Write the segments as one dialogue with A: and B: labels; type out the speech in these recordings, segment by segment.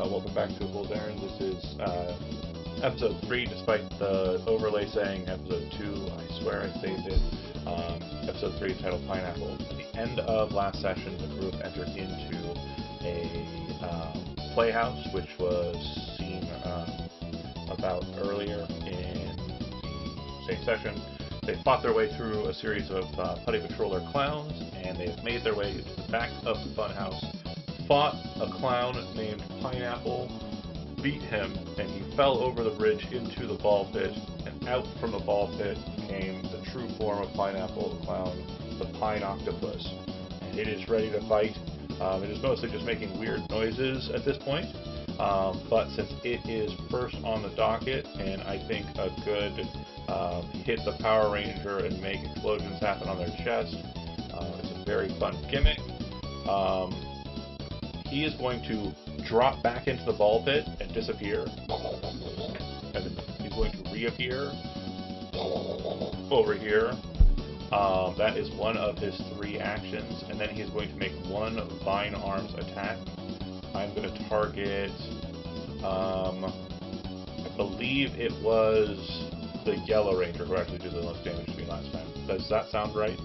A: Welcome back to Fool's Errand. This is episode 3, despite the overlay saying episode 2. I swear I saved it. Episode 3 titled Pineapple. At the end of last session, the group entered into a playhouse, which was seen about earlier in the same session. They fought their way through a series of putty patroller clowns, and they have made their way to the back of the funhouse, fought a clown named Pineapple, beat him, and he fell over the bridge into the ball pit, and out from the ball pit came the true form of Pineapple, the clown, the Pine Octopus. And it is ready to fight. It is mostly just making weird noises at this point, but since it is first on the docket, and I think a good hit the Power Ranger and make explosions happen on their chest, it's a very fun gimmick. He is going to drop back into the ball pit and disappear, and then he's going to reappear over here. That is one of his 3 actions, and then he's going to make one Vine Arms attack. I'm going to target, I believe it was the Yellow Ranger who actually did the most damage to me last time. Does that sound right?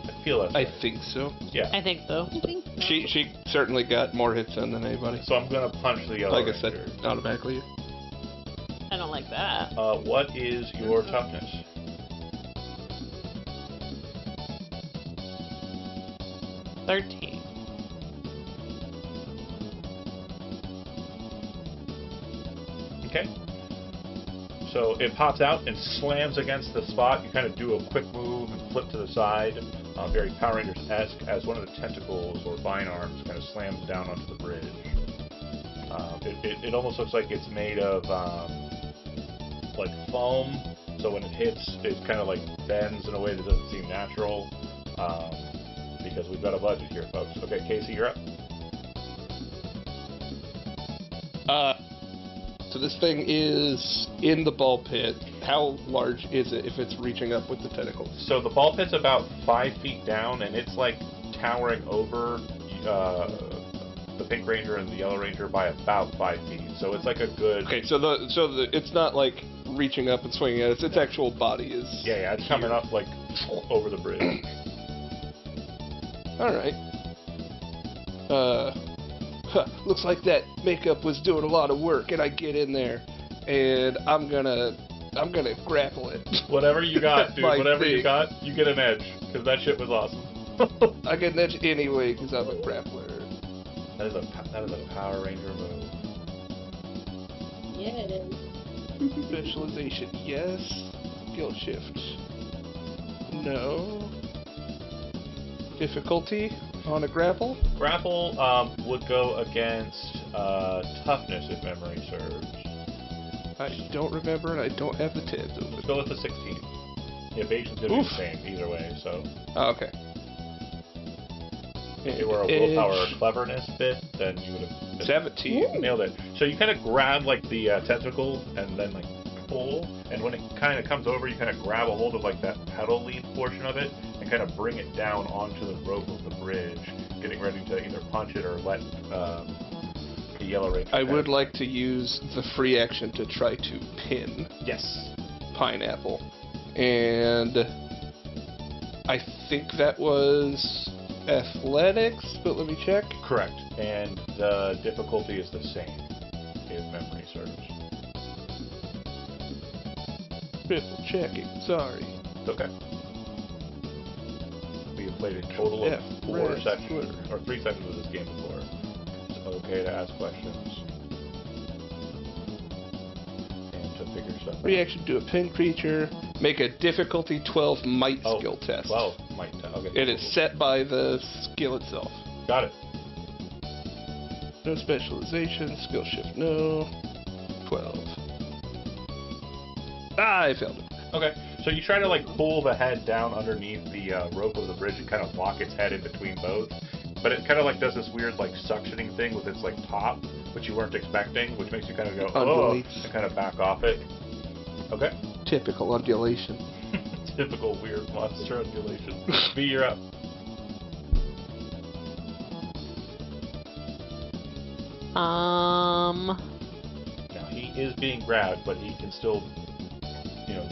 A: I feel that's right.
B: I think so.
A: Yeah.
C: I think so.
B: She certainly got more hits in than anybody.
A: So I'm going to punch the Yellow Ranger.
B: Like I said, automatically.
C: I don't like that.
A: What is your toughness?
C: 13.
A: Okay. So it pops out and slams against the spot. You kind of do a quick move and flip to the side, very Power Rangers-esque, as one of the tentacles or vine arms kind of slams down onto the bridge. It almost looks like it's made of like foam, so when it hits, it kind of like bends in a way that doesn't seem natural, because we've got a budget here, folks. Okay, Casey, you're up.
B: So this thing is in the ball pit. How large is it if it's reaching up with the tentacles?
A: So the ball pit's about 5 feet down, and it's like towering over the Pink Ranger and the Yellow Ranger by about 5 feet. So it's like a good.
B: Okay, so it's not like reaching up and swinging at it. Its actual body is.
A: Yeah, it's coming up like over the bridge.
B: All right. Looks like that makeup was doing a lot of work, and I get in there, and I'm gonna grapple it.
A: Whatever you got, dude. Whatever
B: thing.
A: you got, you get an edge, because that shit was awesome.
B: I get an edge anyway, because I'm a grappler.
A: That is a Power Ranger move.
D: Yeah, it is.
B: Specialization, yes. Skill shift, no. Difficulty on a grapple?
A: Grapple would go against toughness, if memory serves.
B: I don't remember, and I don't have the tabs open.
A: Let's go with the 16. Evasion's going to be the same either way, so.
B: Oh, okay.
A: If it were a willpower or cleverness bit, then you would have
B: 17.
A: Nailed it. So you kind of grab like the tentacle and then like pull, and when it kind of comes over, you kind of grab a hold of like that pedal lead portion of it and kind of bring it down onto the rope of the bridge, getting ready to either punch it or let the Yellow Ranger.
B: I would like to use the free action to try to pin.
A: Yes.
B: Pineapple, and I think that was athletics, but let me check.
A: Correct. And the difficulty is the same, if memory serves.
B: Triple checking, sorry.
A: Okay. We have played a total of 4 sections, or 3 sections of this game before. It's okay to ask questions. And to figure stuff out.
B: Reaction to a pin creature. Make a difficulty 12 might skill test.
A: 12 might test. Okay.
B: It is set by the skill itself.
A: Got it.
B: No specialization, skill shift, no. 12. I failed it.
A: Okay, so you try to like pull the head down underneath the rope of the bridge and kind of lock its head in between both, but it kind of like does this weird like suctioning thing with its like top, which you weren't expecting, which makes you kind of go oh, and kind of back off it. Okay.
B: Typical undulation.
A: Typical weird monster undulation. B, you're up. Now, he is being grabbed, but he can still,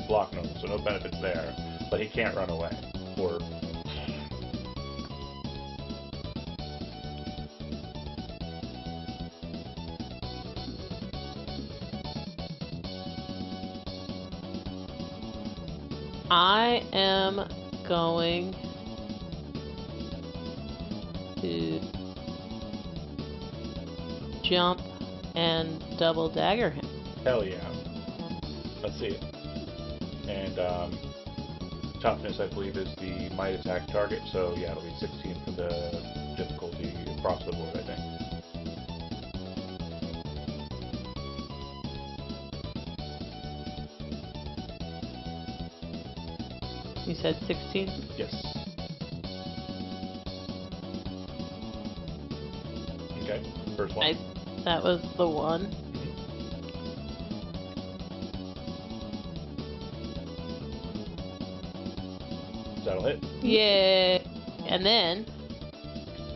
A: block normal, so no benefits there. But he can't run away. Or...
C: I am going to jump and double dagger him.
A: Hell yeah. Let's see it. And toughness, I believe, is the might attack target, so yeah, it'll be 16 for the difficulty across the board, I think.
C: You said 16?
A: Yes. Okay, first one.
C: That was the one.
A: That'll hit.
C: Yeah. And then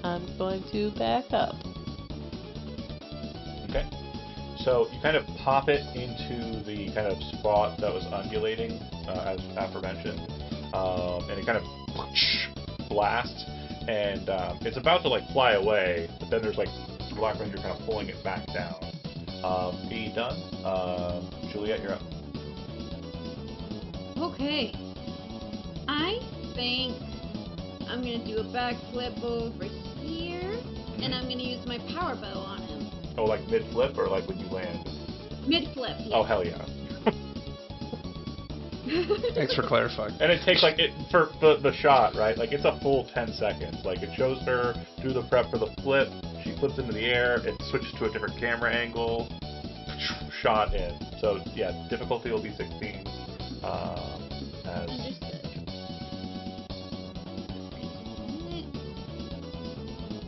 C: I'm going to back up.
A: Okay. So you kind of pop it into the kind of spot that was undulating, as aforementioned, and it kind of blasts, and it's about to like fly away, but then there's like the Black Ranger kind of pulling it back down. Be done. Juliet, you're up.
D: Okay. I think I'm gonna do a backflip over here, and I'm gonna use my power bow on him.
A: Oh, like mid-flip or like when you land?
D: Mid-flip. Yes.
A: Oh, hell yeah.
B: Thanks for clarifying.
A: And it takes like for the shot, right? Like it's a full 10 seconds. Like it shows her do the prep for the flip. She flips into the air. It switches to a different camera angle. Shot in. So yeah, difficulty will be 16.
D: Understood.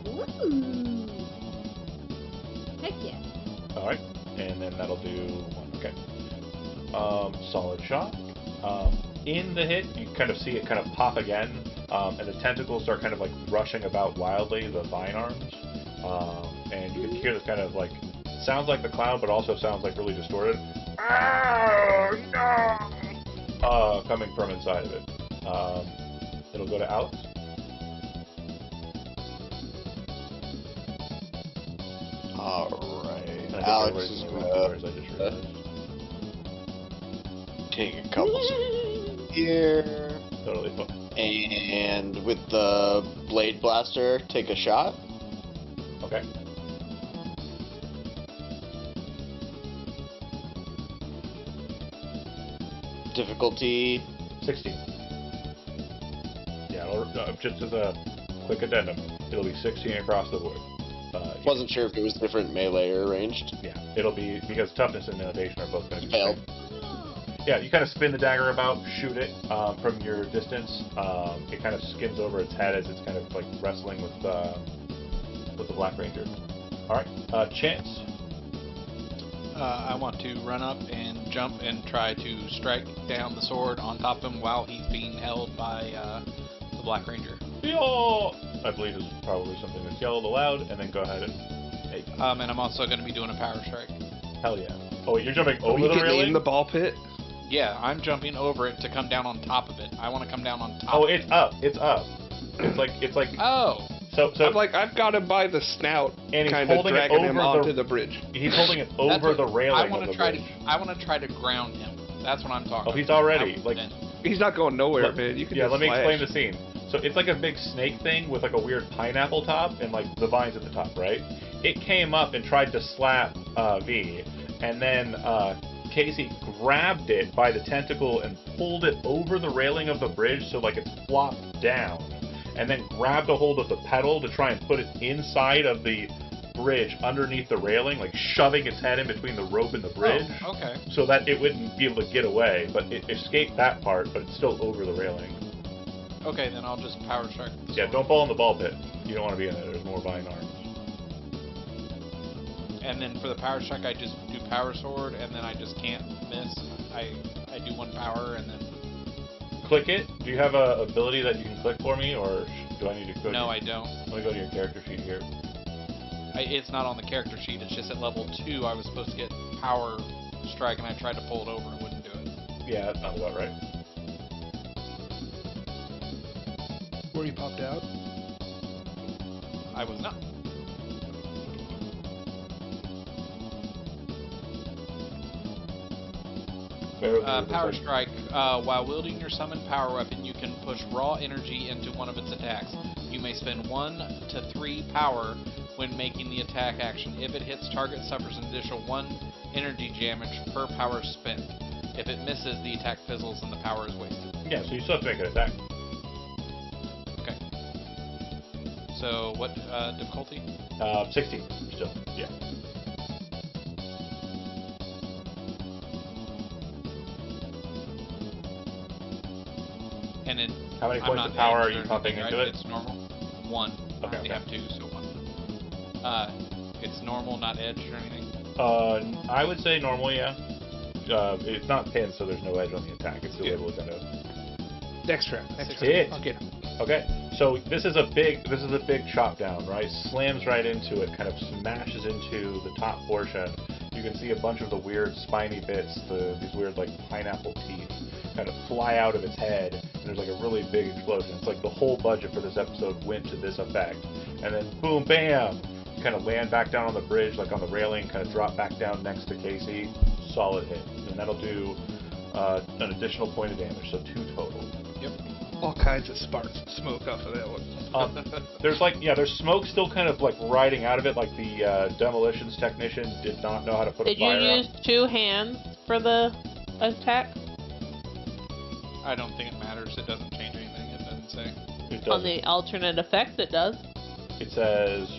D: Ooh. Heck yeah.
A: All right, and then that'll do one. Okay. Solid shot. In the hit, you kind of see it kind of pop again, and the tentacles start kind of like rushing about wildly, the vine arms, and you can hear this kind of like sounds like the cloud, but also sounds like really distorted. Oh, no! Coming from inside of it. It'll go to Alex.
E: Alright.
A: Alex
E: is
A: I just realized.
E: Take a couple seconds here.
A: Totally fine.
E: And with the blade blaster, take a shot.
A: Okay.
E: Difficulty
A: 16. Yeah, just as a quick addendum, it'll be 16 across the board.
E: wasn't sure if it was different melee or ranged.
A: Yeah, it'll be, because toughness and innovation are both going to be
E: Failed.
A: Yeah, you kind of spin the dagger about, shoot it from your distance. It kind of skims over its head as it's kind of like wrestling with the Black Ranger. All right, Chance.
F: I want to run up and jump and try to strike down the sword on top of him while he's being held by the Black Ranger.
A: Yo! I believe is probably something that's yelled aloud, and then go ahead and. Hey.
F: And I'm also going to be doing a power strike.
A: Hell yeah! Oh, wait, you're jumping over
B: you
A: the
B: getting
A: railing.
B: in the ball pit?
F: Yeah, I'm jumping over it to come down on top of it. I want to come down on top.
A: Oh, it's up! It's up! It's like.
F: Oh.
A: So
B: I'm like, I've got him by the snout,
A: and
B: kind of dragging him onto the bridge.
A: He's holding it over the railing
F: I want
A: of
F: to
A: the
F: try
A: bridge.
F: I want to try to ground him. That's what I'm talking about.
A: Oh, he's already like.
B: He's not going nowhere, man. You can just
A: let me
B: slash.
A: explain the scene. So it's like a big snake thing with like a weird pineapple top and like the vines at the top, right? It came up and tried to slap V, and then Casey grabbed it by the tentacle and pulled it over the railing of the bridge so like it's flopped down, and then grabbed a hold of the pedal to try and put it inside of the bridge underneath the railing, like shoving its head in between the rope and the bridge.
F: Oh, okay.
A: So that it wouldn't be able to get away, but it escaped that part, but it's still over the railing.
F: Okay, then I'll just power strike.
A: Yeah, don't fall in the ball pit. You don't want to be in there. There's more vine arms.
F: And then for the power strike, I just do power sword, and then I just can't miss. I do one power, and then...
A: Click it. Do you have a ability that you can click for me, or do I need to go?
F: No, I don't.
A: Let me go to your character sheet here.
F: It's not on the character sheet. It's just at level 2 I was supposed to get power strike, and I tried to pull it over and it wouldn't do it.
A: Yeah, that sounds about right.
B: Where you popped out?
F: I was not. Power strike. While wielding your summoned power weapon, you can push raw energy into one of its attacks. You may spend 1 to 3 power when making the attack action. If it hits, target suffers an additional 1 energy damage per power spent. If it misses, the attack fizzles and the power is wasted.
A: Yeah, so you still have to make an attack.
F: Okay. So what difficulty?
A: 16 still. Yeah.
F: And it.
A: How many
F: I'm
A: points
F: not
A: of power are
F: edged
A: you
F: or
A: pumping
F: anything,
A: into
F: right?
A: it?
F: It's normal. 1.
A: Okay,
F: You have 2, so 1. It's normal, not edged or anything.
A: I would say normal, yeah. It's not pinned, so there's no edge on the attack. It's still able to kind of.
B: Next round. Next
A: Hit.
B: round. I'll get him.
A: Okay, so this is a big chop down, right? Slams right into it, kind of smashes into the top portion. You can see a bunch of the weird spiny bits, these weird like pineapple teeth, kind of fly out of its head, and there's like a really big explosion. It's like the whole budget for this episode went to this effect, and then boom, bam, you kind of land back down on the bridge, like on the railing, kind of drop back down next to Casey. Solid hit, and that'll do an additional point of damage, so 2 total.
F: Yep.
B: All kinds of sparks and smoke off of that one.
A: There's smoke still kind of like riding out of it, like the demolitions technician did not know how to put
C: Did
A: a
C: you
A: fire
C: use 2 hands for the attack?
F: I don't think it matters. It doesn't change anything. It doesn't say.
A: It
C: On
A: doesn't.
C: the alternate effect, it does.
A: It says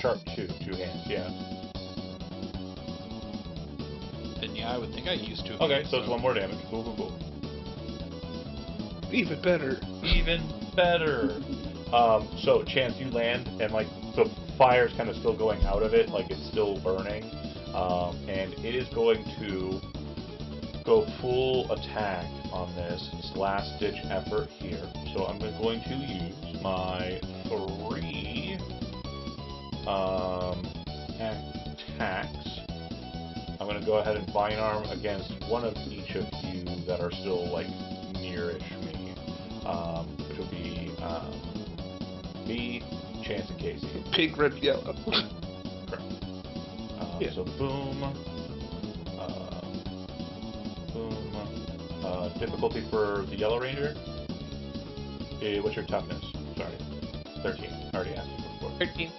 A: sharp 2 hands, yeah.
F: Then yeah, I would think I used 2.
A: Okay,
F: hands,
A: so it's 1 more damage. Cool, cool, cool.
B: Even better.
A: Even better. So Chance, you land, and like the fire's kind of still going out of it, like it's still burning, and it is going to go full attack on this. It's last ditch effort here. So I'm going to use my 3 attacks. I'm going to go ahead and vine arm against one of each of you that are still like nearish me, which will be B, Chance, and Casey.
B: Pink, red, yellow.
A: Correct.
B: Yeah.
A: So boom, boom. Difficulty for the Yellow Ranger. What's your toughness? Sorry, 13. I already asked you before.
F: 13.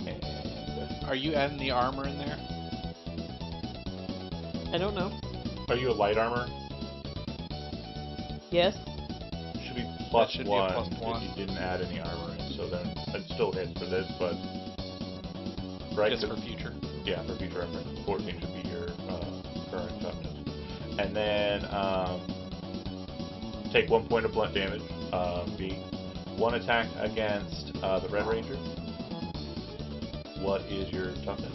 A: And
F: Are you adding the armor in there?
C: I don't know.
A: are you a light armor?
C: Yes.
A: Should be plus
F: should be a
A: one
F: +1.
A: if you didn't add any armor in. So then it still hits for this, but right?
F: Just for future.
A: Yeah, for future reference. 14 should be your current toughness. And then take 1 point of blunt damage. B. 1 attack against the Red Ranger. What is your toughness?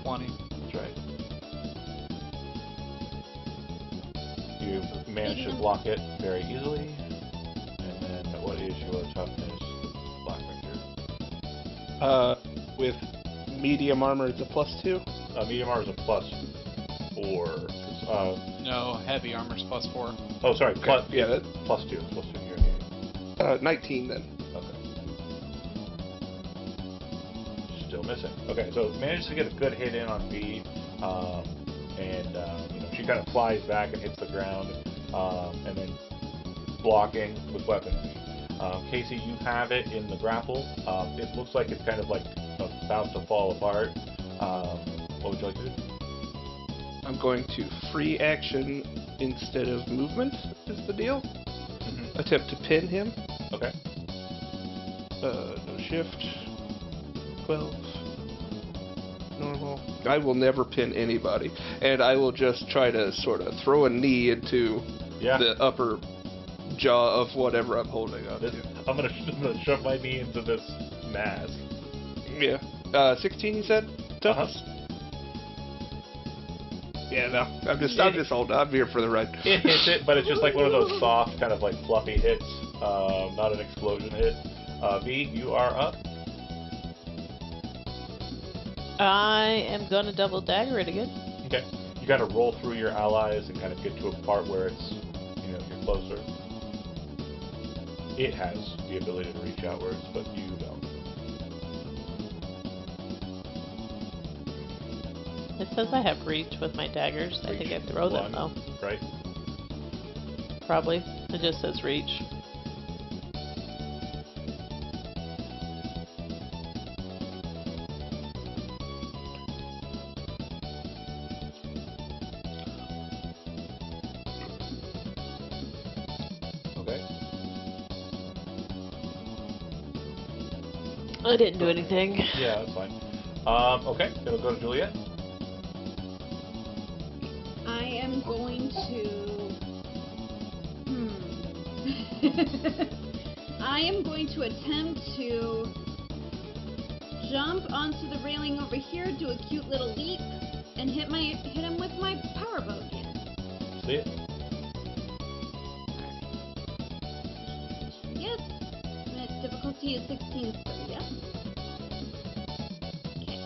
F: 20.
A: That's right. You managed to block it very easily. And then what is your toughness, Black Ranger?
B: With medium armor, it's a +2.
A: Medium armor is a +4.
F: No, heavy armor's +4.
A: Oh, sorry.
B: Okay. Yeah, that,
A: +2. It's +2 here.
B: 19 then.
A: Okay. Still missing. Okay, so managed to get a good hit in on B, and she kind of flies back and hits the ground, and then blocking with weaponry. Casey, you have it in the grapple. It looks like it's kind of like about to fall apart. What would you like to do?
B: I'm going to free action instead of movement, is the deal. Attempt to pin him.
A: Okay.
B: No shift. 12. Normal. I will never pin anybody. And I will just try to sort of throw a knee into the upper jaw of whatever I'm holding on to.
A: I'm gonna shove my knee into this mask.
B: Yeah. 16 you said? Toughness? Yeah, no. I'm just holding. I'm here for the ride.
A: It hits it, but it's just like one of those soft, kind of like fluffy hits, not an explosion hit. V, you are up.
C: I am gonna double dagger it again.
A: Okay. You got to roll through your allies and kind of get to a part where it's, you're closer. It has the ability to reach outwards, but you don't.
C: It says I have reach with my daggers. I think I throw them though.
A: Right?
C: Probably. It just says reach.
A: Okay.
C: I didn't do anything.
A: Yeah, that's fine. Okay, it'll go to Juliet.
D: I am going to. I am going to attempt to jump onto the railing over here, do a cute little leap, and hit him with my power bow again.
A: See it?
D: Yes. The difficulty is 16 still, yeah? Okay.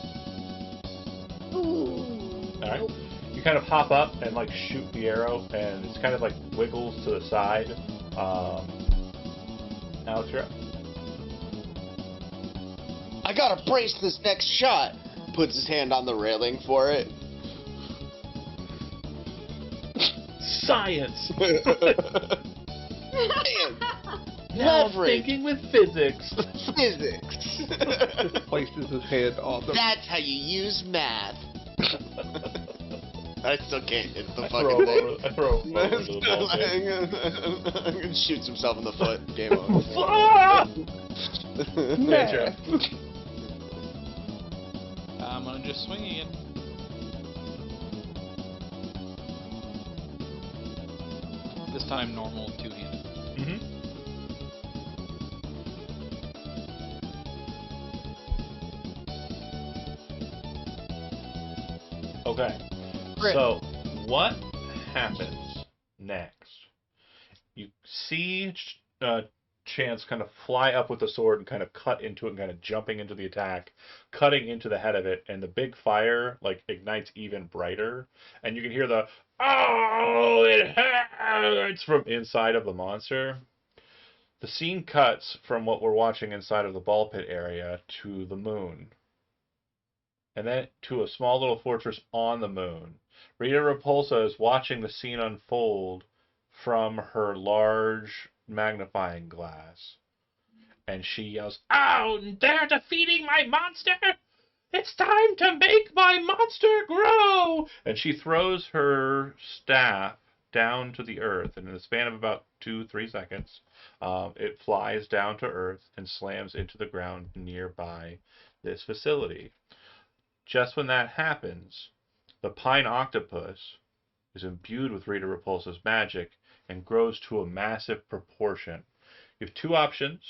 D: Ooh.
A: Alright.
D: Nope.
A: You kind of hop up and like shoot the arrow, and it's kind of like wiggles to the side. Alex, you're up.
E: I gotta brace this next shot. Puts his hand on the railing for it.
A: Science!
E: Man,
A: Now I'm
E: leverage.
A: thinking with physics.
E: Physics.
B: Places his hand on the.
E: That's how you use math. I still can't hit the
A: I
E: fucking thing.
A: I throw him over to the ball.
E: Shoots himself in the foot. Game over.
A: Yeah,
F: I'm gonna just swing again. This time normal, two-handed.
A: Mm-hmm. Okay.
E: Crit.
A: So, what happens next? You see Chance kind of fly up with the sword and kind of cut into it and kind of jumping into the attack, cutting into the head of it, and the big fire like ignites even brighter, and you can hear the "Oh, it hurts" from inside of the monster. The scene cuts from what we're watching inside of the ball pit area to the moon, and then to a small little fortress on the moon. Rita Repulsa is watching the scene unfold from her large magnifying glass. And she yells, "Oh, they're defeating my monster! It's time to make my monster grow!" And she throws her staff down to the earth. And in the span of about 2-3 seconds, it flies down to earth and slams into the ground nearby this facility. Just when that happens, the pine octopus is imbued with Rita Repulsa's magic and grows to a massive proportion. You have two options.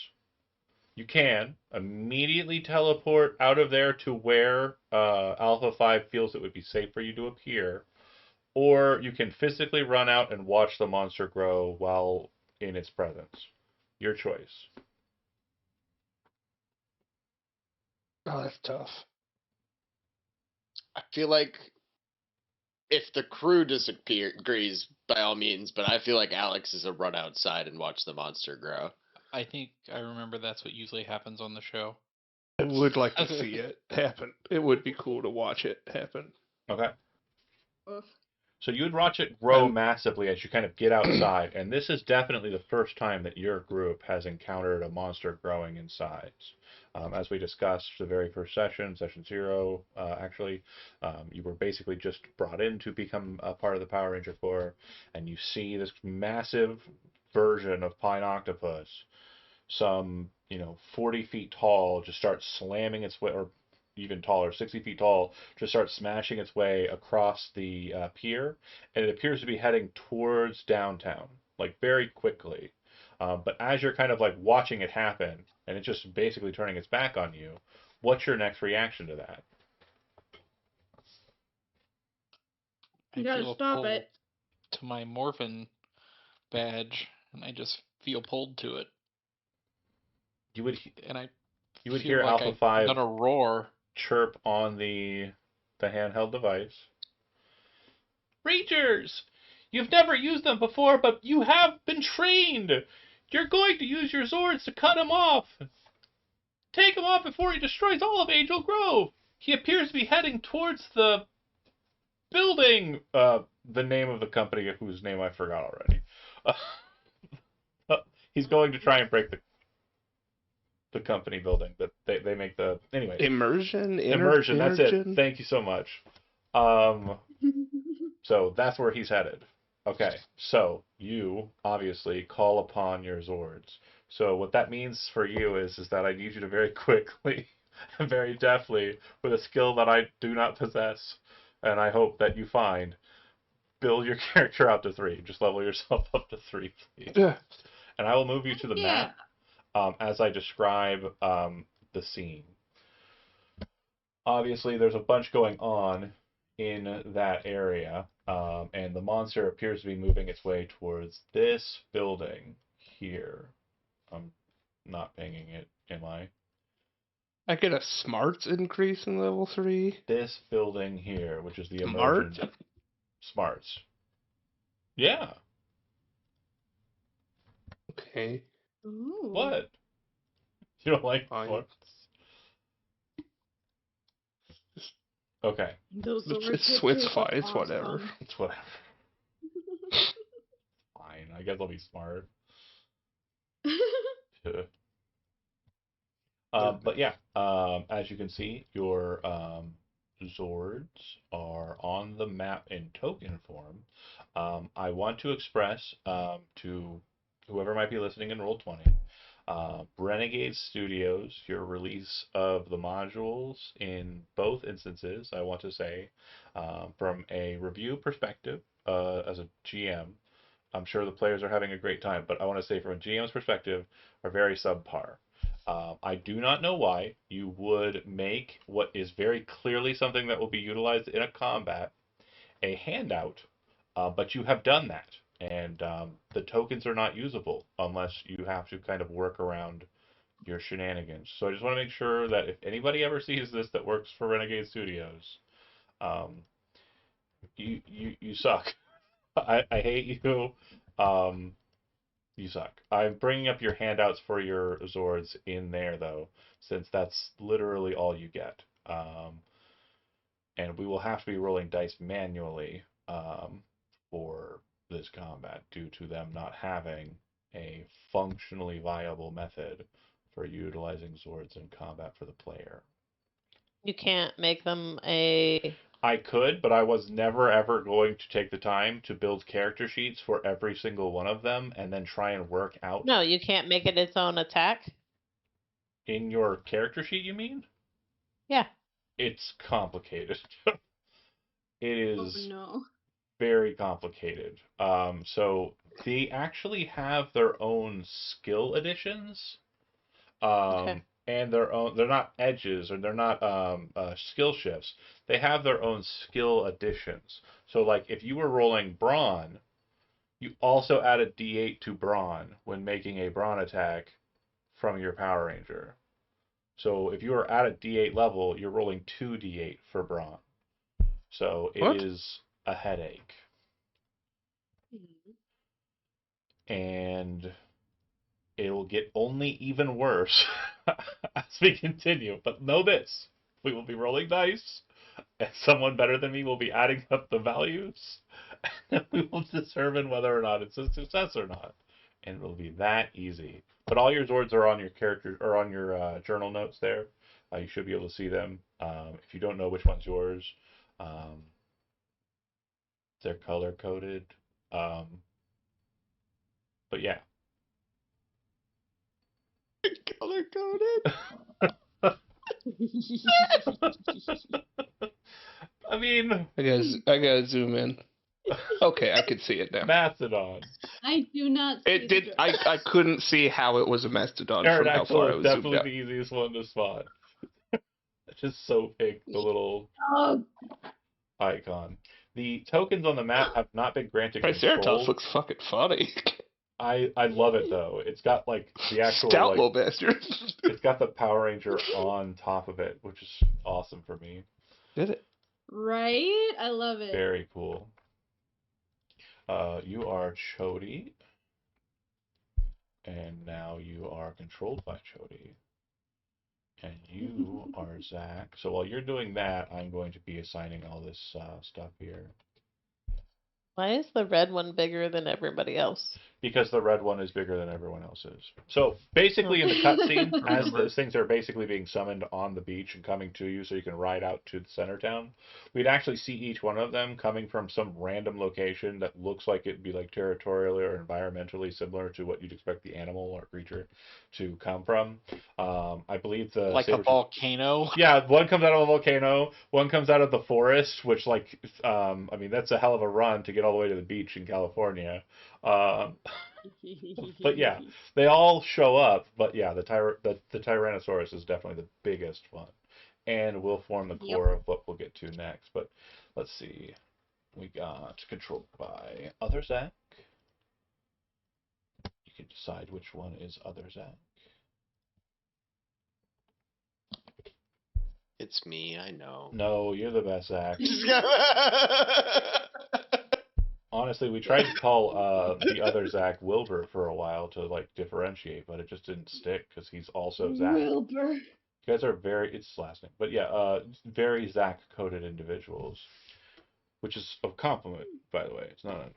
A: You can immediately teleport out of there to where Alpha 5 feels it would be safe for you to appear, or you can physically run out and watch the monster grow while in its presence. Your choice.
B: Oh, that's tough.
E: I feel like if the crew disagrees, by all means, but I feel like Alex is a run outside and watch the monster grow.
F: I think I remember that's what usually happens on the show.
B: I would like to see it happen. It would be cool to watch it happen.
A: Okay.
D: Oof.
A: So you would watch it grow massively as you kind of get outside, and this is definitely the first time that your group has encountered a monster growing in size. As we discussed the very first session, session 0, you were basically just brought in to become a part of the Power Ranger Corps, and you see this massive version of Pine Octopus, some 40 feet tall, just start slamming its way, or even taller, 60 feet tall, just starts smashing its way across the pier, and it appears to be heading towards downtown, like very quickly. But as you're kind of like watching it happen, and it's just basically turning its back on you, what's your next reaction to that?
D: You gotta stop it.
F: To my Morphin badge, and I just feel pulled to it.
A: You would
F: And I
A: you would
F: feel
A: hear
F: like
A: Alpha 5.
F: I'm gonna roar.
A: chirp on the handheld device. Rangers! You've never used them before, but you have been trained! You're going to use your swords to cut him off! Take him off before he destroys all of Angel Grove! He appears to be heading towards the building! The name of the company whose name I forgot already. He's going to try and break the company building that they make the... Anyway.
B: Immersion?
A: Immersion, that's it. Thank you so much. So that's where he's headed. Okay, so you obviously call upon your Zords. So what that means for you is that I need you to very quickly and very deftly, with a skill that I do not possess, and I hope that you find, build your character out to 3. Just level yourself up to 3, please.
B: Yeah.
A: And I will move you to the map as I describe the scene. Obviously, there's a bunch going on in that area, and the monster appears to be moving its way towards this building here. I'm not pinging it, am I?
B: I get a smarts increase in level 3.
A: This building here, which is the immersion. Smarts. Yeah.
B: Okay.
D: Ooh.
A: What? You don't like smarts? Okay.
D: Those
B: It's fine. It's whatever.
A: It's whatever. Fine. I guess I'll be smart. But yeah, as you can see, your Zords are on the map in token form. I want to express to whoever might be listening in Roll20, Renegade Studios, your release of the modules in both instances, I want to say, from a review perspective, as a GM, I'm sure the players are having a great time, but I want to say from a GM's perspective, are very subpar. I do not know why you would make what is very clearly something that will be utilized in a combat a handout, but you have done that. And the tokens are not usable unless you have to kind of work around your shenanigans. So I just want to make sure that if anybody ever sees this that works for Renegade Studios, you suck. I hate you. You suck. I'm bringing up your handouts for your Zords in there, though, since that's literally all you get. And we will have to be rolling dice manually for this combat due to them not having a functionally viable method for utilizing Zords in combat for the player.
C: You can't make them a...
A: I could, but I was never ever going to take the time to build character sheets for every single one of them and then try and work out...
C: No, you can't make it its own attack?
A: In your character sheet, you mean?
C: Yeah.
A: It's complicated. It is very complicated. So they actually have their own skill additions. Okay. And their own, they're not edges or they're not skill shifts. They have their own skill additions. So like if you were rolling brawn, you also add a D8 to brawn when making a brawn attack from your Power Ranger. So if you are at a D8 level, you're rolling 2D8 for brawn. So it is a headache. And it will get only even worse as we continue. But know this, we will be rolling dice, and someone better than me will be adding up the values, and we will determine whether or not it's a success or not. And it'll be that easy. But all your Zords are on your character or on your journal notes there. You should be able to see them. If you don't know which one's yours, they're color coded. But yeah.
E: Color coded?
A: I mean,
B: I gotta zoom in. Okay, I could see it now.
A: Mastodon.
D: I do not see
B: it. Did I couldn't see how it was a mastodon from how far I was
A: definitely
B: zoomed out.
A: the easiest one to spot. It's just so big, the little icon. The tokens on the map have not been granted control.
B: Triceratops looks fucking funny.
A: I love it though. It's got like the actual
B: Stout
A: like
B: little bastard.
A: it's got the Power Ranger on top of it, which is awesome for me.
B: Did it?
D: Right? I love it.
A: Very cool. You are Chody, and now you are controlled by Chody. And you are Zach. So while you're doing that, I'm going to be assigning all this stuff here.
C: Why is the red one bigger than everybody else?
A: Because the red one is bigger than everyone else's. So basically, in the cutscene, as those things are basically being summoned on the beach and coming to you, so you can ride out to the center town, we'd actually see each one of them coming from some random location that looks like it'd be like territorially or environmentally similar to what you'd expect the animal or creature to come from. I believe the
F: Like a volcano.
A: Yeah, one comes out of a volcano, one comes out of the forest, which like I mean that's a hell of a run to get all the way to the beach in California. But yeah, they all show up. But yeah, the Tyrannosaurus is definitely the biggest one, and will form the core of what we'll get to next. But let's see, we got controlled by Other Zach. You can decide which one is Other Zach.
E: It's me, I know.
A: No, you're the best Zach. Honestly, we tried to call the other Zach Wilbur for a while to like differentiate, but it just didn't stick because he's also Zach.
D: Wilbur.
A: You guys are it's his last name, but yeah, very Zach-coded individuals, which is a compliment, by the way. It's not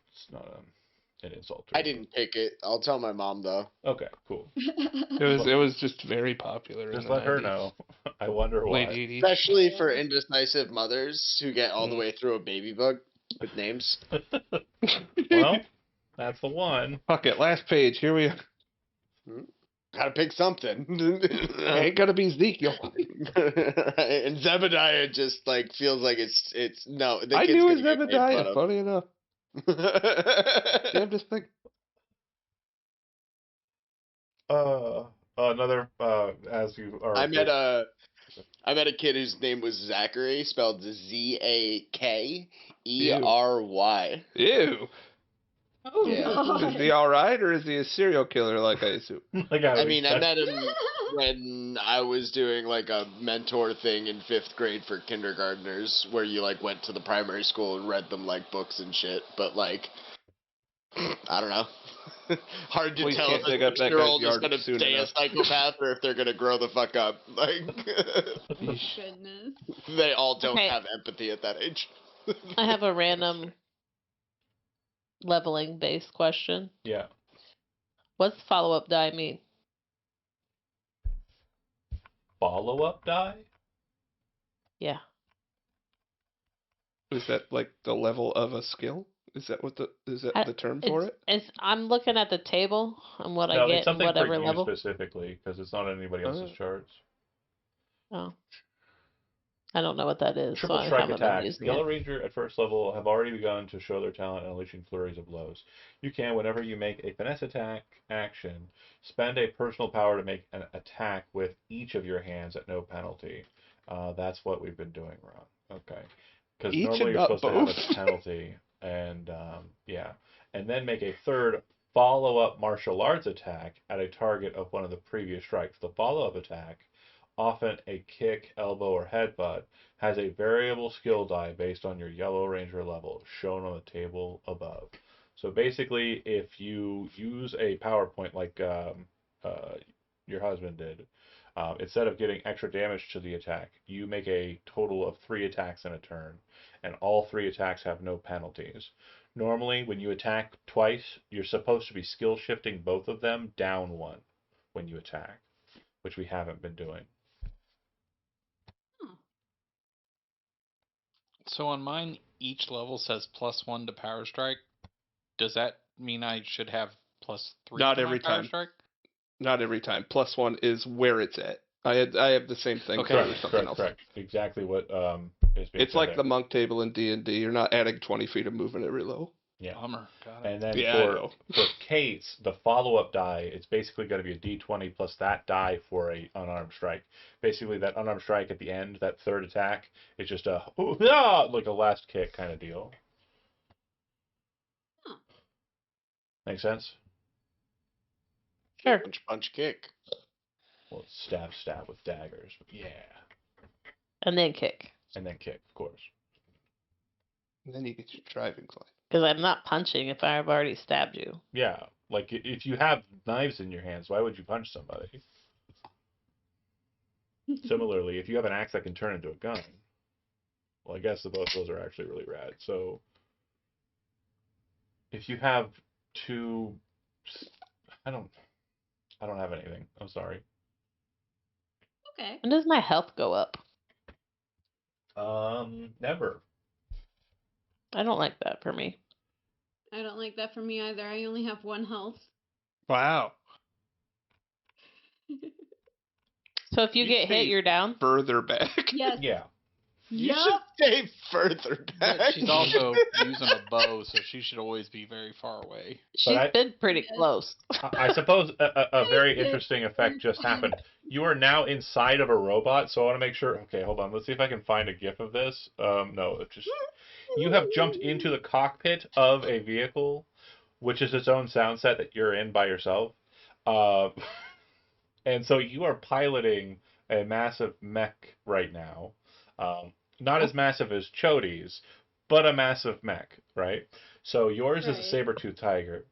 A: an insult.
E: I didn't pick it. I'll tell my mom though.
A: Okay, cool.
B: It was just very popular.
A: Just
B: in the
A: let her
B: 90s.
A: know. I wonder why.
B: Late 80s.
E: Especially for indecisive mothers who get all the way through a baby book with names.
A: Well, that's the one.
B: Fuck it. Last page. Here we are.
E: Gotta pick something.
B: Ain't gonna be Ezekiel.
E: Right? And Zebediah just like feels like it's no. The
B: I
E: kid's
B: knew it
E: gonna
B: was
E: get made
B: Zebediah.
E: fun
B: Funny enough. See,
E: of.
B: I'm just thinking.
A: Another as you are.
E: I met a kid whose name was Zachary, spelled Zakery.
B: Ew.
D: Oh,
E: Yeah.
D: God.
B: Is he all right, or is he a serial killer? Like I assume.
E: I mean, I met him when I was doing like a mentor thing in 5th grade for kindergartners, where you like went to the primary school and read them like books and shit. But like, I don't know. Hard to
B: Please
E: tell
B: can't
E: if
B: dig
E: a
B: up that
E: 6-year-old
B: guy's
E: is
B: yard
E: gonna
B: soon
E: stay
B: enough.
E: a psychopath or if they're gonna grow the fuck up. Like,
D: Goodness.
E: they all don't
C: Okay.
E: have empathy at that age.
C: I have a random leveling based question.
A: Yeah.
C: What's follow-up die mean?
A: Follow-up die?
C: Yeah.
B: Is that like the level of a skill? Is that the term for it?
C: I'm looking at the table and what
A: No,
C: I get
A: it's something
C: in whatever
A: for you
C: level.
A: specifically because it's not anybody else's charts.
C: Oh. I don't know what that is.
A: Triple
C: so I
A: strike
C: haven't been
A: attacks.
C: using
A: The Yellow
C: it.
A: Ranger at first level have already begun to show their talent in unleashing flurries of blows. You can, whenever you make a finesse attack action, spend a personal power to make an attack with each of your hands at no penalty. That's what we've been doing, Ron. Okay. Because
B: Each
A: normally
B: and
A: you're
B: not
A: supposed to have
B: both.
A: a penalty, and yeah, and then make a third follow-up martial arts attack at a target of one of the previous strikes. The follow-up attack, often a kick, elbow, or headbutt, has a variable skill die based on your Yellow Ranger level, shown on the table above. So basically, if you use a PowerPoint like your husband did, instead of getting extra damage to the attack, you make a total of 3 attacks in a turn, and all 3 attacks have no penalties. Normally, when you attack twice, you're supposed to be skill shifting both of them down 1 when you attack, which we haven't been doing.
F: So on mine, each level says +1 to Power Strike. Does that mean I should have +3
B: Not
F: to
B: every
F: my Power
B: time.
F: Strike?
B: Not every time. +1 is where it's at. I have the same thing.
F: Okay.
B: For something else.
A: Correct. Exactly what is being
B: It's
A: said
B: like
A: there.
B: the monk table in D&D. You're not adding 20 feet of movement every level.
A: Yeah.
F: Bummer. Got it.
A: And then
B: Yeah, I know.
A: for Kate's, the follow-up die, it's basically going to be a D20 plus that die for a unarmed strike. Basically, that unarmed strike at the end, that third attack, is just a like a last kick kind of deal.
D: Huh.
A: Make sense?
C: Sure.
E: Punch, punch, kick.
A: Well, stab with daggers. Yeah.
C: And then kick.
A: And then kick, of course.
B: And then you get your driving class.
C: Because I'm not punching if I've already stabbed you.
A: Yeah. Like, if you have knives in your hands, why would you punch somebody? Similarly, if you have an axe that can turn into a gun, well, I guess both of those are actually really rad. So, if you have two, I don't have anything. I'm sorry.
D: Okay.
C: When does my health go up?
A: Never.
C: I don't like that for me.
D: I don't like that for me either. I only have 1 health.
B: Wow.
C: So if you
B: You
C: get hit,
B: stay
C: you're down?
B: Further back.
D: Yes.
A: Yeah.
E: You
D: Yup.
E: should stay further
F: But
E: back.
F: she's also using a bow, so she should always be very far away.
C: She's been pretty
D: Yes.
C: close.
A: I suppose a very interesting effect just happened. You are now inside of a robot, so I want to make sure. Okay, hold on. Let's see if I can find a GIF of this. No, it just you have jumped into the cockpit of a vehicle, which is its own sound set that you're in by yourself, and so you are piloting a massive mech right now. Not as massive as Chody's, but a massive mech, right? So yours is a
D: Right.
A: saber-toothed tiger.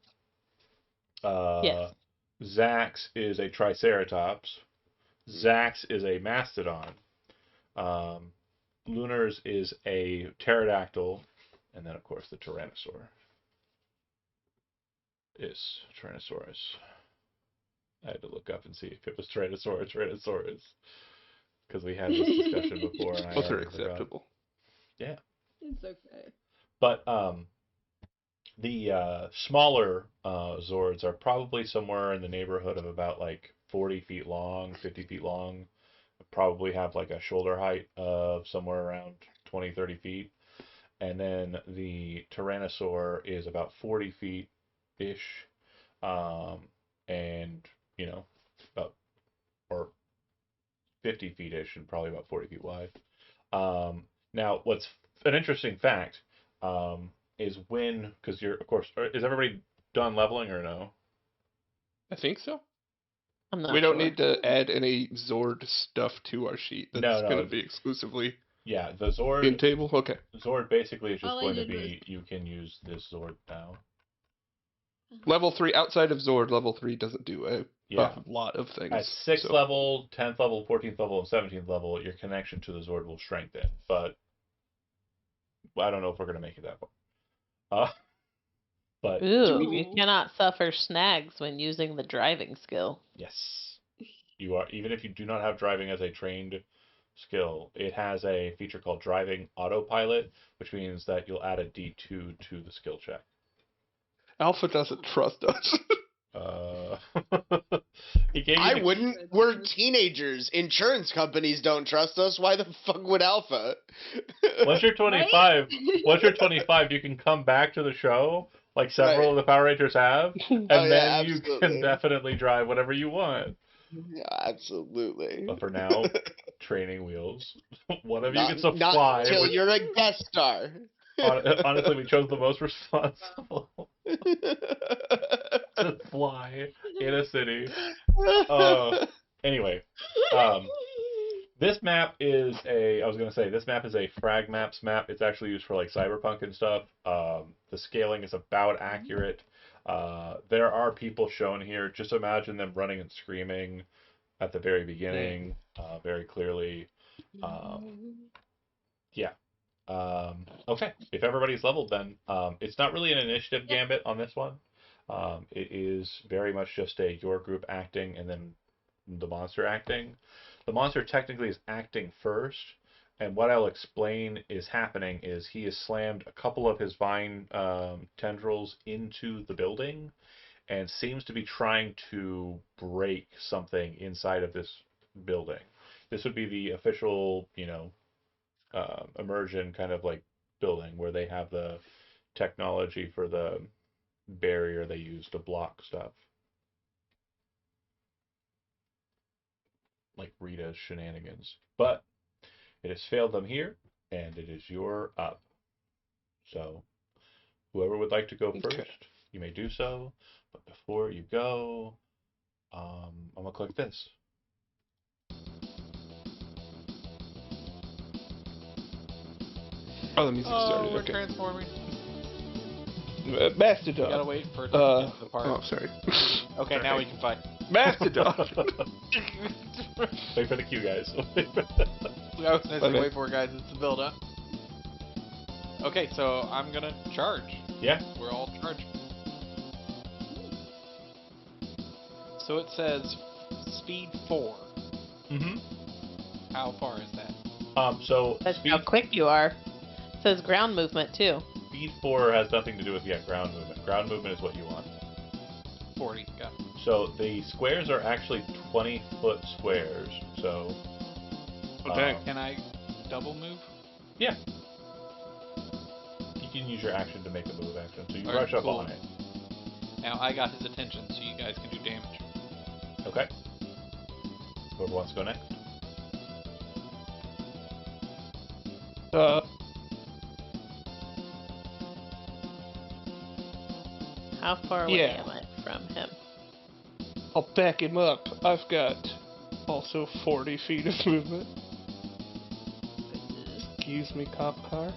C: Yes.
A: Zax is a Triceratops. Zax is a Mastodon. Lunar's is a Pterodactyl. And then, of course, the Tyrannosaur is Tyrannosaurus. I had to look up and see if it was Tyrannosaur or Tyrannosaurus. Because we had this discussion before, and I
B: Both are
A: already forgot.
B: acceptable.
A: Yeah.
D: It's okay.
A: But the smaller Zords are probably somewhere in the neighborhood of about like 40 feet long, 50 feet long. Probably have like a shoulder height of somewhere around 20, 30 feet. And then the Tyrannosaur is about 40 feet-ish. And, you know, about, or 50 feet-ish and probably about 40 feet wide. Now, what's an interesting fact is when, because you're, of course, is everybody done leveling or no?
B: I think so.
C: I'm not
B: We don't
C: sure.
B: need to add any Zord stuff to our sheet. That's
A: No,
B: going to be exclusively
A: Yeah, the Zord.
B: in table. Okay.
A: Zord basically is just
D: All I
A: going to
D: did
A: be, you can use this Zord now.
B: Level 3, outside of Zord, level 3 doesn't do a
A: Yeah.
B: lot of things.
A: At 6th
B: so-
A: level, 10th level, 14th level, and 17th level, your connection to the Zord will strengthen. But I don't know if we're going to make it that far. But
C: Ooh, you cannot suffer snags when using the driving skill.
A: yes, you are. Even if you do not have driving as a trained skill, it has a feature called driving autopilot, which means that you'll add a D2 to the skill check.
B: Alpha doesn't trust us.
A: He gave you
E: I
A: the-
E: wouldn't. We're teenagers. Insurance companies don't trust us. Why the fuck would Alpha?
A: Once you're 25, once you're 25, you can come back to the show, like several of the Power Rangers have, and
E: Oh, yeah,
A: then you
E: absolutely.
A: can definitely drive whatever you want.
E: Yeah, absolutely.
A: But for now, training wheels. One of you
E: Not,
A: gets to
E: not
A: fly.
E: until
A: which-
E: you're a guest star.
A: honestly, we chose the most responsible to fly in a city. Anyway, this map is this map is a frag maps map. It's actually used for like cyberpunk and stuff. The scaling is about accurate. There are people shown here. Just imagine them running and screaming at the very beginning, very clearly. Yeah. Okay, if everybody's leveled, then it's not really an initiative gambit on this one. It is very much just your group acting and then the monster acting. The monster technically is acting first, and what I'll explain is happening is he has slammed a couple of his vine tendrils into the building and seems to be trying to break something inside of this building. This would be the official, immersion kind of like building where they have the technology for the barrier they use to block stuff. Like Rita's shenanigans. But it has failed them here, and it is your up. So, whoever would like to go first, you may do so. But before you go, I'm gonna click this.
B: Oh, the music started.
F: We're
B: Okay.
F: transforming.
B: Mastodon.
F: You gotta wait for it to get to the part.
B: Oh, sorry.
F: Okay, now we can fight.
B: Mastodon.
A: Wait for the cue, guys.
F: I was gonna say, wait for it, guys. It's the build up. Okay, so I'm gonna charge.
A: Yeah.
F: We're all charged. So it says speed 4.
A: Mm-hmm.
F: How far is that?
A: So
C: That's
A: speed,
C: how quick you are. It says ground movement too.
A: speed 4 has nothing to do with ground movement. Ground movement is what you want.
F: 40. Got it.
A: So the squares are actually 20-foot squares. So.
B: Okay.
F: Can I double move?
A: Yeah. You can use your action to make a move action. So you
F: Alright,
A: rush up
F: cool.
A: on it.
F: Now I got his attention, so you guys can do damage.
A: Okay. Whoever wants to go next.
C: How far away
B: Yeah.
C: am I from him?
B: I'll back him up. I've got also 40 feet of movement. Excuse me, cop car.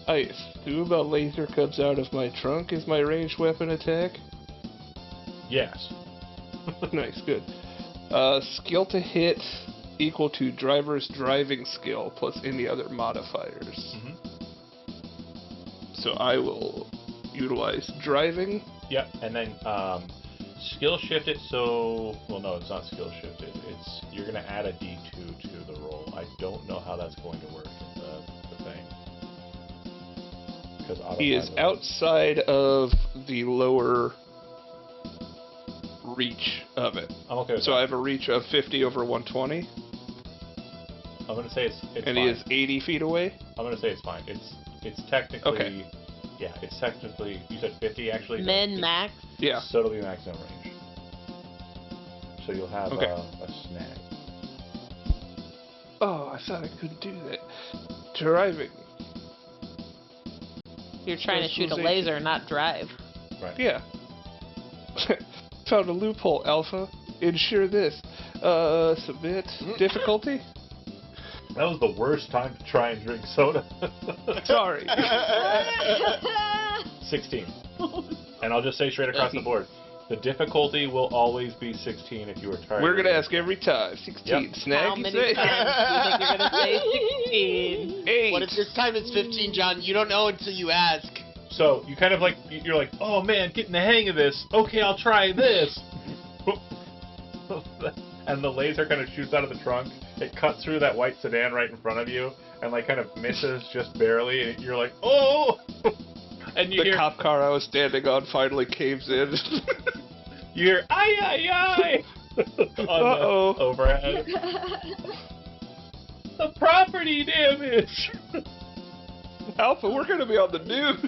B: I assume a laser comes out of my trunk as my ranged weapon attack.
A: Yes.
B: Nice, good. Skill to hit equal to driver's driving skill plus any other modifiers.
A: Mm-hmm.
B: So I will utilize driving.
A: Yep. And then skill shift it. So no, it's not skill shifted. It's you're gonna add a D2 to the roll. I don't know how that's going to work in the thing. Because
B: He is outside of the lower reach of it.
A: I'm okay with
B: So
A: that.
B: I have a reach of 50 over 120,
A: I'm gonna say it's
B: and
A: fine.
B: he is 80 feet away.
A: I'm gonna say it's fine. It's technically.
B: Okay.
A: Yeah, it's technically. You said 50 actually.
C: Min max.
B: Yeah.
A: So it'll be maximum range. So you'll have
B: Okay.
A: a snag.
B: Oh, I thought I couldn't do that. Driving.
C: You're trying to shoot a
B: Specialization.
C: laser, not drive.
A: Right.
B: Yeah. Found a loophole, Alpha. Ensure this. Submit. Difficulty?
A: That was the worst time to try and drink soda.
B: Sorry.
A: 16. And I'll just say straight across the board. The difficulty will always be 16 if you are trying.
B: We're going to ask every time. 16.
A: Yep.
B: Snag,
C: How
B: you
C: many
B: say?
C: times do you think you're going to say 16?
B: 8.
E: What if this time it's 15, John? You don't know until you ask.
A: So you kind of like, you're like, oh man, getting the hang of this. Okay, I'll try this. And the laser kind of shoots out of the trunk. It cuts through that white sedan right in front of you and like kind of misses just barely. And you're like, oh! And you
B: The
A: hear,
B: cop car I was standing on finally caves in.
A: you hear, ay, ay, ay! On
B: Uh-oh.
A: the overhead. The property damage!
B: Alpha, we're going to be on the news.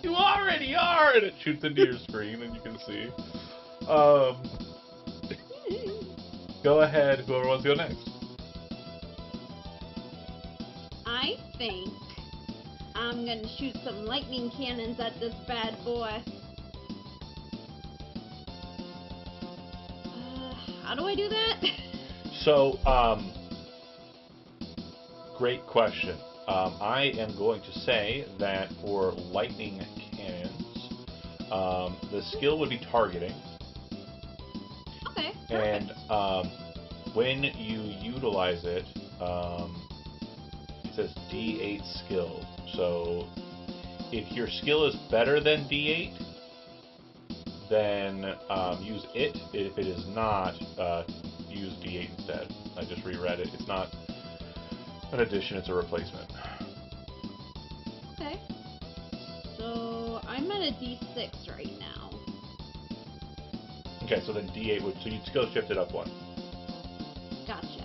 A: You already are! And it shoots into your screen and you can see. Go ahead, whoever wants to go next.
D: I think I'm gonna shoot some lightning cannons at this bad boy. How do I do that?
A: So, great question. I am going to say that for lightning cannons, the skill would be targeting.
D: Okay.
A: And when you utilize it, it says D8 skill. So if your skill is better than D8, then use it. If it is not, use D8 instead. I just reread it. It's not an addition, it's a replacement.
D: Okay. So I'm at a D6 right now.
A: Okay, so then D8 would, so you'd skill shift it up one.
D: Gotcha.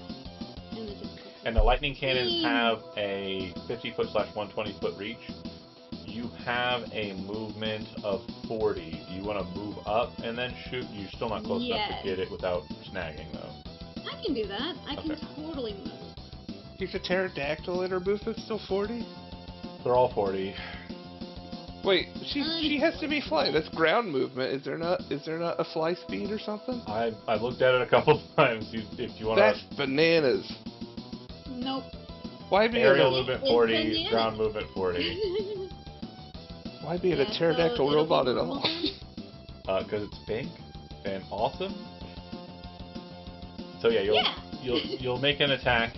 D: And the difficulty.
A: And the lightning cannons have a 50-foot/120-foot reach. You have a movement of 40. Do you want to move up and then shoot? You're still not close enough
D: Yes.
A: to get it without snagging, though.
D: I can do that. I can
A: Okay.
D: totally move.
B: He's a pterodactyl and her movement's still 40?
A: They're all 40.
B: Wait, she has to be flying. That's ground movement. Is there not a fly speed or something?
A: I've looked at it a couple times. If you want
B: That's bananas.
D: Nope.
B: Why be
A: aerial
B: a
A: movement
D: It's
A: 40,
D: bananas.
A: ground movement 40,
B: why be a
D: Yeah,
B: pterodactyl
D: so
B: robot at
D: it'll be
B: all?
A: because it's pink and awesome. So yeah, you'll make an attack.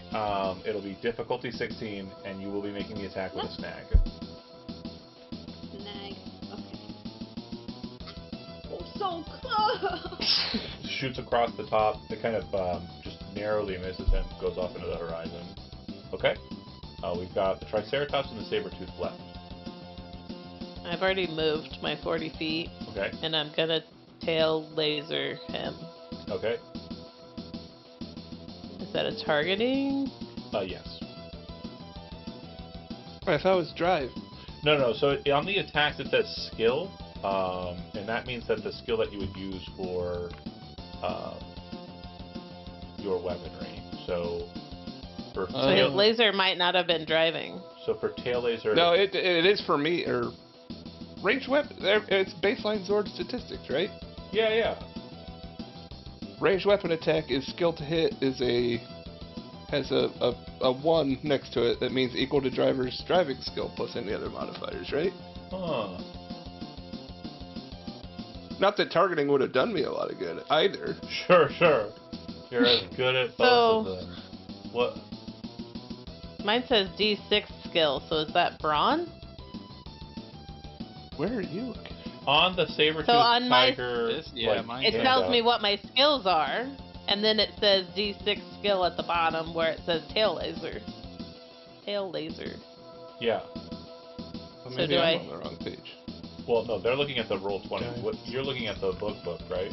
A: It'll be difficulty 16, and you will be making the attack with a snag.
D: Snag. Okay. Oh, so close!
A: Shoots across the top. It kind of just narrowly misses and goes off into the horizon. Okay. We've got the Triceratops and the Saber-tooth left.
C: I've already moved my 40 feet,
A: Okay.
C: and I'm gonna tail laser him.
A: Okay.
C: Is that a targeting?
A: Yes.
B: I thought it was drive.
A: No. So on the attacks it says skill, and that means that the skill that you would use for your weaponry. So for
C: So his laser might not have been driving.
A: So for tail laser.
B: No, it is for me. Or range weapon. It's baseline Zord statistics, right?
A: Yeah.
B: Range weapon attack is skill to hit has a 1 next to it that means equal to driver's driving skill plus any other modifiers, right?
A: Huh.
B: Not that targeting would have done me a lot of good either.
A: Sure. You're as good at both of them. What?
C: Mine says D6 skill, so is that brawn?
B: Where are you looking?
A: On the saber-tooth
C: So on my-
A: tiger,
F: mine
C: It
F: Yeah.
C: tells me what my skills are, and then it says D6 skill at the bottom where it says tail laser. Tail laser.
A: Yeah.
B: Well,
C: So
B: maybe
C: do
B: I'm
C: I-
B: on the wrong page.
A: Well, no, they're looking at the roll 20.
B: Okay.
A: What you're looking at the book, right?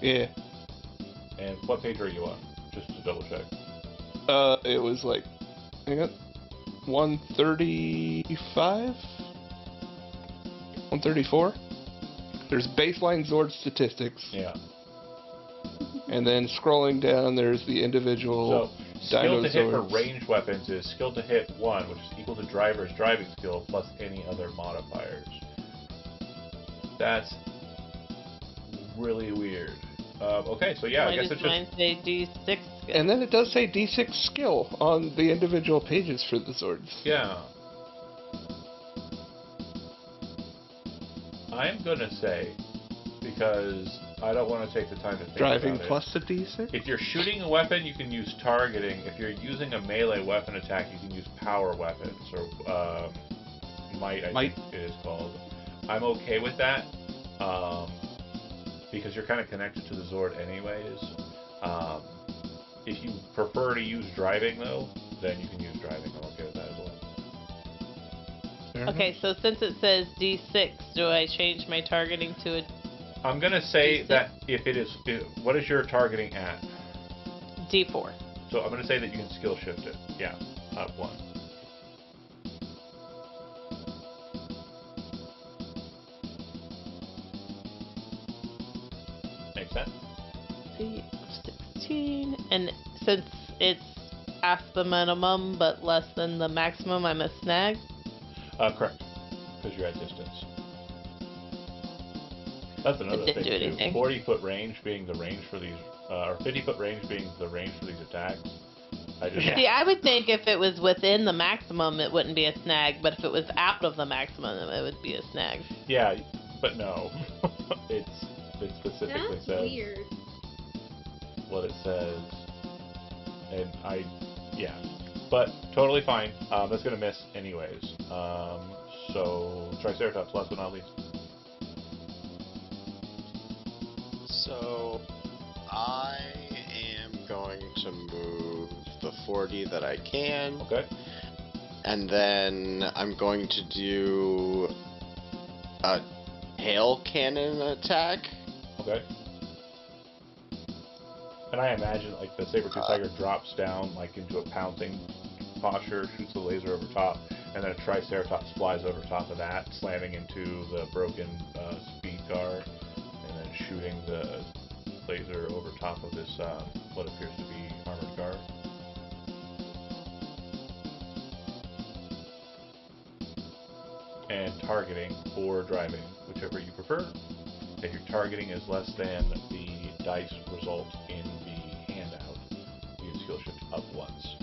B: Yeah.
A: And what page are you on? Just to double check.
B: It was like, hang on, 135, 134. There's baseline Zord statistics,
A: Yeah.
B: and then scrolling down, there's the individual.
A: So skill to hit for
B: Dinosaurs.
A: ranged weapons is skill to hit 1, which is equal to driver's driving skill plus any other modifiers. That's really weird. Okay, so yeah,
C: Why
A: I guess
C: does
A: it's just.
C: mine say D6 skill?
B: And then it does say D6 skill on the individual pages for the Zords.
A: Yeah. I'm gonna say, because I don't want to take the time to think
B: Driving
A: about it.
B: plus a D6?
A: If you're shooting a weapon, you can use targeting. If you're using a melee weapon attack, you can use power weapons, or might, I think it is called. I'm okay with that, because you're kind of connected to the Zord anyways. If you prefer to use driving, though, then you can use driving. I'm okay with that as well.
C: Okay, so since it says D6, do I change my targeting to a
A: I'm gonna say
C: D6?
A: that what is your targeting at?
C: D4?
A: So I'm gonna say that you can skill shift it. Yeah, up 1. Makes sense.
C: C of 16, and since it's past the minimum but less than the maximum, I'm a snag.
A: Correct. Because you're at distance. That's another
C: It didn't
A: thing
C: do
A: too.
C: anything.
A: 40-foot range being the range for these, or 50-foot range being the range for these attacks.
C: See, I would think if it was within the maximum, it wouldn't be a snag, but if it was out of the maximum, it would be a snag.
A: Yeah, but no. it specifically
D: That's
A: says
D: weird.
A: what it says, and yeah, but totally fine. That's gonna miss anyways. So Triceratops, last but not least.
E: So I am going to move the 40 that I can,
A: Okay.
E: and then I'm going to do a hail cannon attack.
A: Okay. And I imagine like the saber-tooth tiger drops down like into a pouncing posture, shoots the laser over top, and then a Triceratops flies over top of that, slamming into the broken speed car, and then shooting the laser over top of this what appears to be armored car. and targeting or driving, whichever you prefer. If your targeting is less than the dice result in the handout, you can skill shift up once.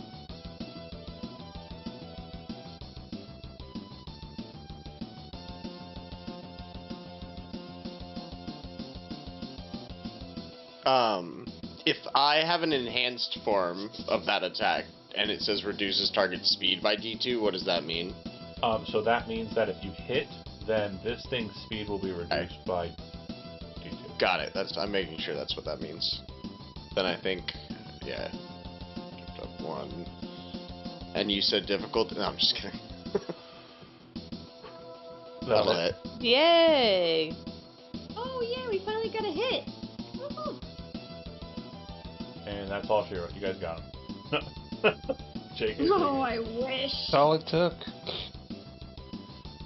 E: If I have an enhanced form of that attack and it says reduces target speed by D2, what does that mean?
A: So that means that if you hit, then this thing's speed will be reduced by D2.
E: Got it. I'm making sure that's what that means. Then I think, yeah. Up 1. And you said difficult? No, I'm just kidding. That'll hit.
C: Yay!
D: Oh yeah, we finally got a hit. Woohoo.
A: And that's all she wrote. You guys got him. JK.
D: Oh, I wish.
B: That's all it took.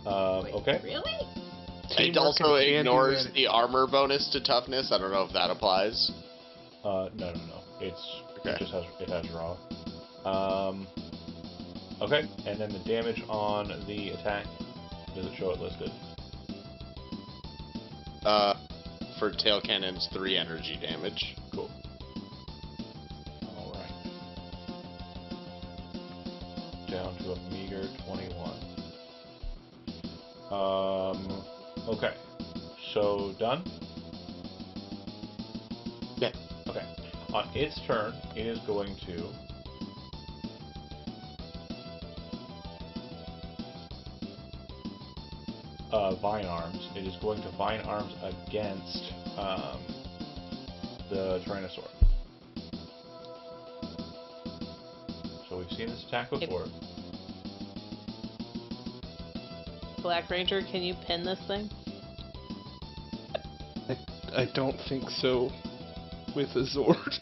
D: Wait,
A: Okay.
D: Really?
E: It
B: Teamwork
E: also
B: and can-do
E: ignores
B: attitude.
E: the armor bonus to toughness. I don't know if that applies.
A: No. It's
E: Okay.
A: it has raw. Okay, and then the damage on the attack. Does it show it listed?
E: For tail cannons, 3 energy damage.
A: Cool. All right. Down to a meager 21. Okay. So done.
E: Yeah.
A: Okay. On its turn, it is going to Vine Arms. It is going to Vine Arms against the Tyrannosaur. So we've seen this attack before.
C: Black Ranger, can you pin this thing?
B: I don't think so with a Zord.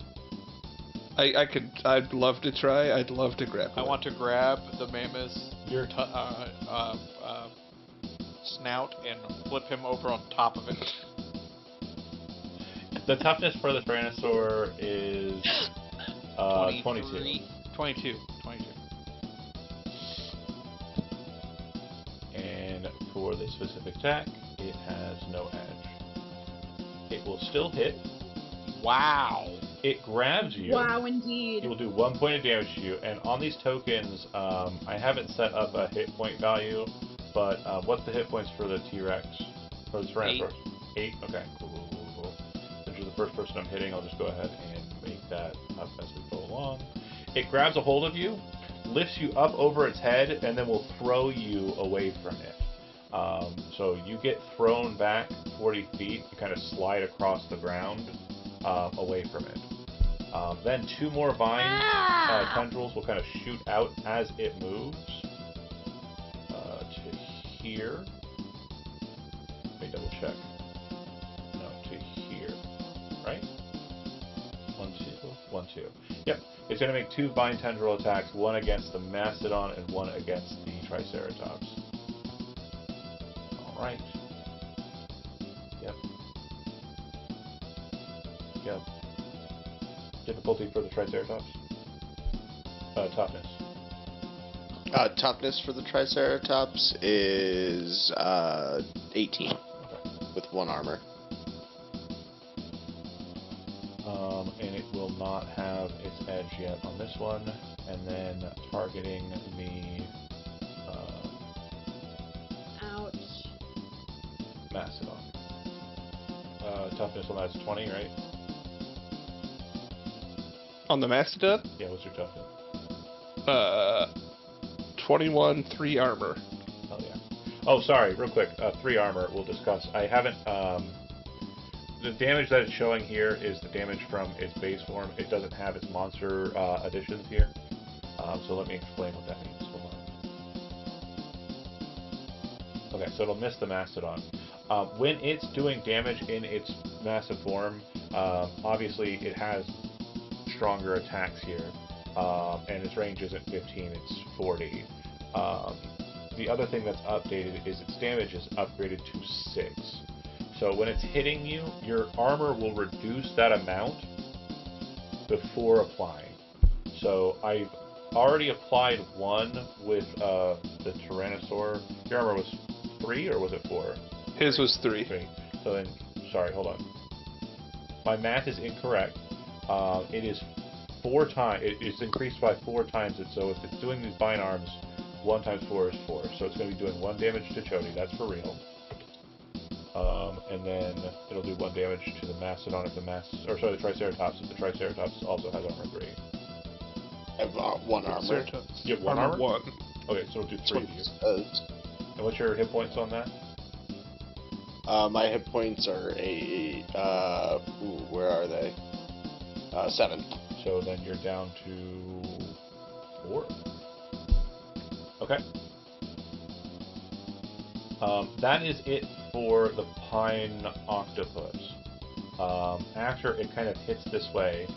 B: I'd love to try. I'd love to grapple.
F: I want to grab the mammoth's
A: You're
F: snout and flip him over on top of it.
A: The toughness for the Tyrannosaur is 22.
F: 22.
A: And for this specific attack, it has no edge. It will still hit.
F: Wow.
A: It grabs you.
D: Wow, indeed.
A: It will do 1 point of damage to you. And on these tokens, I haven't set up a hit point value, but what's the hit points for the T-Rex? Or the Tyrannosaurus? 8? Okay, cool. Since you're the first person I'm hitting, I'll just go ahead and make that up as we go along. It grabs a hold of you, lifts you up over its head, and then will throw you away from it. So you get thrown back 40 feet, you kind of slide across the ground away from it. Then 2 more vine tendrils will kind of shoot out as it moves to here. Let me double check. No, to here, right? 1, 2. Yep. It's going to make 2 vine tendril attacks, one against the mastodon and one against the triceratops. All right. Yep. Difficulty for the triceratops. Toughness.
E: Toughness for the Triceratops is 18
A: Okay.
E: with 1 armor.
A: And it will not have its edge yet on this one. And then targeting the
D: Ouch.
A: mastodon. Toughness on that's 20, right?
B: On the Mastodon,
A: Yeah, what's your toughness?
B: 21, 3 armor.
A: Oh yeah. Oh, sorry, real quick. 3 armor we'll discuss. I haven't. The damage that it's showing here is the damage from its base form. It doesn't have its monster additions here. So let me explain what that means. Hold on. Okay, so it'll miss the mastodon. When it's doing damage in its massive form, obviously it has stronger attacks here, and its range isn't 15, it's 40. The other thing that's updated is its damage is upgraded to 6. So when it's hitting you, your armor will reduce that amount before applying. So I've already applied 1 with the Tyrannosaur. Your armor was 3 or was it 4?
B: His was 3.
A: 3. So then, sorry, hold on. My math is incorrect. It is 4 times. It's increased by 4 times it. So if it's doing these bind arms, 1 times 4 is 4. So it's going to be doing 1 damage to Chody. That's for real. And then it'll do 1 damage to the Mastodon if the Triceratops if the Triceratops also has armor 3.
E: I have 1 armor.
A: You have 1 armor?
B: 1.
A: Okay, so it'll do 3 to you.
E: Says.
A: And what's your hit points on that?
E: My hit points are where are they? 7.
A: So then you're down to 4. Okay. That is it for the pine octopus. After it kind of hits this way,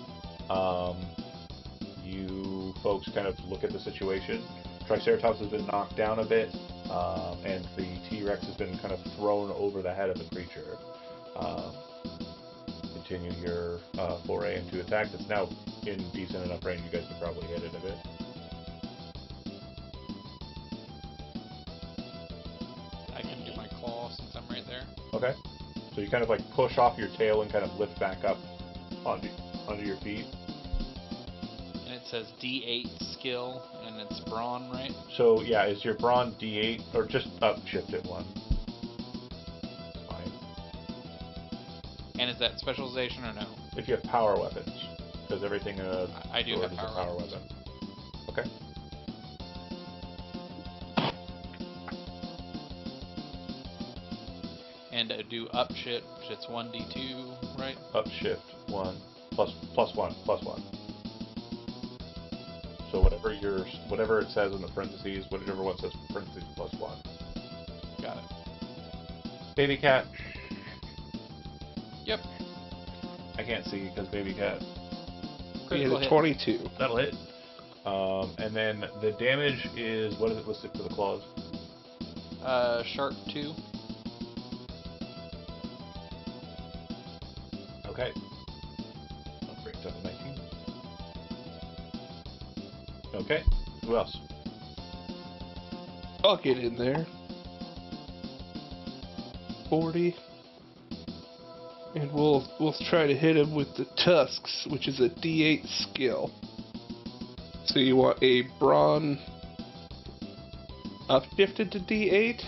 A: you folks kind of look at the situation. Triceratops has been knocked down a bit, and the T-Rex has been kind of thrown over the head of the creature. Continue your foray into attack. That's now in decent enough range. You guys could probably hit it a bit.
F: I can do my claw since I'm right there.
A: Okay. So you kind of like push off your tail and kind of lift back up onto your feet.
F: And it says D8 skill, and it's brawn, right?
A: So yeah, is your brawn D8 or just upshift it 1? It's fine.
F: And is that specialization or no?
A: If you have power weapons, because everything
F: I do
A: sword
F: have
A: is a
F: power
A: weapon. Okay.
F: And do upshift, it's 1d2, right?
A: Upshift 1 plus 1 plus 1. So whatever it says in the parentheses, whatever one says parentheses plus 1.
F: Got it.
A: Baby cat.
F: Yep.
A: I can't see because baby cat.
B: He had
F: Critical
B: a
F: hit.
B: 22.
A: That'll hit. And then the damage is, what is it listed for the claws?
F: Sharp 2.
A: Okay. I'll bring it up to 19. Okay. Who else?
B: I'll get in there. 40. And we'll try to hit him with the tusks, which is a D8 skill. So you want a brawn upshifted to D8?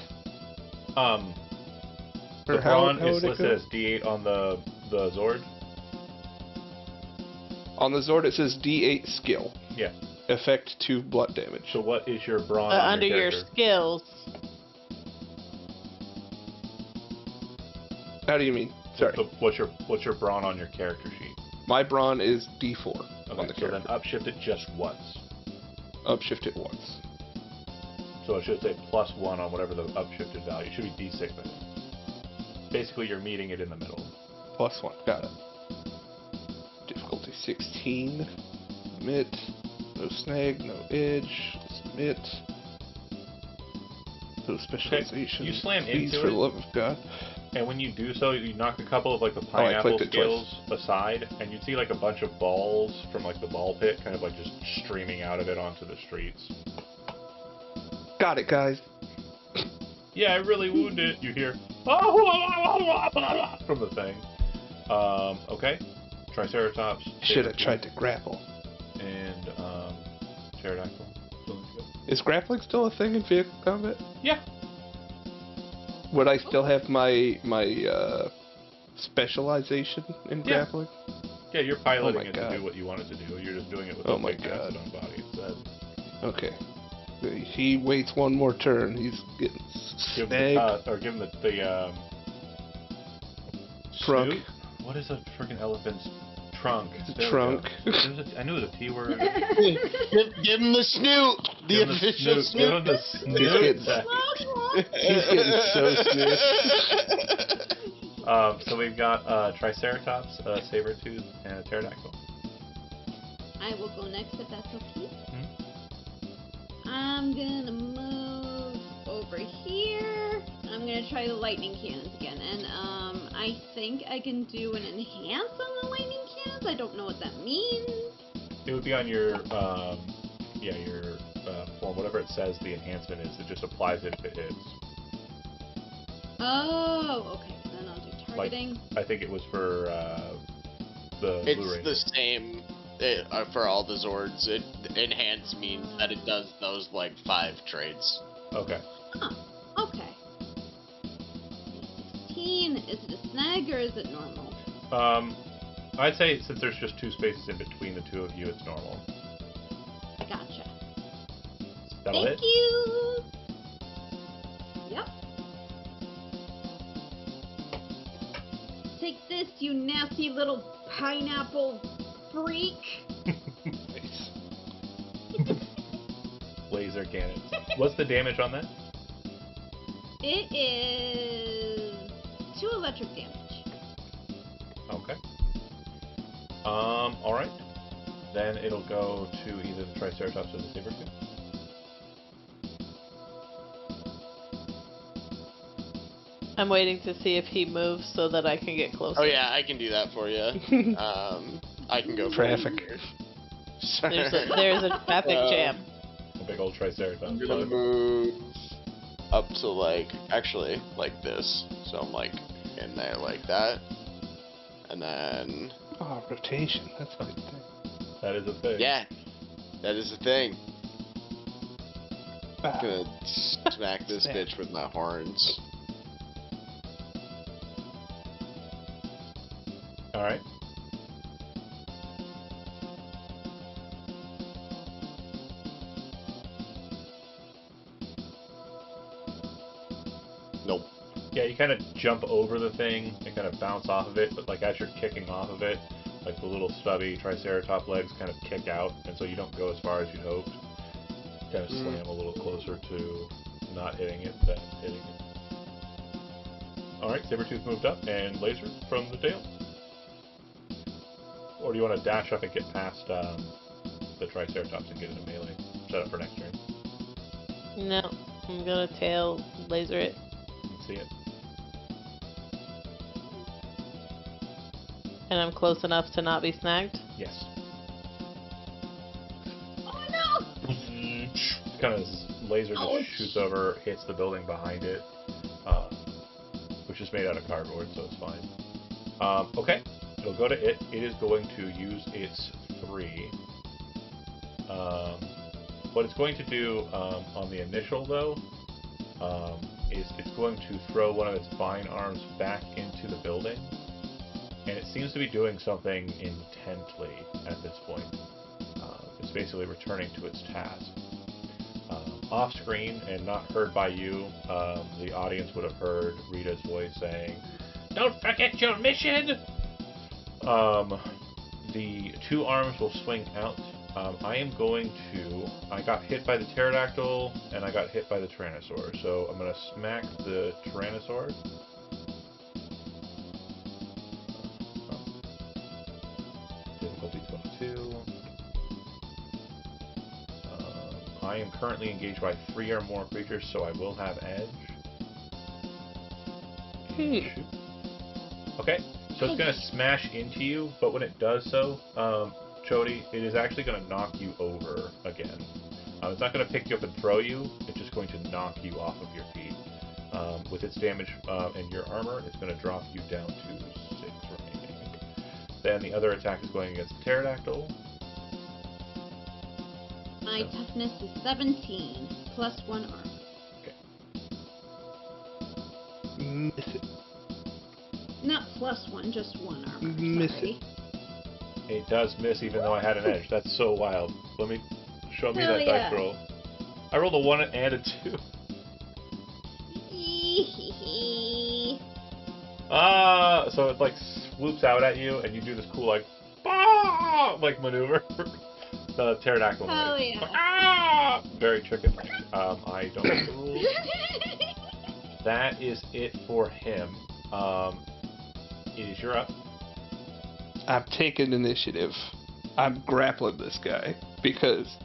A: The
B: Or
A: brawn
B: how
A: is
B: would it
A: listed
B: go?
A: as D8 on the Zord.
B: On the Zord it says D8 skill.
A: Yeah.
B: Effect 2 blood damage.
A: So what is your brawn on
C: Under your
A: character?
C: skills.
B: How do you mean? Sorry.
A: So what's your brawn on your character sheet?
B: My brawn is D4
A: Okay,
B: on the
A: so
B: character.
A: then upshift it just once.
B: Upshift it once.
A: So it should say plus 1 on whatever the upshifted value. It should be D6, I think. Basically, you're meeting it in the middle.
B: Plus 1. Got it. Difficulty 16. Submit. No snag, no edge. Submit. No specialization.
A: You slam
B: Please,
A: into
B: for
A: it.
B: the love of God.
A: And when you do so, you knock a couple of like the
B: I
A: pineapple
B: clicked it
A: scales aside, and you see like a bunch of balls from like the ball pit kind of like just streaming out of it onto the streets.
B: Got it, guys.
A: Yeah, I really wounded. You hear from the thing. Okay. Triceratops.
B: Should have tried to grapple.
A: And pterodactyl.
B: Is grappling still a thing in vehicle combat?
A: Yeah.
B: Would I still have my specialization in
A: Yeah.
B: grappling?
A: Yeah, you're piloting
B: Oh my
A: it
B: God.
A: to do what you want it to do. You're just doing it with
B: Oh
A: the
B: my
A: big
B: God.
A: mastodon body instead.
B: Okay. He waits one more turn. He's getting
A: Give him
B: snagged.
A: give him the
B: Trunk.
A: snoot? What is a freaking elephant's trunk? There we
B: Trunk.
A: go. I knew it was a T word.
E: Give him the snoot! The
A: Give him
E: official
A: Give
E: snoot!
A: him the
B: He's
A: snoot.
B: getting-
A: Zach.
B: He's getting so sniffed.
A: So we've got Triceratops, Sabertooth, and a Pterodactyl.
D: I will go next if that's okay.
A: Mhm.
D: I'm gonna move over here. I'm gonna try the lightning cannons again, and I think I can do an enhance on the lightning cannons. I don't know what that means.
A: It would be on your, your form, whatever it says the enhancement is. It just applies it if it hits.
D: Oh, okay. Then I'll do targeting.
A: I think it was for the
E: It's
A: Blue Ranger.
E: the same for all the Zords. Enhance means that it does those like 5 traits.
A: Okay.
D: Huh. Okay. 16. Is it a snag or is it normal?
A: I'd say since there's just 2 spaces in between the 2 of you, it's normal.
D: Gotcha.
A: That'll
D: Thank
A: hit.
D: you. Yep. Take this, you nasty little pineapple freak.
B: Nice.
A: Laser cannon. What's the damage on that?
D: It is 2 electric damage.
A: Okay. Alright. Then it'll go to either the Triceratops or the Sabertooth.
C: I'm waiting to see if he moves so that I can get closer.
E: Oh yeah, I can do that for you. I can go
B: Traffic.
C: There's a traffic jam.
A: A big old Triceratops.
E: I'm gonna move up to like this. So I'm like in there like that, and then
B: Oh, rotation. That's a good thing.
A: That is a thing.
E: yeah, that is the thing.
B: Ah,
E: I'm gonna smack this
B: Snap.
E: bitch with my horns.
A: Alright.
E: Nope.
A: Yeah, you kind of jump over the thing and kind of bounce off of it, but like as you're kicking off of it, like the little stubby Triceratops legs kind of kick out, and so you don't go as far as you'd hoped. Kind of slam a little closer to not hitting it than hitting it. Alright, Sabertooth moved up, and Laser from the tail. Or do you want to dash up and get past the Triceratops and get into melee? Set up for next turn.
C: No, I'm gonna tail laser it.
A: Let's see it.
C: And I'm close enough to not be snagged.
A: Yes.
D: Oh no!
A: Kind of laser just shoots over, hits the building behind it, which is made out of cardboard, so it's fine. Okay, it'll go to it. It is going to use its 3. What it's going to do on the initial, though, is it's going to throw one of its vine arms back into the building, and it seems to be doing something intently at this point. It's basically returning to its task. Off screen and not heard by you, the audience would have heard Rita's voice saying, "Don't forget your mission!" The 2 arms will swing out. I got hit by the pterodactyl and I got hit by the tyrannosaur, so I'm going to smack the tyrannosaur. Difficulty 22. I am currently engaged by 3 or more creatures, so I will have edge. And shoot. Okay, so it's going to smash into you, but when it does so, Chody, it is actually going to knock you over again. It's not going to pick you up and throw you, it's just going to knock you off of your feet. With its damage and your armor, it's going to drop you down to 6 remaining. Then the other attack is going against the pterodactyl.
D: My toughness is 17, plus 1 armor.
B: miss it.
D: Not plus 1, just 1 armor.
B: Miss
D: sorry.
A: It does miss even though I had an edge. That's so wild. Let me show me
D: Hell
A: that
D: yeah.
A: dice roll. I rolled a 1 and a 2. So it like swoops out at you, and you do this cool like, like maneuver. The pterodactyl.
D: Hell
A: noise.
D: yeah.
A: Very chicken. I don't know the rules. That is it for him. It is your up.
B: I'm taking initiative. I'm grappling this guy because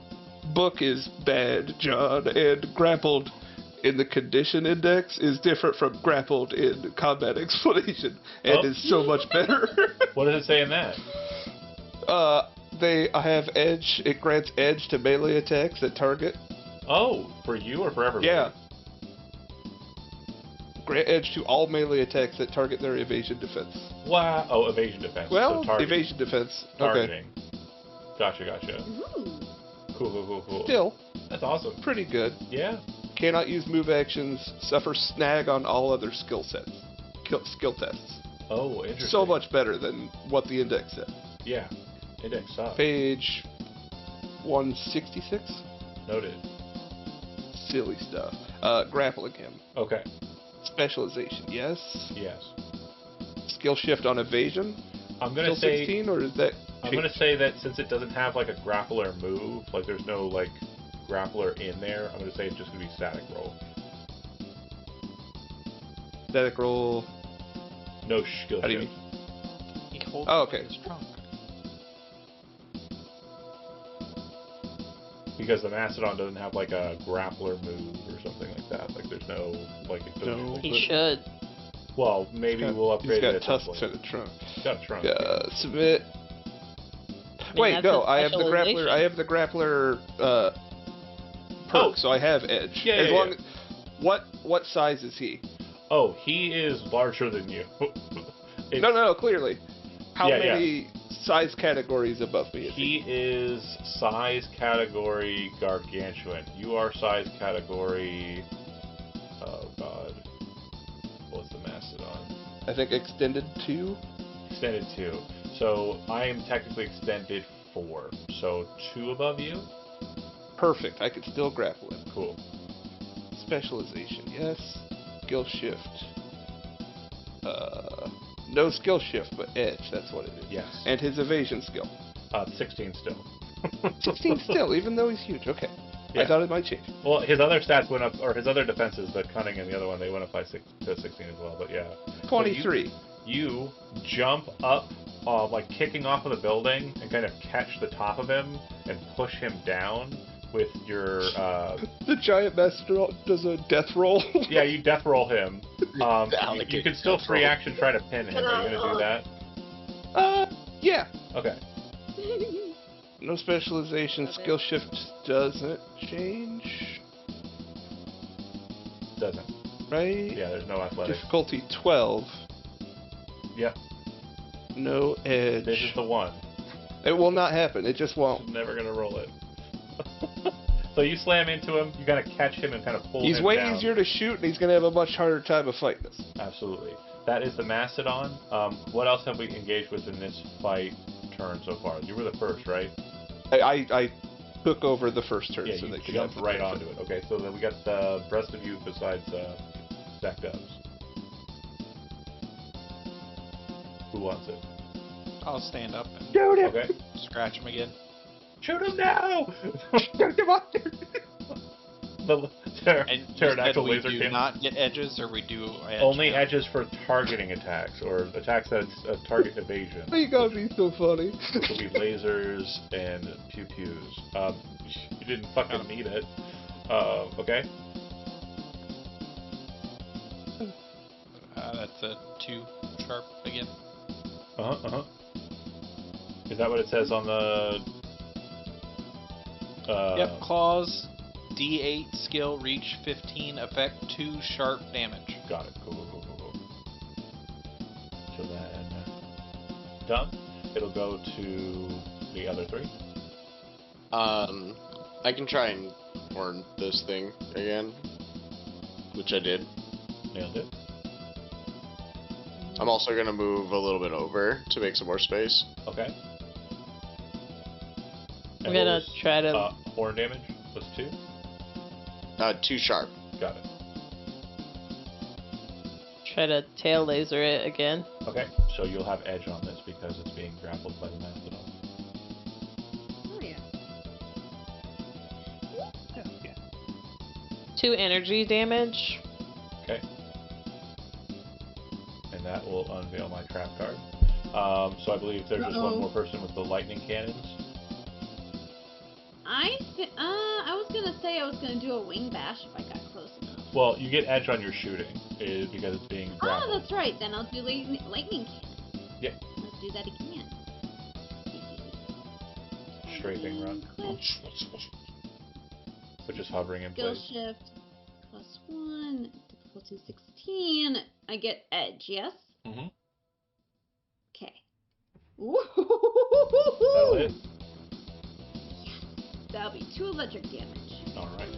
B: book is bad, John, and grappled in the condition index is different from grappled in combat explanation, and is so much better.
A: What does it say in that?
B: I have edge. It grants edge to melee attacks that target.
A: Oh, for you or for everybody?
B: Yeah. Grant edge to all melee attacks that target their evasion defense.
A: Wow. Oh, evasion defense.
B: Well,
A: so targeting.
B: evasion defense. Okay.
A: Targeting. Gotcha.
D: Ooh.
A: Cool.
B: Still,
A: That's awesome.
B: pretty good.
A: Yeah.
B: Cannot use move actions. Suffer snag on all other skill sets. Skill tests.
A: Oh, interesting.
B: So much better than what the index said.
A: Yeah. Index sucks.
B: Page 166.
A: Noted.
B: Silly stuff. Grappling him.
A: Okay.
B: Specialization, yes.
A: Yes.
B: Skill shift on evasion.
A: I'm gonna
B: Skill
A: say
B: 16, or is that?
A: I'm gonna say that since it doesn't have like a grappler move, like there's no like grappler in there, I'm gonna say it's just gonna be static roll.
B: Static roll.
A: No skill
B: How do you
A: shift.
F: He holds
B: Oh,
F: it
B: okay.
F: in his trunk.
A: Because the Mastodon doesn't have like a grappler move or something like that. Like there's no like it doesn't.
B: No.
C: He should.
A: Well, maybe we'll upgrade
B: He's
A: it
B: got
A: at some
B: tusks
A: point.
B: in the trunk.
A: He's got a trunk.
B: Submit.
C: mean,
B: Wait,
C: that's
B: no,
C: his
B: I have the grappler.
C: specialization.
B: I have the grappler perk,
A: Oh.
B: so I have edge.
A: Yeah,
B: as
A: yeah,
B: long what size is he?
A: Oh, he is larger than you. It's-
B: No, clearly. How
A: Yeah,
B: many size categories above me is he?
A: He is size category gargantuan. You are size category. Oh God. What's the Mastodon?
B: I think extended 2.
A: Extended 2. So I am technically extended 4. So 2 above you?
B: Perfect. I could still grapple him.
A: Cool.
B: Specialization, yes. Skill shift. No skill shift, but edge. That's what it is.
A: Yes.
B: And his evasion skill.
A: 16 still.
B: 16 still, even though he's huge. Okay.
A: Yeah.
B: I thought it might change.
A: Well, his other stats went up, or his other defenses, the cunning and the other one, they went up by to 16 as well. But yeah.
B: 23.
A: You jump up, like kicking off of the building, and kind of catch the top of him and push him down with your.
B: The giant master does a death roll.
A: Yeah, you death roll him.
E: The
A: You
E: alligator
A: can still
E: death
A: free
E: roll.
A: action try to pin him. Are you gonna do that?
B: Yeah.
A: Okay.
B: No specialization.
D: Okay.
B: Skill shift doesn't change,
A: Doesn't.
B: right?
A: Yeah, there's no athletics.
B: Difficulty 12.
A: Yeah,
B: No edge.
A: this is the one.
B: It will not happen. It just won't.
A: I'm never gonna roll it. So you slam into him. You gotta catch him and kind of pull
B: He's
A: him
B: way
A: down.
B: easier to shoot, and he's going to have a much harder time of fighting us.
A: Absolutely. That is the Mastodon. What else have we engaged with in this fight turn so far? You were the first, right?
B: I took over the first turn,
A: Yeah,
B: so
A: you
B: they could
A: jumped
B: have
A: right
B: the
A: onto it. Okay, so then we got the rest of you besides Zach Dubs. Who wants it?
F: I'll stand up and
B: Shoot him!
A: Okay.
F: scratch him again.
A: Shoot him now!
B: Shoot him up there!
A: The
F: And you said
A: pterodactyl
F: we
A: laser
F: do
A: came.
F: not get edges, or we do edge
A: Only
F: now?
A: edges for targeting attacks or attacks that it's target evasion.
B: You gotta be so funny.
A: Which will be lasers and pew pews. You didn't fucking need it. Okay.
F: That's a 2 sharp again.
A: Is that what it says on the?
F: Yep, claws, D8, skill, reach, 15, effect, 2 sharp damage.
A: Got it. Cool. So then, done. It'll go to the other 3.
E: I can try and horn this thing again, which I did.
A: Nailed it.
E: I'm also gonna move a little bit over to make some more space.
A: Okay.
C: I'm gonna try to.
A: Horn damage was 2.
E: 2 sharp.
A: Got it.
C: Try to tail laser it again.
A: Okay. So you'll have edge on this because it's being grappled by the Mastodon.
D: Oh yeah.
C: 2 energy damage.
A: Okay. And that will unveil my trap card. So I believe there's just one more person with the lightning cannons.
D: I was gonna say I was gonna do a wing bash if I got close enough.
A: Well, you get edge on your shooting because it's being
D: Oh,
A: grappled.
D: that's right. Then I'll do lightning cannon.
A: Yeah.
D: Let's do that again.
A: Strafing run.
D: Click.
A: Which is hovering in
D: Skill
A: place.
D: shift +1, to 16, I get edge, yes?
A: Mm-hmm.
D: Okay.
A: That'll hit.
D: That'll be 2 electric damage.
A: All right.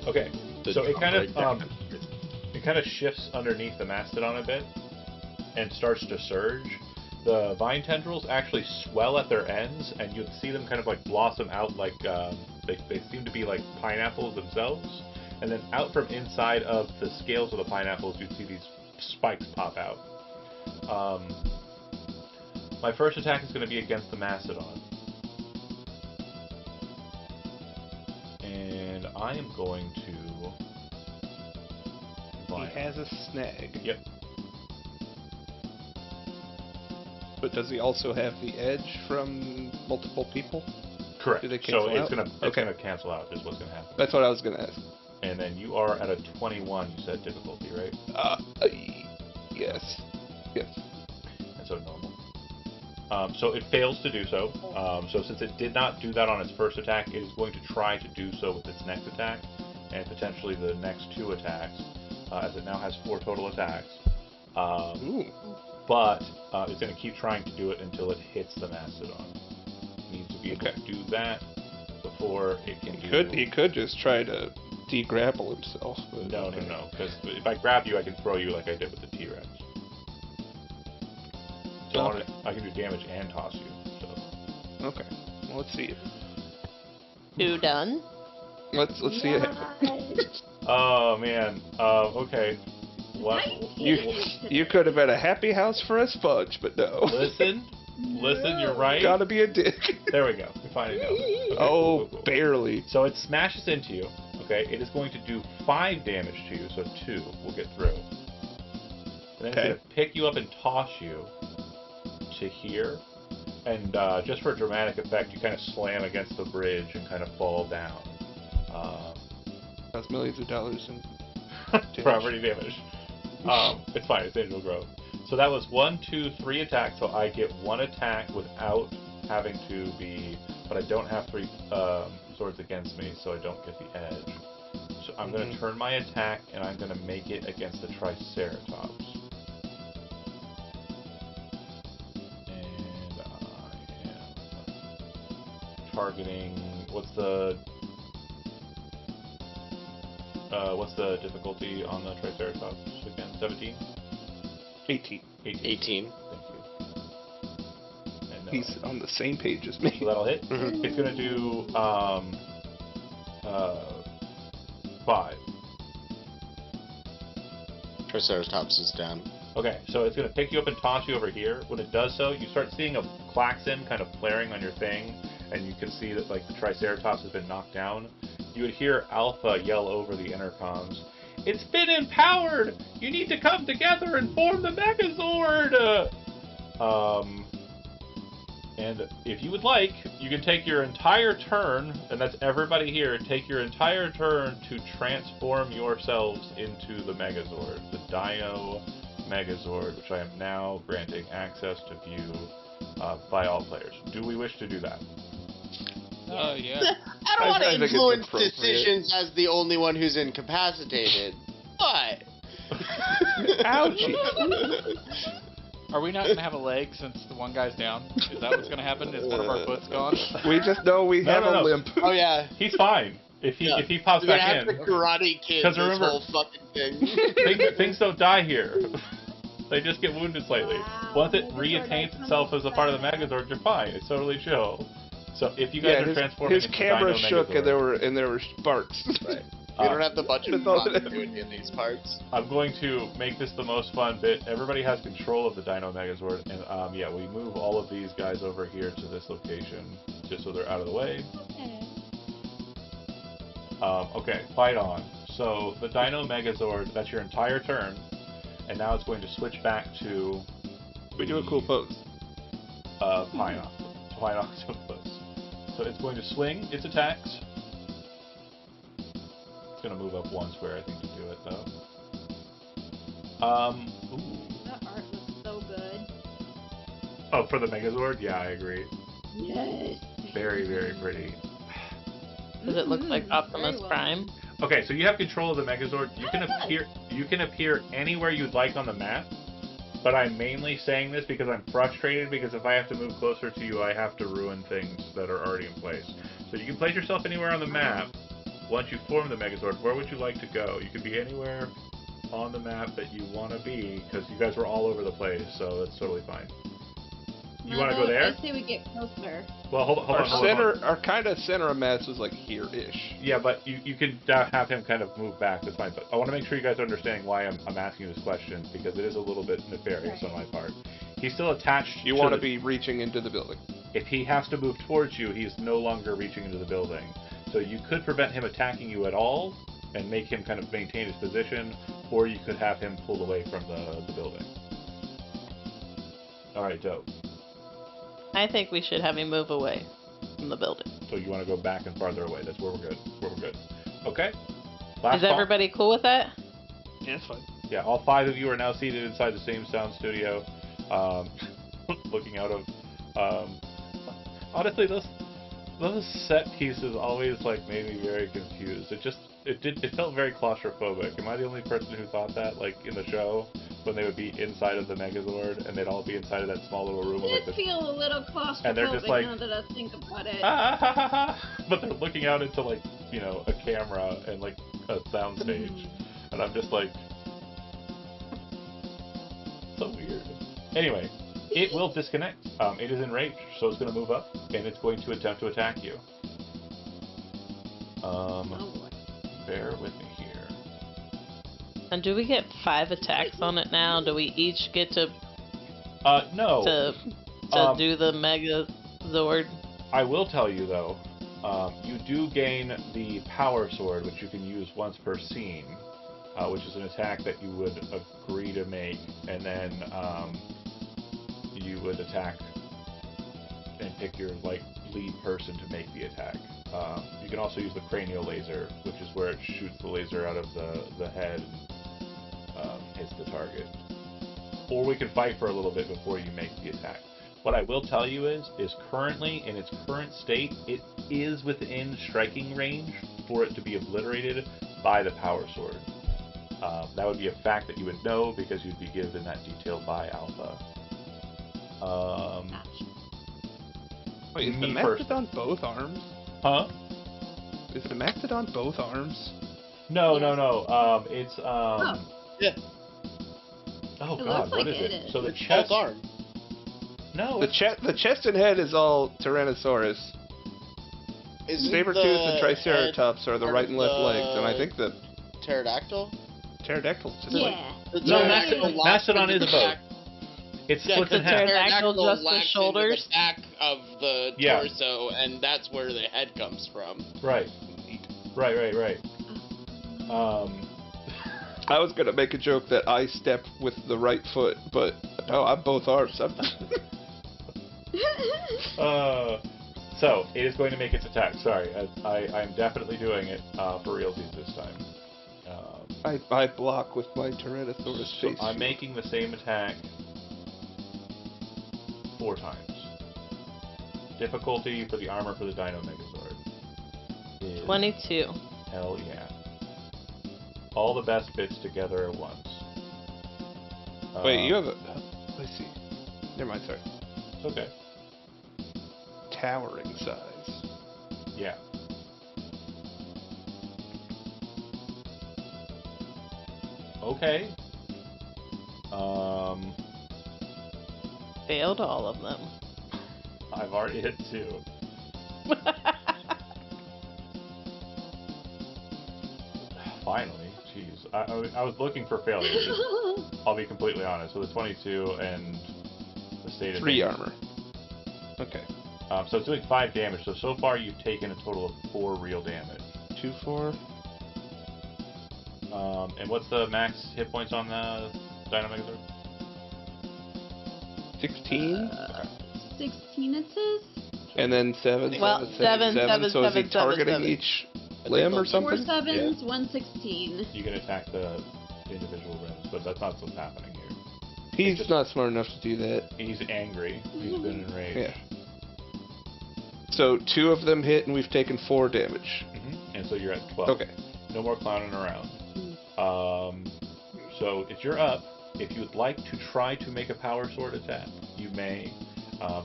A: Okay.
E: The
A: So it kind of
E: damage.
A: it kind of shifts underneath the mastodon a bit and starts to surge. The vine tendrils actually swell at their ends, and you'd see them kind of like blossom out like they seem to be like pineapples themselves. And then out from inside of the scales of the pineapples, you'd see these spikes pop out. My first attack is going to be against the mastodon. And I am going to...
B: He has a snag.
A: Yep.
B: But does he also have the edge from multiple people?
A: Correct.
B: Do they
A: So
B: cancel
A: it's
B: out?
A: gonna cancel out is what's gonna happen.
B: That's what I was gonna ask.
A: And then you are at a 21, you said difficulty, right?
B: Yes. Yes.
A: And so normal. So it fails to do so. So since it did not do that on its first attack, it is going to try to do so with its next attack, and potentially the next 2 attacks, as it now has 4 total attacks.
B: Ooh.
A: But it's going to keep trying to do it until it hits the mastodon. It needs to be able to do that before it can
B: He could just try to de-grapple himself. But
A: No. Because if I grab you, I can throw you like I did with the T-Rex. So I can do damage and toss you. So.
B: Okay. Well, let's see it.
C: 2 done.
B: Let's see it.
A: Oh man. Okay. What?
B: You could have had a happy house for a sponge, but no.
A: Listen, you're right.
B: Gotta be a dick.
A: There we go. We finally know. Okay,
B: Oh,
A: cool.
B: barely.
A: So it smashes into you. Okay, it is going to do 5 damage to you, so 2 will get through. And then it's going to pick you up and toss you to here. And just for dramatic effect, you kind of slam against the bridge and kind of fall down.
B: That's millions of dollars in
A: property damage. It's fine, it's angel growth. So that was 1, 2, 3 attacks, so I get 1 attack without having to be... But I don't have 3 swords against me, so I don't get the edge. So I'm going to turn my attack, and I'm going to make it against the Triceratops. And I am targeting... What's the difficulty on the Triceratops again? 17?
B: 18.
E: 18.
A: Thank you. And,
B: He's on the same page as me.
A: so that'll hit.
E: Mhm.
A: It's gonna do 5.
E: Triceratops is down.
A: Okay, so it's gonna pick you up and toss you over here. When it does so, you start seeing a klaxon kind of flaring on your thing, and you can see that like the Triceratops has been knocked down. You would hear Alpha yell over the intercoms, "It's been empowered! You need to come together and form the Megazord!" And if you would like, you can take your entire turn, and that's everybody here, take your entire turn to transform yourselves into the Megazord, the Dino Megazord, which I am now granting access to view by all players. Do we wish to do that?
F: Oh, yeah.
E: I don't want
B: I
E: to
B: think it's
E: influence
B: appropriate.
E: decisions as the only one who's incapacitated. But
B: Ouchie.
F: Are we not going to have a leg since the one guy's down? Is that what's going to happen? Is one of our foots gone?
B: We just know we have a
A: No.
B: limp.
E: oh yeah,
A: He's fine. If he pops
E: we're gonna
A: back
E: have
A: in.
E: to karate kid
A: 'Cause
E: this
A: remember-
E: whole fucking thing.
A: Things don't die here. They just get wounded slightly.
D: Wow.
A: Once it
D: Megazord
A: re-attains
D: has
A: itself as a part of the
D: come
A: Megazord, you're fine. It's totally chill. So if you guys are transforming
B: his
A: into
B: camera
A: Dino
B: shook
A: Megazord,
B: and there were sparks.
A: right.
E: We don't have the budget
B: That's
E: for
B: all-
E: continuity in these parts.
A: I'm going to make this the most fun bit. Everybody has control of the Dino Megazord, and yeah, we move all of these guys over here to this location just so they're out of the way. Okay, fight on. So the Dino Megazord, that's your entire turn, and now it's going to switch back to
B: We do a cool pose.
A: Pine Octopus. So it's going to swing its attacks. It's going to move up 1 square, I think, to do it, though. Ooh.
D: That art looks so good.
A: Oh, for the Megazord? Yeah, I agree.
D: Yes.
A: Very, very pretty.
C: Does it look like Optimus
D: Very well
C: Prime?
D: done.
A: Okay, so you have control of the Megazord. You can appear anywhere you'd like on the map. But I'm mainly saying this because I'm frustrated because if I have to move closer to you, I have to ruin things that are already in place. So you can place yourself anywhere on the map. Once you form the Megazord, where would you like to go? You could be anywhere on the map that you want to be because you guys were all over the place, so that's totally fine. You want to go there?
D: I say we get closer.
A: Well, hold on.
B: Our kind of center of mass was like here-ish.
A: Yeah, but you can have him kind of move back. That's fine. But I want to make sure you guys are understanding why I'm asking you this question because it is a little bit nefarious on my part. He's still attached.
B: You want to be reaching into the building.
A: If he has to move towards you, he's no longer reaching into the building. So you could prevent him attacking you at all and make him kind of maintain his position, or you could have him pulled away from the building. All right, dope.
C: I think we should have him move away from the building.
A: So you want to go back and farther away. That's where we're good. Okay. Last
C: Is everybody cool with that?
B: Yeah, it's fine.
A: Yeah, all 5 of you are now seated inside the same sound studio, looking out of. Honestly, those set pieces always like made me very confused. It felt very claustrophobic. Am I the only person who thought that, like in the show, when they would be inside of the Megazord and they'd all be inside of that small little room?
D: It
A: Like
D: did feel a little claustrophobic
A: and they're just like,
D: now that I think about it.
A: But they're looking out into like a camera and like a sound stage, and I'm just like, so weird. Anyway, it will disconnect. It is enraged, so it's going to move up and it's going to attempt to attack you.
D: Oh boy.
A: Bear with me here.
C: And do we get 5 attacks on it now? Do we each get to
A: No.
C: to do the Megazord?
A: I will tell you though, you do gain the Power Sword, which you can use once per scene, which is an attack that you would agree to make, and then you would attack and pick your lead person to make the attack. You can also use the cranial laser, which is where it shoots the laser out of the head and hits the target. Or we can fight for a little bit before you make the attack. What I will tell you is currently, in its current state, it is within striking range for it to be obliterated by the Power Sword. That would be a fact that you would know because you'd be given that detail by Alpha.
B: Wait, is the Mastodon both arms?
A: Huh?
B: Is the Mastodon both arms?
A: No. It's
E: Yeah.
A: Oh
D: It
A: God,
D: looks
A: what
D: like
A: is
D: it
A: it?
D: is.
A: So the
E: It's
A: chest.
E: both arms.
A: No.
B: The chest and head is all Tyrannosaurus.
E: Isn't
B: Sabertooth
E: the
B: and Triceratops are the
E: part
B: right
E: of
B: and left
E: the
B: legs, and I think the
E: pterodactyl?
B: pterodactyl's just
D: Yeah.
E: The
A: No,
E: pterodactyl locks
A: Mastodon
E: into
A: is
E: the
A: both.
E: back.
A: It
E: Yeah,
A: splits in
E: the
A: half.
C: Pterodactyl
E: pterodactyl
C: just the
E: locks into
C: shoulders?
E: the back of the
A: Yeah.
E: torso, and that's where the head comes from.
A: Right.
B: I was gonna make a joke that I step with the right foot, but no, I'm both arms.
A: So it is going to make its attack. Sorry, I'm definitely doing it for realsies this time.
B: I block with my Tyrannosaurus
A: So
B: face.
A: I'm making the same attack 4 times. Difficulty for the armor for the Dino Megazord is
C: 22.
A: Hell yeah. All the best bits together at once.
B: Wait, you have a... Let's see. Never mind, sorry.
A: It's okay.
B: Towering size.
A: Yeah. Okay.
C: Failed all of them.
A: I've already hit 2. Finally, jeez. I was looking for failures. I'll be completely honest. So the 22 and the state of
B: 3
A: things.
B: armor. Okay.
A: So it's doing 5 damage. So far you've taken a total of 4 real damage.
B: 2, 4.
A: And what's the max hit points on the Dino Megazord?
B: 16?
D: 16 it says?
B: And then 7,
C: Well, 7,
B: so is he
C: 7,
B: targeting
C: 7.
B: each limb or
D: Four
B: something?
D: sevens, 116.
A: You can attack the individual limbs, but that's not what's happening here.
B: He's not smart enough to do that.
A: He's angry. He's been enraged.
B: Yeah. So 2 of them hit and we've taken 4 damage.
A: And so you're at 12.
B: Okay.
A: No more clowning around. So it's your up. If you would like to try to make a power sword attack, you may.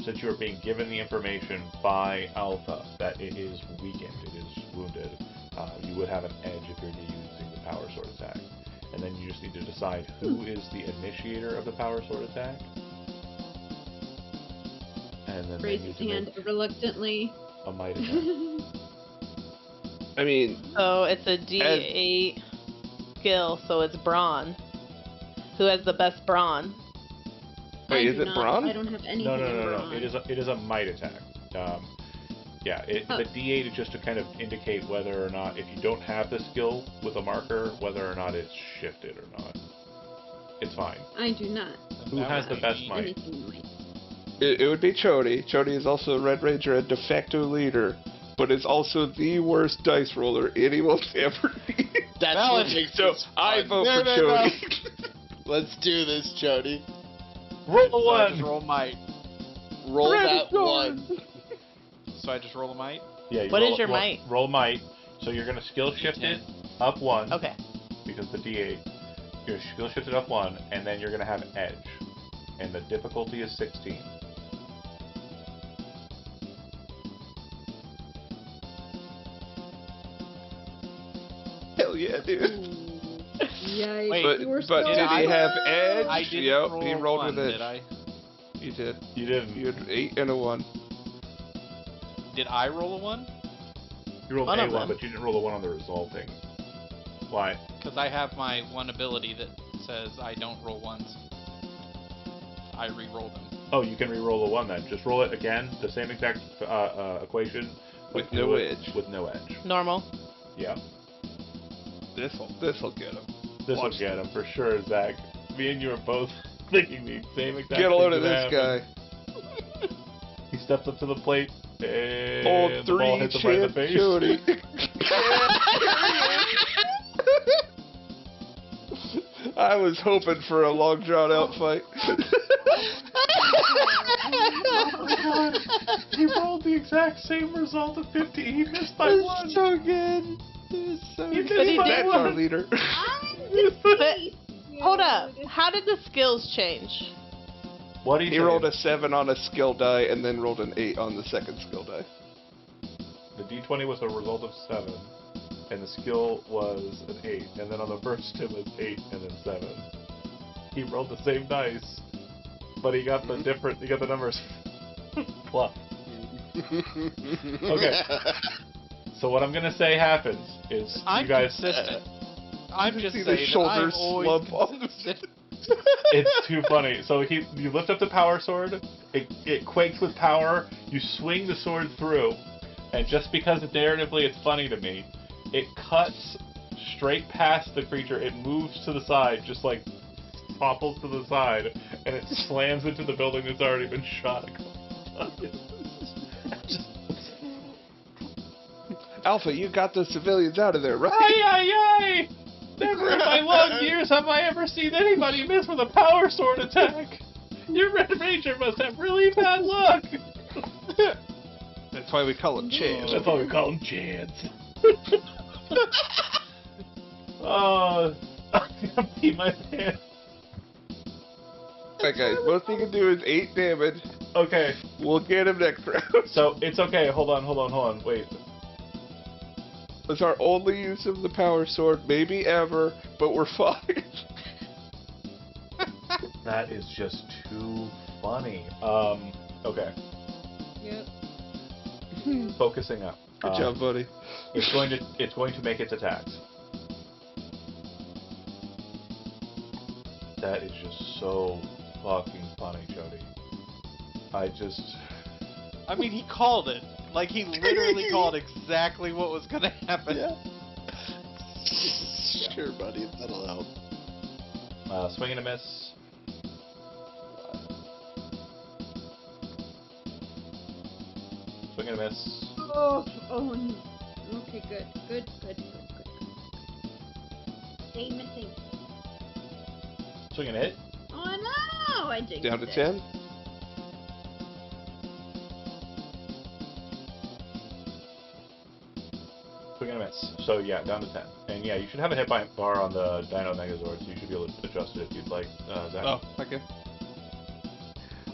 A: Since you are being given the information by Alpha that it is weakened, it is wounded, you would have an edge if you're using the power sword attack. And then you just need to decide who is the initiator of the power sword attack. And then
D: Raise
A: they
D: his
A: need to
D: hand
A: make
D: reluctantly.
A: a might attack.
B: I mean,
C: So it's a D8 skill, so it's brawn. Who has the best brawn?
B: wait,
D: I
B: is
D: do
B: it
D: not-
B: brawn?
D: I don't have anything
A: No.
D: in brawn.
A: It is a might attack. Yeah, the D8 is just to kind of indicate whether or not, if you don't have the skill with a marker, whether or not it's shifted or not. It's fine.
D: I do not.
A: Who
F: That
A: has
F: would
A: the best
F: be-
A: might?
D: Anything might.
B: It would be Chody. Chody is also a Red Ranger and de facto leader, but is also the worst dice roller anyone's ever been.
E: That's
F: Valid.
E: what makes
B: So
E: this
B: I
E: fun.
B: vote
E: No,
B: for
E: no,
B: Chody.
E: no. Let's do this, Jody.
A: Roll a
F: So I just
A: one!
F: roll might.
E: Roll that one.
F: So I just roll a might.
A: Yeah, you
C: What
A: roll,
C: is your
A: roll,
C: might?
A: Roll might. So you're going to skill shift it up one.
C: Okay.
A: Because the D8. You're skill shift it up one, and then you're going to have edge. And the difficulty is 16.
B: Hell yeah, dude.
D: Yikes.
F: Wait,
B: But,
D: you were
B: but
D: so
B: did he have
D: close.
B: edge?
F: I didn't
B: Yep,
F: roll
B: he rolled
F: one,
B: with edge.
F: did I?
B: You did.
A: You didn't.
B: You had 8 and a 1.
F: Did I roll a 1?
A: You rolled
C: One
A: a
C: of
A: one,
C: them.
A: but you didn't roll a one on the resulting. Why?
F: Because I have my one ability that says I don't roll ones. I re-roll them.
A: Oh, you can re-roll a one then. Just roll it again, the same exact equation.
B: With
A: but
B: no
A: do it
B: edge.
A: With no edge.
C: Normal.
A: Yeah.
B: This'll get him.
A: This will
B: Watch
A: get him for sure, Zach. Me and you are both thinking the same exact
B: Get a load
A: thing
B: of this
A: that
B: guy.
A: happened. He steps up to the plate, and
B: Old
A: the ball
B: 3
A: hits him right in the
B: champ
A: face.
B: Chody. I was hoping for a long drawn out fight.
A: He rolled the exact same result of 50. He missed by one.
B: so good. It was so
A: You
B: good.
A: did it.
B: That's our leader.
D: I'm
C: But
D: deceased,
C: hold up.
D: dude.
C: How did the skills change?
A: What do you
B: He rolled a 7 on a skill die and then rolled an 8 on the second skill die.
A: The D20 was a result of 7, and the skill was an 8, and then on the burst it was 8 and then 7. He rolled the same dice, but he got the different. He got the numbers. Plus. Okay. So what I'm gonna say happens is
F: I'm
A: you guys.
F: consistent. I'm just
B: See
F: saying
B: the
F: that
B: shoulders
F: I'm always
B: slump off.
F: consistent.
A: It's too funny. So you lift up the power sword, it quakes with power, you swing the sword through, and just because narratively it's funny to me, it cuts straight past the creature, it moves to the side, just like topples to the side, and it slams into the building that's already been shot.
B: Alpha, you got the civilians out of there, right?
A: Ay, ay, ay! Never in my long years have I ever seen anybody miss with a power sword attack. Your Red Ranger must have really bad luck.
B: That's why we call him Chance.
A: That's why we call him Chance. Oh, I'm gonna pee my pants.
B: Alright guys, most he can do is 8 damage.
A: Okay,
B: We'll get him next round.
A: so it's okay. Hold on. Wait.
B: It's our only use of the power sword, maybe ever, but we're fine.
A: That is just too funny. Okay.
D: Yep.
A: Focusing up.
B: Good job, buddy.
A: It's going to make its attacks. That is just so fucking funny, Jody.
F: I mean, he called it. Like, he literally called exactly what was gonna happen.
E: Sure, buddy. That'll help.
A: Swing and a miss. Swing and a miss.
D: Oh, no. Okay, good. Stay missing.
A: Swing and a hit.
D: Oh no! I jinxed
B: Down to
D: it.
B: 10.
A: Swing and a it. So yeah, down to 10. And yeah, you should have a hit bar on the Dino Megazord, so you should be able to adjust it if you'd like, Zach.
B: Oh, okay.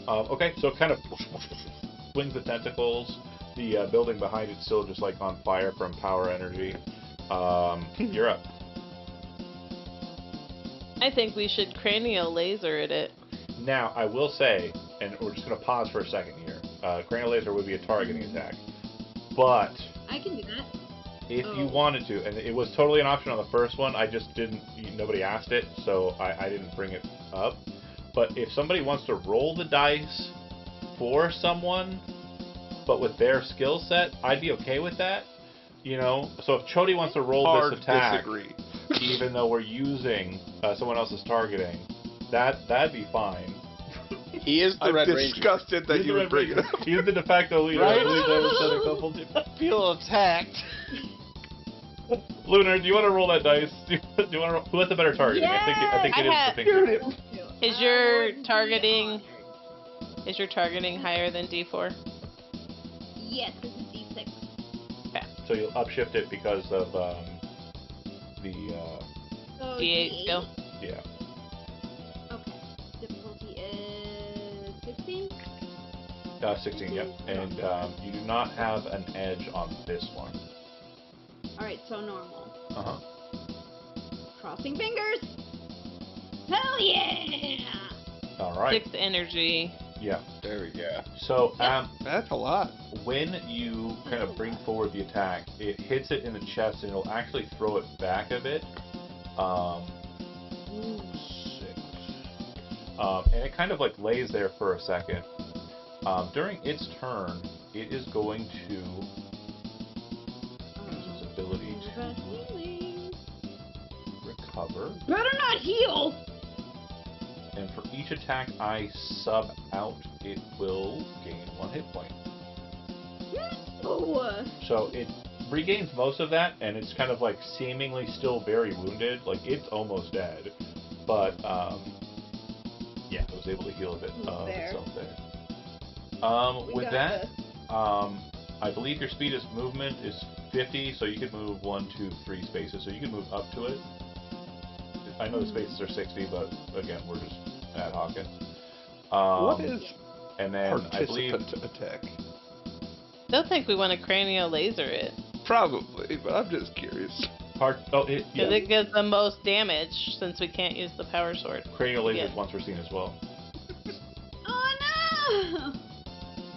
A: Okay, so it kind of swings the tentacles. The building behind it's still just like on fire from power energy. You're up.
C: I think we should cranial laser at it.
A: Now, I will say, and we're just going to pause for a second here. Cranial laser would be a targeting attack. But
D: I can do that.
A: if you wanted to, and it was totally an option on the first one, I just didn't, nobody asked it, so I didn't bring it up. But if somebody wants to roll the dice for someone, but with their skill set, I'd be okay with that. You know, so if Chody wants to roll this attack, even though we're using someone else's targeting, that'd be fine.
E: He is the
B: I'm
E: Red Ranger.
B: disgusted that you would bring it up.
A: He's the de facto leader.
F: Right?
A: I believe that was said a couple times.
F: I feel attacked.
A: Lunar, do you want to roll that dice? Do you want to roll? Who has the better targeting? I think it is the finger.
C: Is your targeting higher than D4?
D: Yes, this is D6.
A: So you'll upshift it because of the
D: So
C: D8 skill.
A: yeah.
D: Okay. Difficulty is 16?
A: 16, yep. And you do not have an edge on this one.
D: Alright, so normal.
A: Uh-huh.
D: Crossing fingers! Hell yeah!
A: All right.
C: 6 energy.
A: Yeah.
E: There we go.
A: So
B: That's a lot.
A: when you kind of bring forward the attack, it hits it in the chest and it'll actually throw it back a bit. 6. And it kind of like lays there for a second. During its turn, it is going to use its ability to recover.
D: Better not heal!
A: And for each attack I sub out, it will gain 1 hit point.
D: Oh.
A: So it regains most of that, and it's kind of like seemingly still very wounded. Like it's almost dead, but yeah, it was able to heal a bit of itself there. With that, I believe your speed is movement is 50, so you could move 1, 2, 3 spaces. So you can move up to it. I know the spaces are 60, but again, we're just ad hocing.
B: What is
A: and then I believe
B: participant attack?
C: Don't think we want to cranial laser it.
B: Probably, but I'm just curious.
C: Because it gives the most damage since we can't use the power sword.
A: Cranial lasers once were seen as well.
D: Oh no!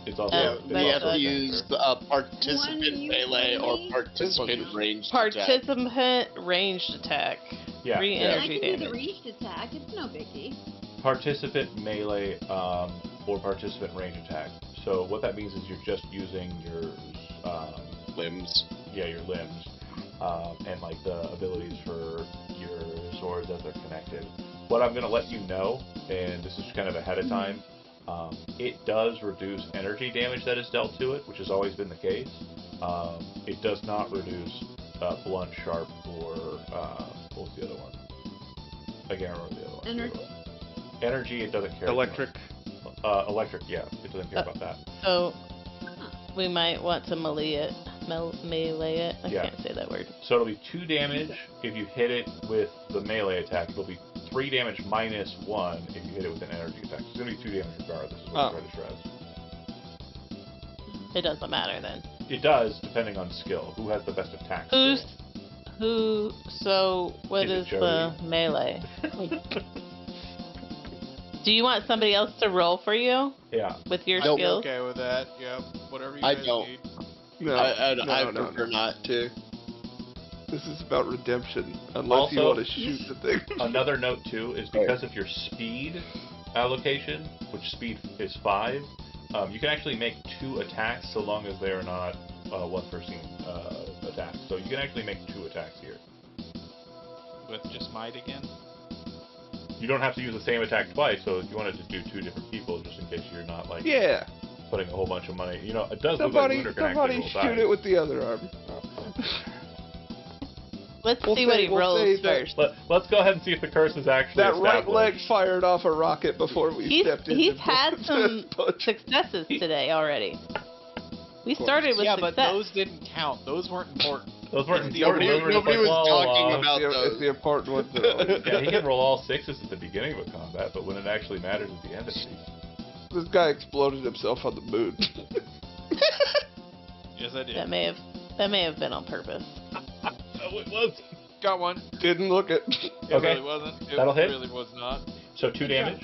A: It's also
E: You have to use participant melee or participant ranged attack.
C: Participant ranged attack.
A: Yeah.
C: 3
D: I
C: energy
D: can do the
C: damage.
D: reached attack, it's no biggie.
A: Participant melee or participant range attack. So what that means is you're just using your
E: Limbs.
A: Yeah, your limbs, and like the abilities for your swords as they're connected. What I'm gonna let you know, and this is kind of ahead of time, it does reduce energy damage that is dealt to it, which has always been the case. It does not reduce blunt, sharp, or what was the other one? I can't remember the other one.
D: Energy?
A: Energy, it doesn't care.
B: Electric.
A: Electric, yeah, it doesn't care about that.
C: So we might want to melee it. Melee it. I
A: Yeah.
C: can't say that word.
A: So it'll be 2 damage if you hit it with the melee attack. It'll be 3 damage minus 1 if you hit it with an energy attack. It's going to be 2 damage regardless, is what I'm trying to stress.
C: It doesn't matter then.
A: It does, depending on skill. Who has the best attack
C: So what
A: Is it
C: is the melee? Do you want somebody else to roll for you
A: Yeah.
C: with your
E: Nope.
C: skills?
F: Okay with that. Yep. Whatever you
E: I
F: guys
E: don't.
F: need.
B: No,
E: I
B: no.
E: prefer not to.
B: This is about redemption, unless
A: Also-
B: you want to shoot the thing.
A: Another note, too, is because of your speed allocation, which speed is 5, you can actually make 2 attacks so long as they are not one per scene attacks. So you can actually make 2 attacks here.
F: With just might again.
A: You don't have to use the same attack twice, so if you wanted to do 2 different people, just in case you're not, like,
B: Yeah.
A: putting a whole bunch of money. You know, it does
B: Somebody
A: look like Lunar can actually roll
B: shoot
A: dice.
B: it with the other arm.
C: Let's see what he rolls first.
A: Let's go ahead and see if the curse is actually
B: That right leg
A: established.
B: fired off a rocket before we stepped in.
C: He's had some successes today already. We started with
F: Yeah,
C: success.
F: but those didn't count. Those weren't important.
A: Those weren't
F: The
A: important. Those were just
E: nobody
A: like,
E: was
A: well,
E: talking about
B: It's
E: those.
B: the important ones. that always-
A: Yeah, he can roll all sixes at the beginning of a combat, but when it actually matters at the end, it's
B: This guy exploded himself on the moon.
F: Yes, I did.
C: That may have been on purpose.
A: No, it was.
F: Got one.
B: Didn't look it.
F: It
A: Okay.
F: really wasn't. It
A: That'll hit.
F: really was not.
A: So 2 damage.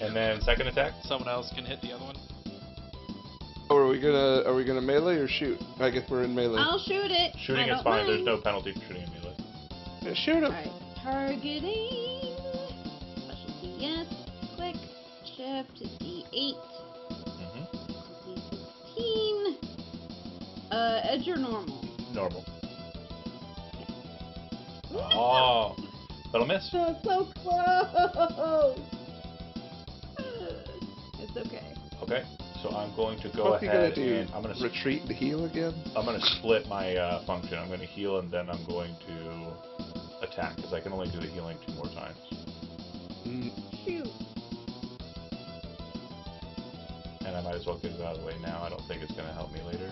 A: And then second attack.
F: Someone else can hit the other one.
B: Are we gonna melee or shoot? I guess we're in melee.
D: I'll shoot it.
A: Shooting
D: I
A: is
D: don't
A: fine. There's
D: mind.
A: no penalty for shooting in melee.
B: Yeah, shoot him.
D: Alright, targeting. Specialty, yes. Quick. Shift to D8.
A: Mm-hmm.
D: To D16. Edge or normal?
A: Normal. Oh, that'll miss.
D: So close! It's okay.
A: Okay, so I'm going to go
B: What's he gonna
A: ahead
B: do?
A: and I'm gonna
B: Retreat and heal again?
A: I'm gonna split my function. I'm gonna heal and then I'm going to attack because I can only do the healing 2 more times.
B: Mm.
D: Shoot.
A: And I might as well get it out of the way now. I don't think it's gonna help me later.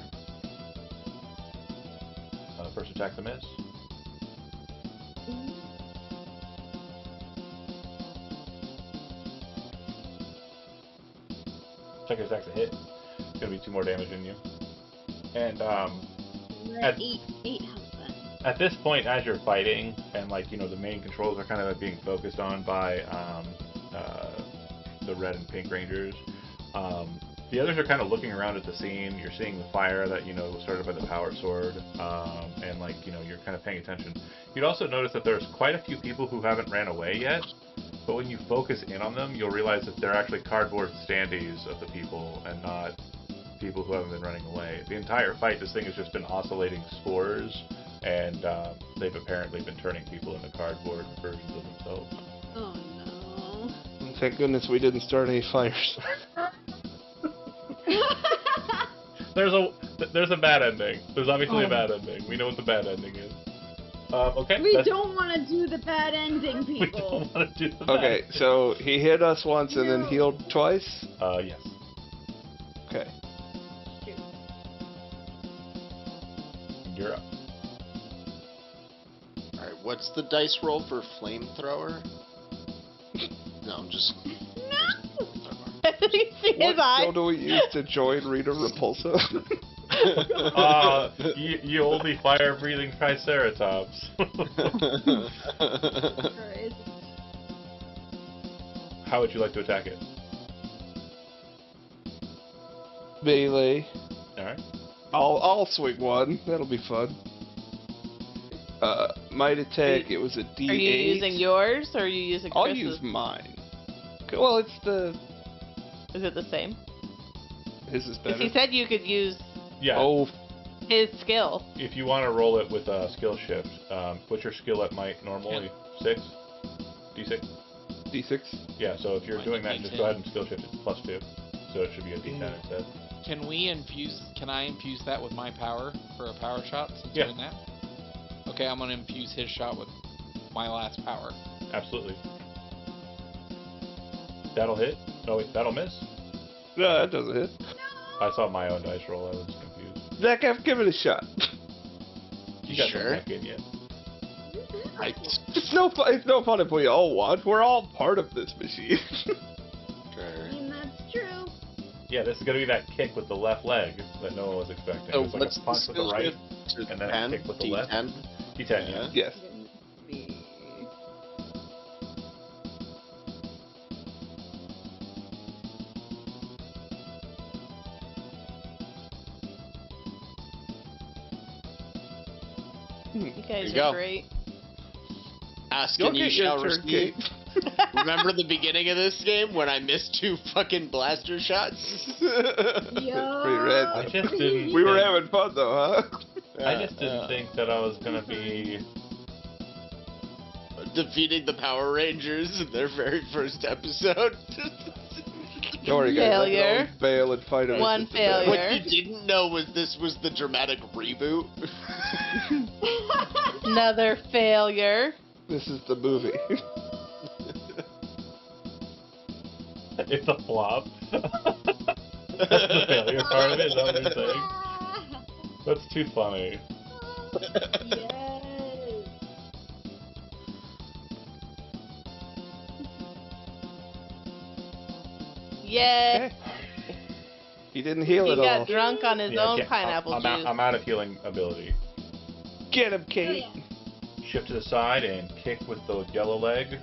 A: First attack to miss. Second attack's a hit. It's gonna be 2 more damage in you. And
D: We're
A: At-
D: at eight health then.
A: at this point, as you're fighting, and the main controls are kind of being focused on by the red and pink rangers. The others are kind of looking around at the scene. You're seeing the fire that was started by the power sword, and you're kind of paying attention. You'd also notice that there's quite a few people who haven't ran away yet. But when you focus in on them, you'll realize that they're actually cardboard standees of the people, and not people who haven't been running away. The entire fight, this thing has just been oscillating spores, and they've apparently been turning people into cardboard versions of themselves.
D: Oh no.
B: Thank goodness we didn't start any fires.
A: There's a bad ending. There's obviously a bad ending. We know what the bad ending is. Okay.
D: We
A: that's-
D: don't want to do the bad ending,
A: We
D: people.
A: don't want to do the bad.
B: Okay, so he hit us once and then
D: No.
B: healed twice?
A: Yes.
B: Okay.
D: Shoot.
A: You're up.
E: Alright, what's the dice roll for flamethrower? No, I'm just.
C: you see
B: What
C: his eye?
B: skill do we use to join Rita Repulsa?
A: You only fire-breathing Triceratops.
D: Christ.
A: How would you like to attack it?
B: Melee.
A: Alright.
B: I'll swing one. That'll be fun. Might attack. It was a D8.
C: Are you using yours or are you using
B: I'll
C: Chris's?
B: use mine. Okay, well, it's the.
C: Is it the same?
B: His is
C: Because
B: better.
C: he said you could use
A: Yeah.
B: Oh,
C: his skill.
A: If you want to roll it with a skill shift, what's your skill at might normally? 6? D6?
B: D6.
A: Yeah, so if you're
F: Might
A: doing
F: be
A: that, just
F: D10.
A: go ahead and skill shift it to +2. So it should be a D10 instead.
F: Can I infuse that with my power for a power shot since
A: Yeah.
F: we're in that? Okay, I'm gonna infuse his shot with my last power.
A: Absolutely. That'll hit. Oh wait, that'll miss.
B: No, that doesn't hit.
A: I saw my own dice roll. I was confused.
B: Zach, give it a shot.
A: You got
E: Sure.
A: the neck in you.
B: It's no fun. It's no fun if we all want. We're all part of this machine.
D: I mean, that's true.
A: Yeah, this is gonna be that kick with the left leg that no one was expecting.
E: So
A: It's like
E: what's
A: a
E: the
A: punch with the
E: skill
A: right,
E: shift to
A: and then a
E: 10?
A: kick with the left.
E: D10?
A: D10, yeah.
B: Yes.
D: Be-
C: You guys
E: you go.
C: are great.
E: Ask
B: You'll
E: and you
B: get your
E: shall
B: turn,
E: receive.
B: Kate.
E: Remember the beginning of this game when I missed 2 fucking blaster shots?
D: Yo.
B: Pretty red.
A: I just didn't.
B: We were
A: think-
B: having fun though, huh?
A: I just didn't think that I was gonna be.
E: Defeating the Power Rangers in their very first episode.
B: Don't worry, guys. I
C: Failure.
B: can always bail and fight him.
C: One failure.
E: What you didn't know was this was the dramatic reboot.
C: Another failure.
B: This is the movie.
A: It's a flop. That's the failure part of it. Is that what you're saying? That's too funny.
D: Yes.
C: Yay!
B: Okay. He didn't heal
C: He
B: at all.
C: got drunk on his
A: Yeah,
C: own
A: can't-
C: pineapple
A: I'm
C: juice.
A: I'm out of healing ability.
B: Get him,
D: Oh,
B: Kate.
D: yeah.
A: Shift to the side and kick with the yellow leg.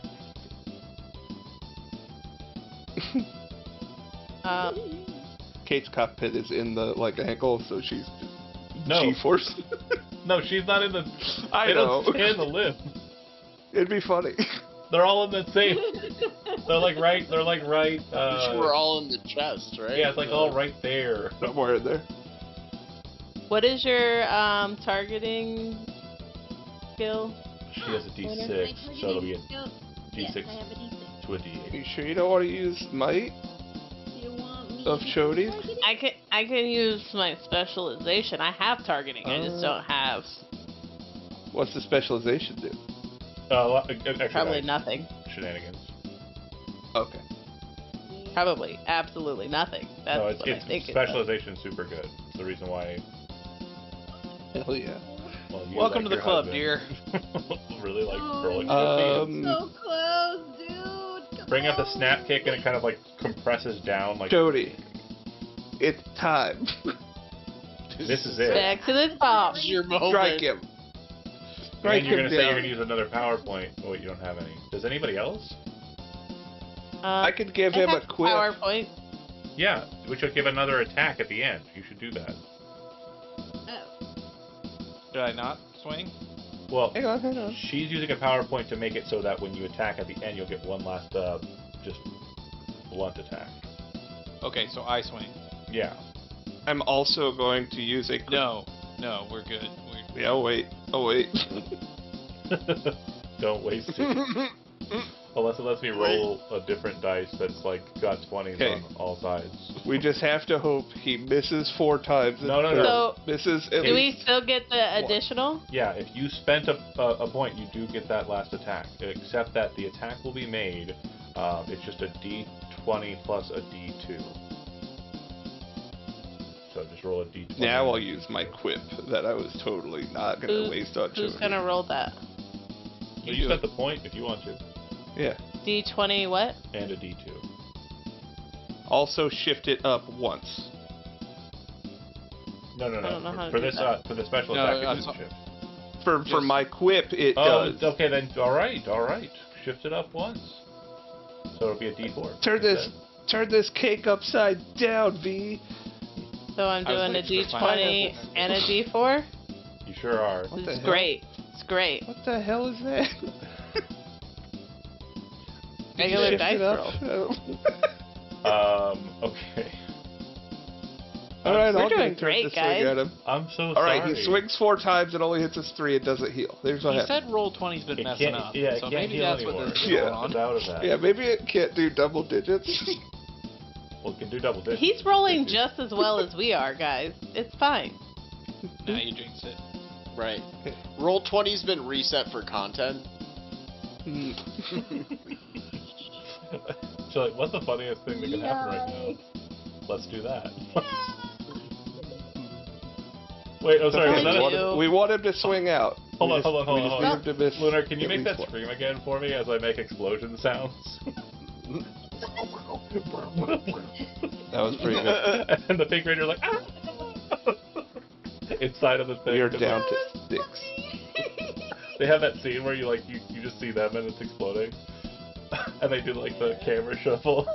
B: Kate's cockpit is in the ankle, so she's
A: No,
B: G-force.
A: no, she's not in the.
B: I
A: they
B: know.
A: don't stay in the limb.
B: It'd be funny.
A: They're all in the same. They're like right.
E: We're all in the chest, right?
A: Yeah, it's like all right there.
B: Somewhere in there.
C: What is your targeting skill?
A: She has a
D: What is my
A: D6, so it'll be a
D: targeting skill?
A: D6
D: Yes, I have a D6.
A: to a D8.
B: You sure you don't want to use might?
D: Do you want me
B: Of
D: to
B: Chodi's?
D: target it?
C: I can use my specialization. I have targeting. I just don't have
B: What's the specialization do?
A: Extra
C: probably
A: dice.
C: nothing.
A: Shenanigans.
B: Okay.
C: Probably absolutely nothing. That's
A: No,
C: what I
A: it's
C: think. it does.
A: specialization is super good. It's the reason why.
B: Hell yeah.
A: Well, you
F: Welcome
A: like
F: to the
A: your
F: club,
A: husband
F: dear.
A: really like
D: Oh,
A: rolling.
D: no.
B: Um,
D: So close, dude. Come
A: Bring up the
D: on.
A: snap kick and it kind of like compresses down like.
B: Jody, it's time.
A: This is it.
C: Back to the top.
E: This is your moment.
B: Strike him. Strike
A: And you're
B: him
A: gonna say you're
B: down.
A: gonna use another PowerPoint. Oh wait, you don't have any. Does anybody else?
B: I could give
C: I
B: him a
C: have
B: quip.
C: PowerPoint.
A: Yeah, we should give another attack at the end. You should do that.
D: Oh.
F: Did I not swing?
A: Well,
B: Hang on.
A: she's using a PowerPoint to make it so that when you attack at the end, you'll get one last just blunt attack.
F: Okay, so I swing.
A: Yeah.
B: I'm also going to use a.
F: No, we're good.
B: Yeah, wait. Oh, wait.
A: Don't waste it. Unless it lets me roll a different dice that's like got 20s
B: Okay.
A: on all sides.
B: We just have to hope he misses 4 times.
A: No, no,
B: or
A: no.
C: So,
B: misses at
C: do we
B: least.
C: still get the additional?
A: Yeah, if you spent a point, you do get that last attack. Except that the attack will be made. It's just a D20 plus a D2. So just roll a D20.
B: Now I'll use my quip that I was totally not going to waste on
C: Who's
B: Jody.
C: gonna roll that?
A: You spent the point if you want to,
B: Yeah.
C: D20 what?
A: and a D2.
B: Also shift it up once.
A: No, no,
C: I don't know how
A: no.
C: to
A: For
C: do
A: this,
C: that.
A: for the special
F: No,
A: attack,
F: I'm
A: it
F: so-
A: doesn't shift.
B: For
F: Just-
B: my quip, it
A: Oh,
B: does.
A: okay then. All right. Shift it up once. So it'll be a D4.
B: Turn this cake upside down, V.
C: So I'm
F: I was
C: doing a
F: waiting for
C: D20
F: pineapple.
C: and a D4.
A: You sure are.
B: What the
C: It's
B: hell?
C: great. It's great.
B: What the hell is that?
C: Regular
B: Shift
C: dice
B: it up.
C: roll.
A: Okay.
B: Alright,
C: We're
B: I'll
C: doing
B: turn
C: great,
B: the swing
C: guys.
B: at him.
A: I'm so
B: Alright,
A: sorry.
B: he swings 4 times and only hits us 3. It doesn't heal. There's what
F: He
B: happens.
F: said roll 20's been
A: It
F: messing
A: can't,
F: up.
A: yeah, it
F: so
A: can't
F: maybe
A: heal
F: that's
A: anymore.
F: what this is
B: Yeah.
F: going on.
A: It's out of that.
B: Yeah, maybe it can't do double digits.
A: Well, it can do double digits.
C: He's rolling
A: It-
C: just as well as we are, guys. It's fine.
F: Now you jinxed it.
E: Right. Roll 20's been reset for content.
B: Hmm.
A: So, like, what's the funniest thing that can happen right now? Let's do that. Wait, oh, sorry.
C: Okay,
A: Was that
C: we
A: a,
C: do.
B: We want him to swing out.
A: Hold on,
B: We
A: hold on, hold
B: just
A: on,
B: need
A: hold
B: him to miss
A: Lunar, can you
B: at
A: make
B: least
A: that
B: one.
A: scream again for me as I make explosion sounds?
B: That was pretty good.
A: And the pink raider's like, ah! Inside of the thing.
B: We are
A: 'cause,
B: down
A: like,
B: to 6.
A: They have that scene where you just see them and it's exploding. And they do like the camera shuffle.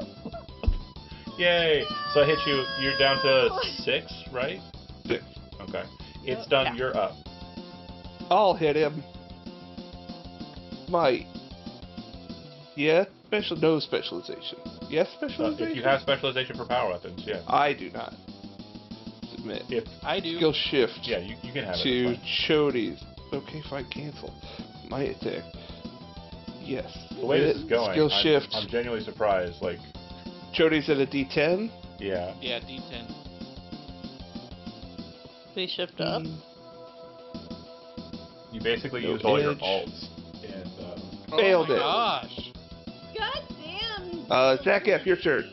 A: Yay! So I hit you, you're down to 6, right?
B: 6.
A: Okay. It's done,
C: Yeah.
A: you're up.
B: I'll hit him. Might. Yeah? No specialization. Yes, specialization?
A: If you have specialization for power weapons, yeah.
B: I do not. Submit.
A: If
F: I do.
B: Skill shift
A: Yeah, you can have
B: to
A: it.
B: Chodi's. Okay, fine, cancel. My attack. Yes.
A: The way this is going,
B: Skill shift.
A: I'm genuinely surprised. Like,
B: Chodi's at a D10.
A: yeah.
F: Yeah, D10.
C: We shift up.
A: You basically
B: No
A: used all your
B: edge.
A: alts. And,
B: Failed
F: oh my
B: it.
F: gosh.
D: God damn.
B: Zach F, your turn.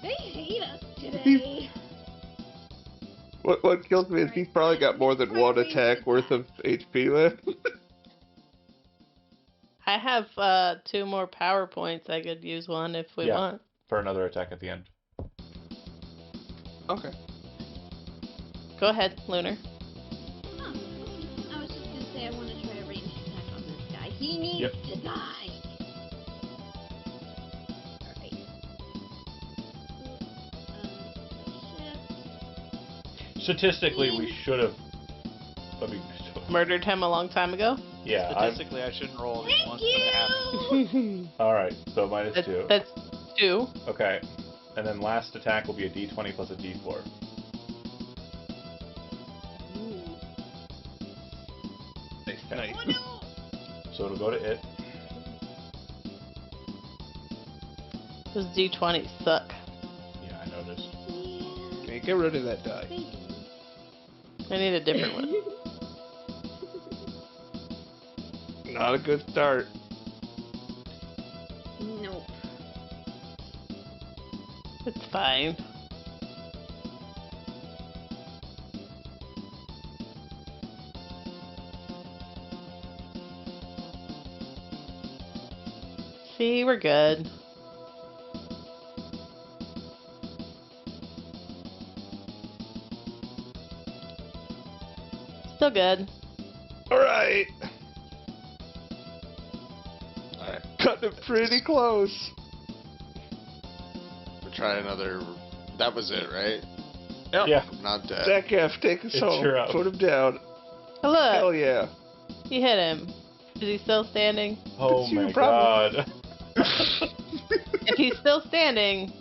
D: They hate us today.
B: What kills me is he's probably got more than one attack worth of HP left.
C: I have 2 more power points. I could use one if we want.
A: For another attack at the end.
B: Okay.
C: Go ahead, Lunar.
D: Huh. I was just gonna say I want to try a ranged attack on this guy. He needs to die. Alright. Shift.
A: Statistically, we should have. I mean,
C: Murdered him a long time ago.
A: yeah.
F: Statistically, I shouldn't roll it
D: Thank
F: once, but it happened.
A: All right. So minus 2.
C: That's 2.
A: Okay. And then last attack will be a D20 plus a D4.
B: Nice.
D: Oh no!
A: So it'll go to it.
C: Those D20s suck.
A: Yeah, I noticed.
D: Yeah.
B: Okay, get rid of that die.
D: They do.
C: I need a different one.
B: Not a good start.
D: Nope.
C: It's fine. See, we're good. Still good.
B: Alright. Cutting it pretty close.
E: We'll try another. That was it, right?
B: Yep.
A: Yeah.
E: I'm not dead.
B: Zach F, take us
A: It's
B: home.
A: your up.
B: Put him down.
C: Oh, look,
B: Hell yeah.
C: you hit him. Is he still standing?
A: Oh
B: It's your
A: my
B: problem.
A: god.
C: If he's still standing,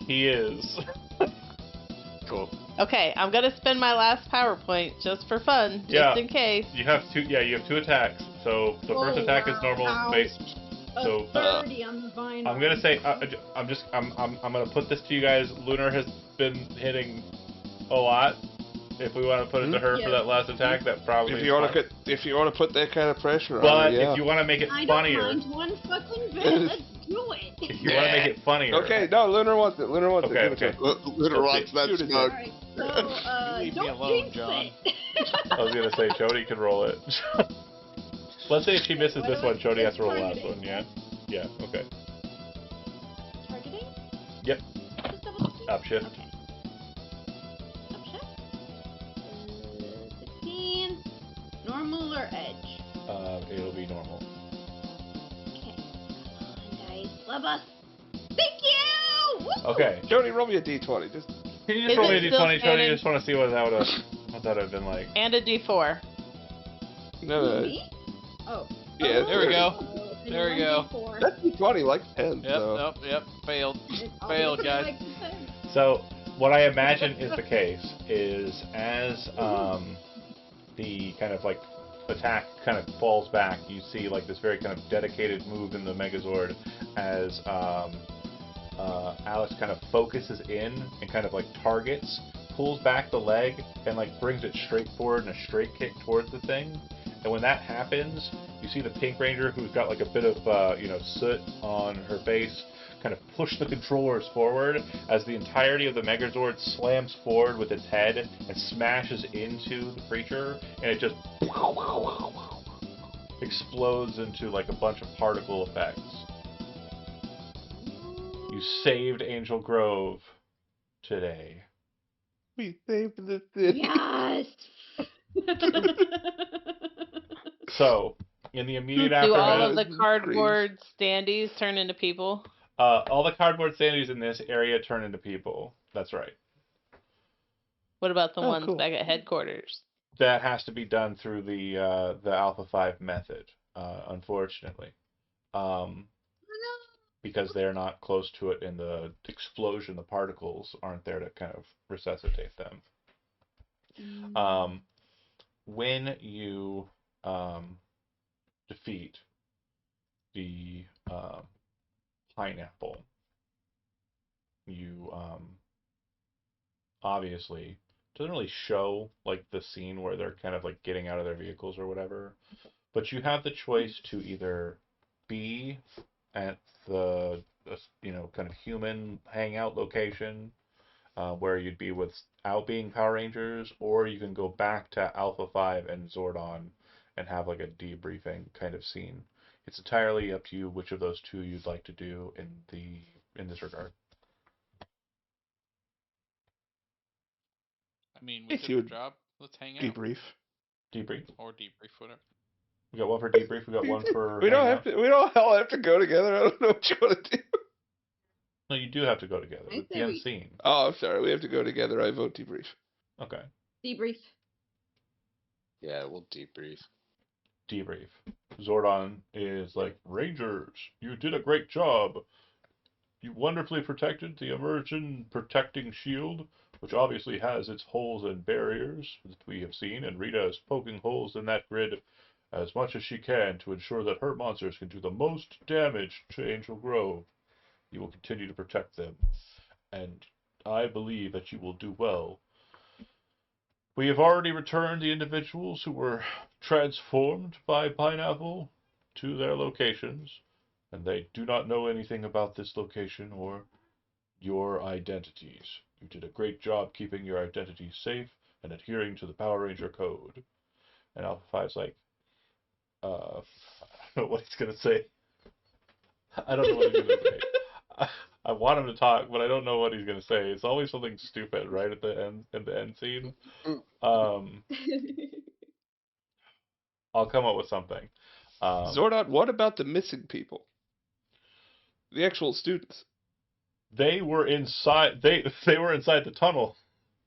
A: He is.
E: Cool.
C: okay, I'm gonna spend my last power point just for fun, just
A: Yeah.
C: in case.
A: You have 2. Yeah, you have 2 attacks. So the first
D: Oh,
A: attack is normal
D: wow.
A: base.
D: A
A: So
D: 30 on the vine.
A: I'm gonna say I'm gonna put this to you guys. Lunar has been hitting a lot. If we want to put it to her
D: Yeah.
A: for that last attack, that probably.
B: If
A: is
B: you want
A: fine.
B: to if you want to put that kind of pressure on
A: But
B: her, yeah.
A: if you want to make it
D: I
A: funnier,
D: don't mind one fucking bit. Let's do it.
A: if you want to make it funnier,
B: Okay, no, Lunar wants it. Lunar wants
A: Okay,
B: it. Give it to her.
E: Lunar wants that
B: Shoot it
E: smoke.
D: Alright, so,
F: Leave me
D: don't
F: alone,
D: jinx
F: John.
D: it.
A: I was gonna say Jody can roll it. Let's say if she misses
D: What
A: this
D: do I-
A: one, Jody has
D: it's
A: to roll the last
D: targeting,
A: one. Yeah. Yeah. Okay.
D: Targeting?
A: Yep.
D: Just double checking?
A: Upshift.
D: Okay. Upshift? 16. Normal or edge?
A: It'll be normal.
D: Okay. Come on, guys. Love us. Thank you! Woo!
A: Okay.
B: Jody, roll me a d20. Just
A: Can you
C: Is
A: just roll me a
C: it still
A: d20, Jody?
C: standing?
A: Just want to see what that would have been like.
C: And a D4.
B: no.
D: Me? Oh.
B: Yeah,
F: there we go.
D: Oh, and
F: There we go.
D: 1d4.
B: That d20 like 10.
F: Yep,
B: so.
F: yep, failed.
D: It's
F: Failed,
D: obviously
F: guys.
D: like the same.
A: So, what I imagine is the case is as the kind of like attack kind of falls back, you see like this very kind of dedicated move in the Megazord as Alex kind of focuses in and kind of like targets, pulls back the leg, and like brings it straight forward in a straight kick towards the thing. And when that happens, you see the Pink Ranger, who's got like a bit of soot on her face, kind of push the controllers forward as the entirety of the Megazord slams forward with its head and smashes into the creature, and it just explodes into like a bunch of particle effects. You saved Angel Grove today.
B: We saved the city.
D: Yes!
A: So, in the immediate
C: Do all
A: aftermath,
C: of the cardboard standees turn into people?
A: all the cardboard standees in this area turn into people. That's right.
C: What about the
B: Oh,
C: ones
B: cool.
C: back at headquarters?
A: That has to be done through the Alpha 5 method, unfortunately. Because they're not close to it and the explosion, the particles aren't there to kind of resuscitate them. When you defeat the pineapple, you obviously doesn't really show like the scene where they're kind of like getting out of their vehicles or whatever, but you have the choice to either be at the kind of human hangout location where you'd be without being Power Rangers, or you can go back to Alpha 5 and Zordon and have like a debriefing kind of scene. It's entirely up to you which of those two you'd like to do in this regard.
F: I mean, we
B: If
F: did
B: you
F: our
B: would
F: job. Let's hang out.
B: Debrief.
A: Debrief.
F: Or debrief, whatever.
A: We got one for debrief. We got one for
B: We don't
A: hang
B: have
A: out.
B: to. We don't all have to go together. I don't know what you want to do.
A: No, you do have to go together.
D: I
A: It's
D: say
A: the end
D: we-
A: scene.
B: Oh, I'm sorry. We have to go together. I vote debrief.
A: Okay.
D: Debrief.
E: Yeah, we'll debrief.
A: Debrief. Zordon is like, Rangers, you did a great job. You wonderfully protected the immersion protecting shield, which obviously has its holes and barriers that we have seen, and Rita is poking holes in that grid as much as she can to ensure that her monsters can do the most damage to Angel Grove. You will continue to protect them, and I believe that you will do well. We have already returned the individuals who were transformed by Pineapple to their locations, and they do not know anything about this location or your identities. You did a great job keeping your identities safe and adhering to the Power Ranger code. And Alpha 5's like, I don't know what he's gonna say. I don't know what he's gonna say. I want him to talk, but I don't know what he's gonna say. It's always something stupid right at the end scene. I'll come up with something.
B: Zordon, what about the missing people? The actual students.
A: They were inside. They were inside the tunnel.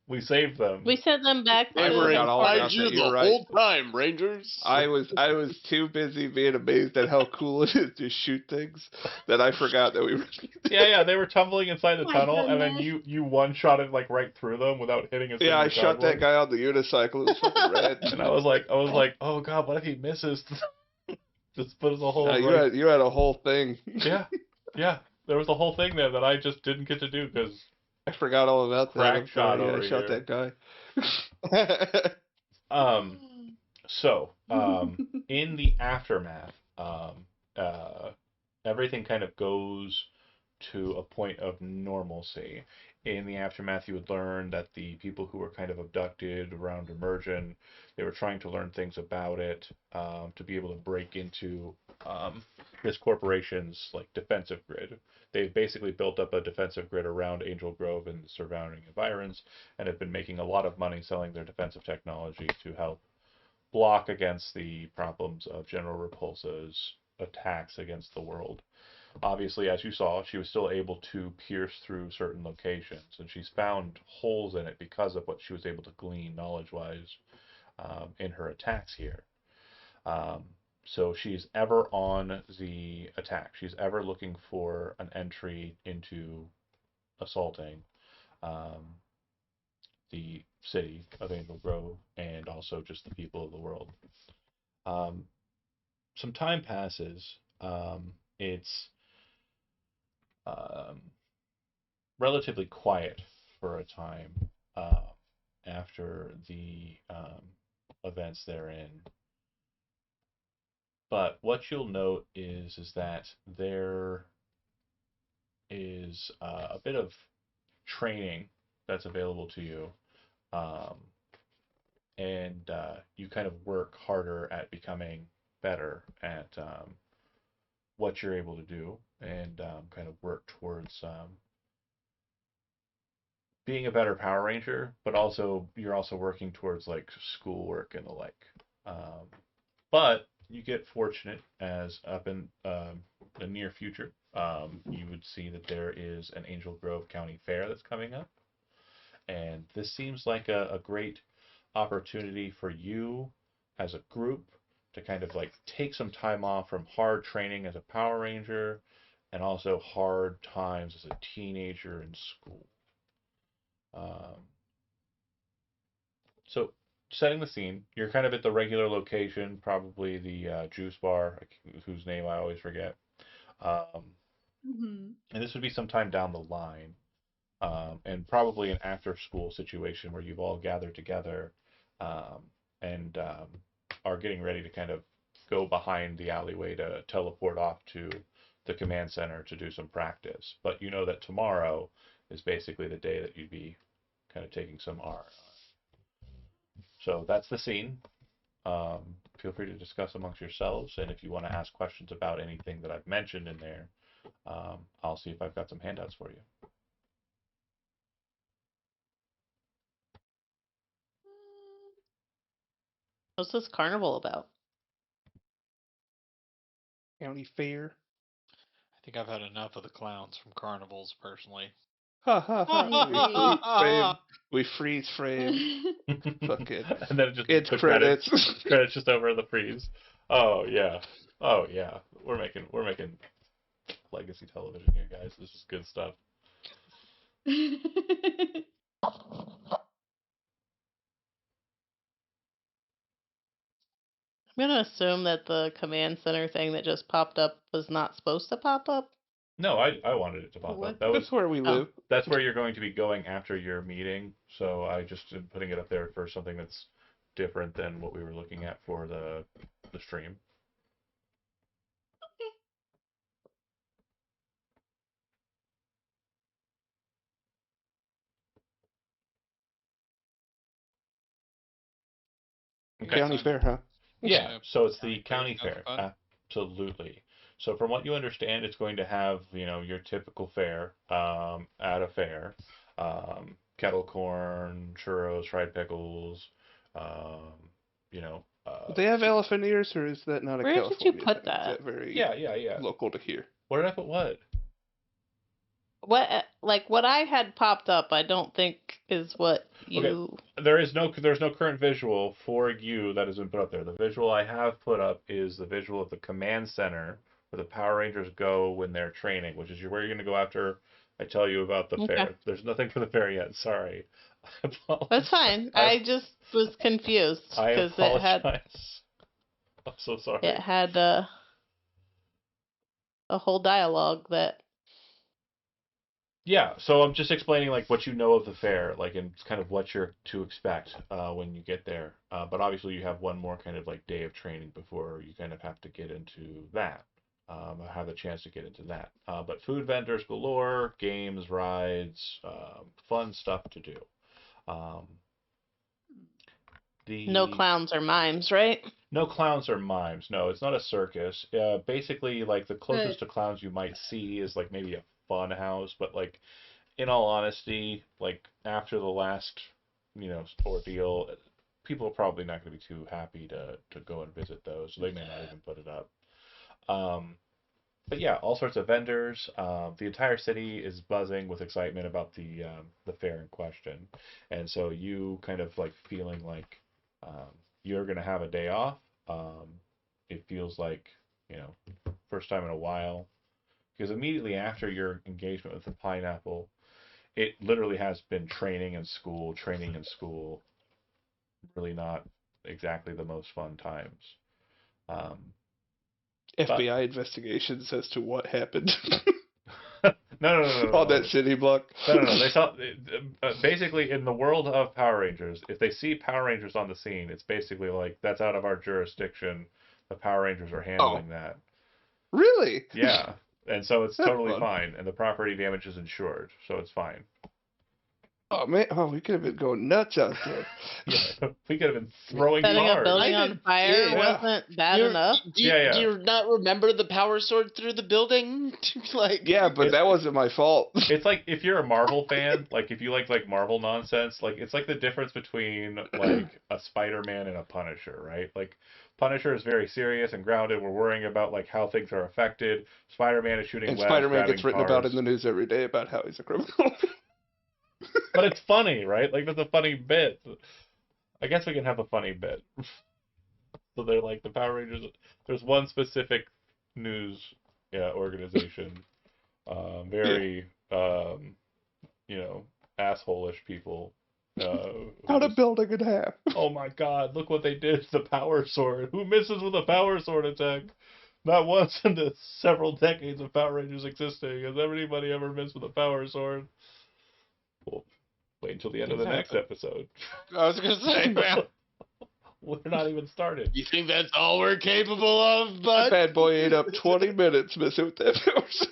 A: We saved them.
C: We sent them back
E: They
C: to
E: were
B: forgot all about
E: inside you
B: that,
E: the
B: you're right.
E: whole time, Rangers.
B: I was too busy being amazed at how cool it is to shoot things that I forgot that we were.
A: Yeah, they were tumbling inside the
D: My
A: tunnel, and then
D: goodness.
A: you one shot it like right through them without hitting a single
B: Yeah, I shot that
A: cardboard.
B: guy on the unicycle. It was fucking red.
A: And I was like, oh god, what if he misses? Just put us a whole.
B: You had a whole thing.
A: Yeah. There was a whole thing there that I just didn't get to do because
B: I forgot all about that.
A: Crack
B: I'm sorry.
A: shot
B: Yeah,
A: over
B: I shot
A: here.
B: that guy.
A: So, in the aftermath, everything kind of goes to a point of normalcy. In the aftermath, you would learn that the people who were kind of abducted around Immersion, they were trying to learn things about it to be able to break into this corporation's like defensive grid. They've basically built up a defensive grid around Angel Grove and the surrounding environs, and have been making a lot of money selling their defensive technology to help block against the problems of General Repulsa's attacks against the world. Obviously, as you saw, she was still able to pierce through certain locations, and she's found holes in it because of what she was able to glean knowledge-wise in her attacks here. So she's ever on the attack. She's ever looking for an entry into assaulting the city of Angel Grove and also just the people of the world. Some time passes. It's relatively quiet for a time after the events therein. But what you'll note is that there is a bit of training that's available to you, and you kind of work harder at becoming better at what you're able to do, and kind of work towards being a better Power Ranger, but also you're also working towards like schoolwork and the like. But you get fortunate as up in the near future, you would see that there is an Angel Grove County Fair that's coming up, and this seems like a great opportunity for you as a group to kind of like take some time off from hard training as a Power Ranger and also hard times as a teenager in school. So setting the scene, you're kind of at the regular location, probably the juice bar, whose name I always forget. And this would be sometime down the line, and probably an after-school situation where you've all gathered together and are getting ready to kind of go behind the alleyway to teleport off to the command center to do some practice. But you know that tomorrow is basically the day that you'd be kind of taking some R. So that's the scene. Feel free to discuss amongst yourselves, and if you want to ask questions about anything that I've mentioned in there, I'll see if I've got some handouts for you.
C: What's this carnival about?
B: County fair.
F: I think I've had enough of the clowns from carnivals, personally.
B: Ha ha ha. We freeze frame. Fucking.
A: And then just
B: It's
A: the
B: credits.
A: credits just over the freeze. Oh yeah. Oh yeah. We're making legacy television here, guys. This is good stuff.
C: I'm gonna assume that the command center thing that just popped up was not supposed to pop up.
A: No, I wanted it to pop
C: What?
A: up. That was
B: That's where we live.
A: that's where you're going to be going after your meeting. So I just am putting it up there for something that's different than what we were looking at for the stream. Okay.
B: County fair, huh?
A: Yeah, so it's the
F: County
A: county
F: fair,
A: fair.
F: fun.
A: Absolutely. So from what you understand, it's going to have, your typical fair, at a fair. Kettle corn, churros, fried pickles, um, you know,
B: Do they have elephant ears, or is that not a
C: Where did
B: California
C: you put
B: thing? Is
C: that?
B: that very
A: yeah.
B: local to here?
A: Where did I put what?
C: What I had popped up, I don't think is what you.
A: There's no current visual for you that has been put up there. The visual I have put up is the visual of the command center where the Power Rangers go when they're training, which is where you're going to go after I tell you about the
C: Okay.
A: fair. There's nothing for the fair yet. Sorry. I apologize.
C: That's fine. I just was confused
A: I
C: because
A: apologize. I'm so sorry.
C: it had a whole dialogue that.
A: Yeah, so I'm just explaining like what you know of the fair, like and kind of what you're to expect when you get there. But obviously you have one more kind of like day of training before you kind of have to get into that. Have the chance to get into that. But food vendors galore, games, rides, fun stuff to do.
C: No clowns or mimes, right?
A: No clowns or mimes. No, it's not a circus. Basically, like the closest to clowns you might see is like maybe a fun house, but like in all honesty, like after the last, ordeal, people are probably not going to be too happy to go and visit those, so they may not even put it up. But yeah, all sorts of vendors. The entire city is buzzing with excitement about the fair in question, and so you kind of like feeling like you're gonna have a day off. It feels like first time in a while, because immediately after your engagement with the pineapple, it literally has been training in school. Really not exactly the most fun times.
B: FBI investigations as to what happened
A: No.
B: on that city block.
A: No. They saw basically in the world of Power Rangers. If they see Power Rangers on the scene, it's basically like that's out of our jurisdiction. The Power Rangers are handling that.
B: Really?
A: Yeah, and so it's
B: That's
A: totally
B: fun.
A: fine, and the property damage is insured, so it's fine.
B: Oh man! Oh, we could have been going nuts out there.
A: Yeah, we could have been throwing
C: Setting a
A: cars.
C: building on fire
B: yeah.
C: wasn't bad enough.
E: Do you,
A: Yeah.
E: do you not remember the power sword through the building? Like,
B: Yeah, but that wasn't my fault.
A: It's like if you're a Marvel fan, like if you like Marvel nonsense, like it's like the difference between like a Spider-Man and a Punisher, right? Like Punisher is very serious and grounded. We're worrying about like how things are affected. Spider-Man is shooting
B: And
A: webs,
B: Spider-Man
A: grabbing
B: gets written
A: cars.
B: about in the news every day about how he's a criminal.
A: But it's funny, right? Like that's a funny bit. I guess we can have a funny bit. So they're like the Power Rangers. There's one specific news organization, very asshole-ish people.
B: Cut a building in half.
A: Oh my God! Look what they did to the Power Sword. Who misses with a Power Sword attack? Not once in the several decades of Power Rangers existing has anybody ever missed with a Power Sword. Well, wait until the end of the next episode.
E: I was gonna say, man,
A: We're not even started.
E: you think that's all we're capable of,
B: That
E: bud?
B: bad boy ate up 20 minutes messing with that power sword.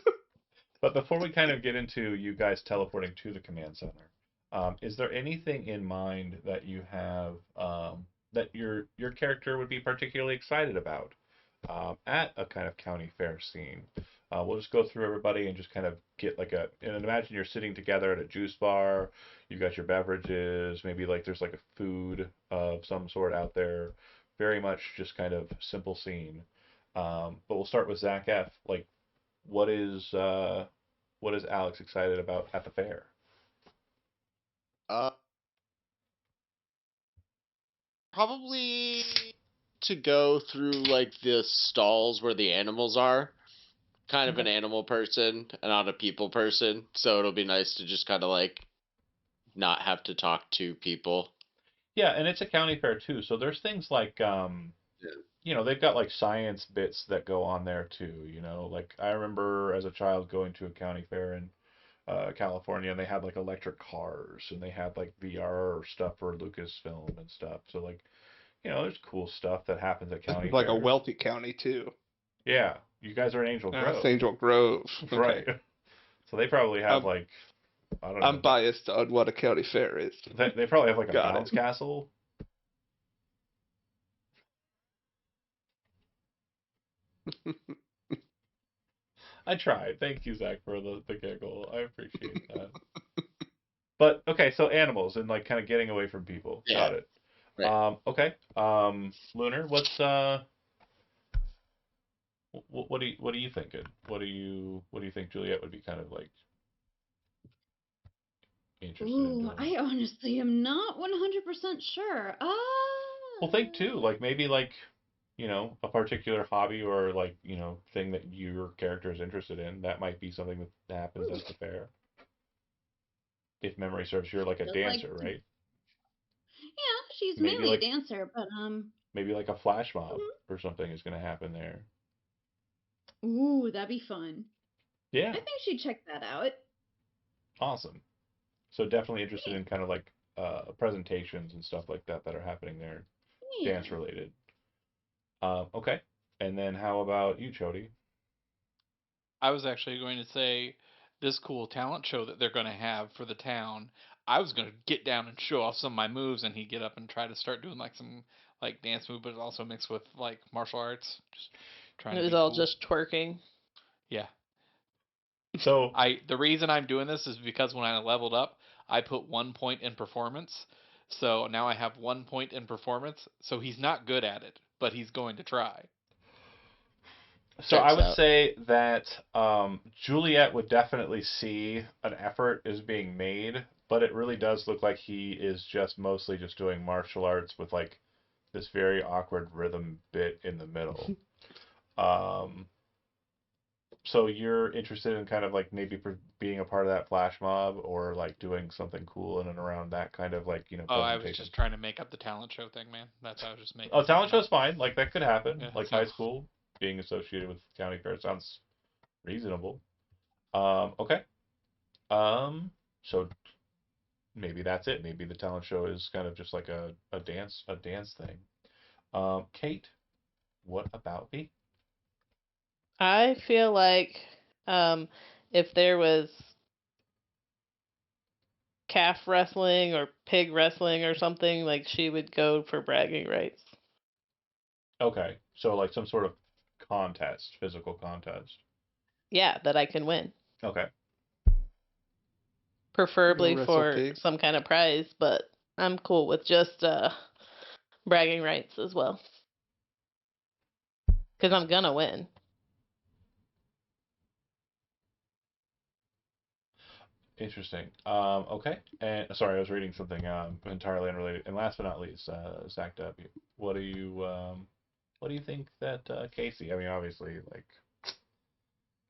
A: But before we kind of get into you guys teleporting to the command center, is there anything in mind that you have that your character would be particularly excited about at a kind of county fair scene? We'll just go through everybody and just kind of get like and imagine you're sitting together at a juice bar. You've got your beverages, maybe like there's like a food of some sort out there. Very much just kind of simple scene. But we'll start with Zach F. Like, what is Alex excited about at the fair?
E: Uh, Probably to go through like the stalls where the animals are. Kind of an animal person and not a people person, so it'll be nice to just kind of like not have to talk to people.
A: Yeah, and it's a county fair too, so there's things like they've got like science bits that go on there too. Like I remember as a child going to a county fair in California, and they had like electric cars, and they had like VR stuff for Lucasfilm and stuff. So like, there's cool stuff that happens at county
B: Like a
A: fairs.
B: wealthy county too.
A: Yeah, you guys are in Angel Grove.
B: It's Angel Grove. Okay.
A: Right. So they probably have like, I don't know.
B: I'm biased on what a county fair is.
A: They probably have like a
B: Got
A: bounce
B: it.
A: castle. I tried. Thank you, Zach, for the giggle. I appreciate that. But okay, so animals and like kind of getting away from people.
E: Yeah.
A: Got it.
E: Right.
A: Okay. Lunar, what's what are you thinking? What do you think Juliet would be kind of like interested in
D: Ooh,
A: doing?
D: I honestly am not 100% sure.
A: Well, think too, like maybe like a particular hobby or like thing that your character is interested in. That might be something that happens at the fair. If memory serves, you're like a dancer, right?
D: Yeah, she's
A: Maybe
D: mainly
A: like
D: a dancer, but
A: maybe like a flash mob or something is going to happen there.
D: ooh, that'd be fun.
A: Yeah,
D: I think she'd check that out.
A: awesome. So definitely interested in kind of like presentations and stuff like that that are happening there,
D: Yeah.
A: dance related. Okay. And then how about you, Chody?
F: I was actually going to say this cool talent show that they're going to have for the town. I was going to get down and show off some of my moves, and he'd get up and try to start doing like some like dance move, but also mixed with like martial arts. Just trying
C: It
F: to
C: was
F: be
C: all
F: cool.
C: just twerking.
F: Yeah.
A: So
F: The reason I'm doing this is because when I leveled up, I put 1 point in performance. So now I have 1 point in performance. So he's not good at it, but he's going to try.
A: So I
E: Checks
A: would
E: out.
A: say that Juliet would definitely see an effort is being made, but it really does look like he is just mostly just doing martial arts with like this very awkward rhythm bit in the middle. Um, so you're interested in kind of like maybe being a part of that flash mob or like doing something cool in and around that kind of like
F: Oh, I was
A: presentation.
F: just trying to make up the talent show thing, man. That's how I was just making.
A: Oh, talent
F: something
A: show's
F: up.
A: fine. Like that could happen.
F: Yeah,
A: Like
F: so
A: high school being associated with county fair sounds reasonable. Okay. So maybe that's it. Maybe the talent show is kind of just like a dance thing. Kate, what about me?
C: I feel like if there was calf wrestling or pig wrestling or something, like she would go for bragging rights.
A: Okay, so like some sort of contest, physical contest.
C: Yeah, that I can win.
A: Okay.
C: Preferably
B: Wrestle
C: for
B: pig.
C: some kind of prize, but I'm cool with just bragging rights as well. Because I'm gonna win.
A: Interesting. Okay. And sorry, I was reading something entirely unrelated. And last but not least, Zach W. What do you think that Casey? I mean, obviously, like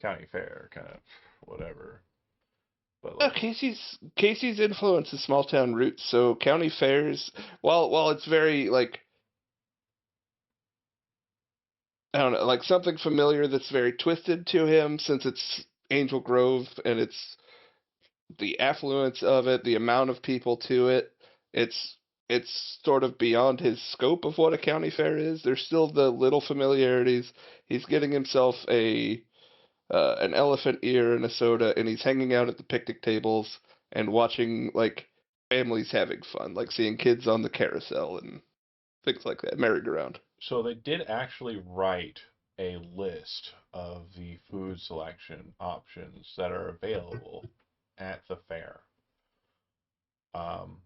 A: county fair, kind of whatever. But
B: Oh,
A: like,
B: Casey's influence is small town roots. So county fairs, while it's very like I don't know, like something familiar that's very twisted to him since it's Angel Grove and it's the affluence of it, the amount of people to it. It's sort of beyond his scope of what a county fair is. There's still the little familiarities. He's getting himself an elephant ear and a soda, and he's hanging out at the picnic tables and watching like families having fun, like seeing kids on the carousel and things like that, merry-go-round.
A: So they did actually write a list of the food selection options that are available at the fair. Um,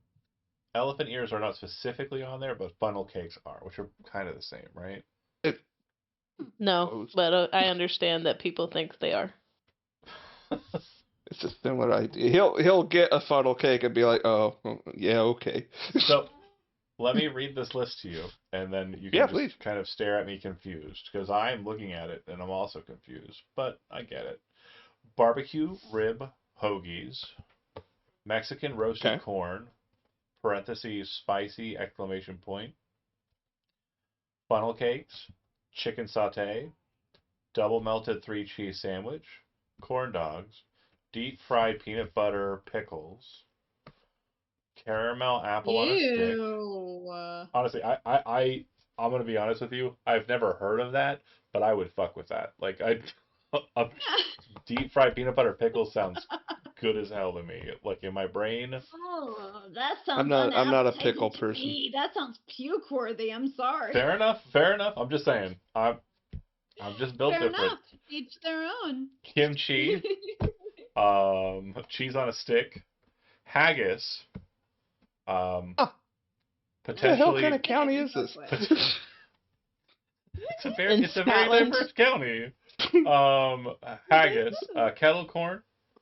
A: Elephant ears are not specifically on there, but funnel cakes are, which are kind of the same, right?
B: It,
C: No, but I understand that people think they are.
B: it's a similar idea. He'll get a funnel cake and be like, "Oh, well, yeah, okay."
A: So let me read this list to you, and then you can
B: Yeah,
A: just
B: please.
A: kind of stare at me confused, because I'm looking at it and I'm also confused, but I get it. Barbecue rib hoagies, Mexican roasted
B: Okay.
A: corn, parentheses spicy exclamation point, funnel cakes, chicken satay, double melted 3 cheese sandwich, corn dogs, deep fried peanut butter pickles, caramel apple on a stick.
D: Ew.
A: Honestly, I'm gonna be honest with you. I've never heard of that, but I would fuck with that. Like a deep fried peanut butter pickle sounds good as hell to me. Like in my brain.
D: Oh, that sounds
B: I'm not a
D: unappetizing
B: pickle
D: to
B: person.
D: me. That sounds puke worthy. I'm sorry.
A: Fair enough. Fair enough. I'm just saying. I'm just built
D: Fair
A: different.
D: enough. Each their own.
A: Kimchi, cheese on a stick, haggis,
B: Huh. What the hell kind
A: potentially.
B: of county is this?
C: In
A: It's a very
C: Scotland.
A: diverse county. Haggis, kettle corn,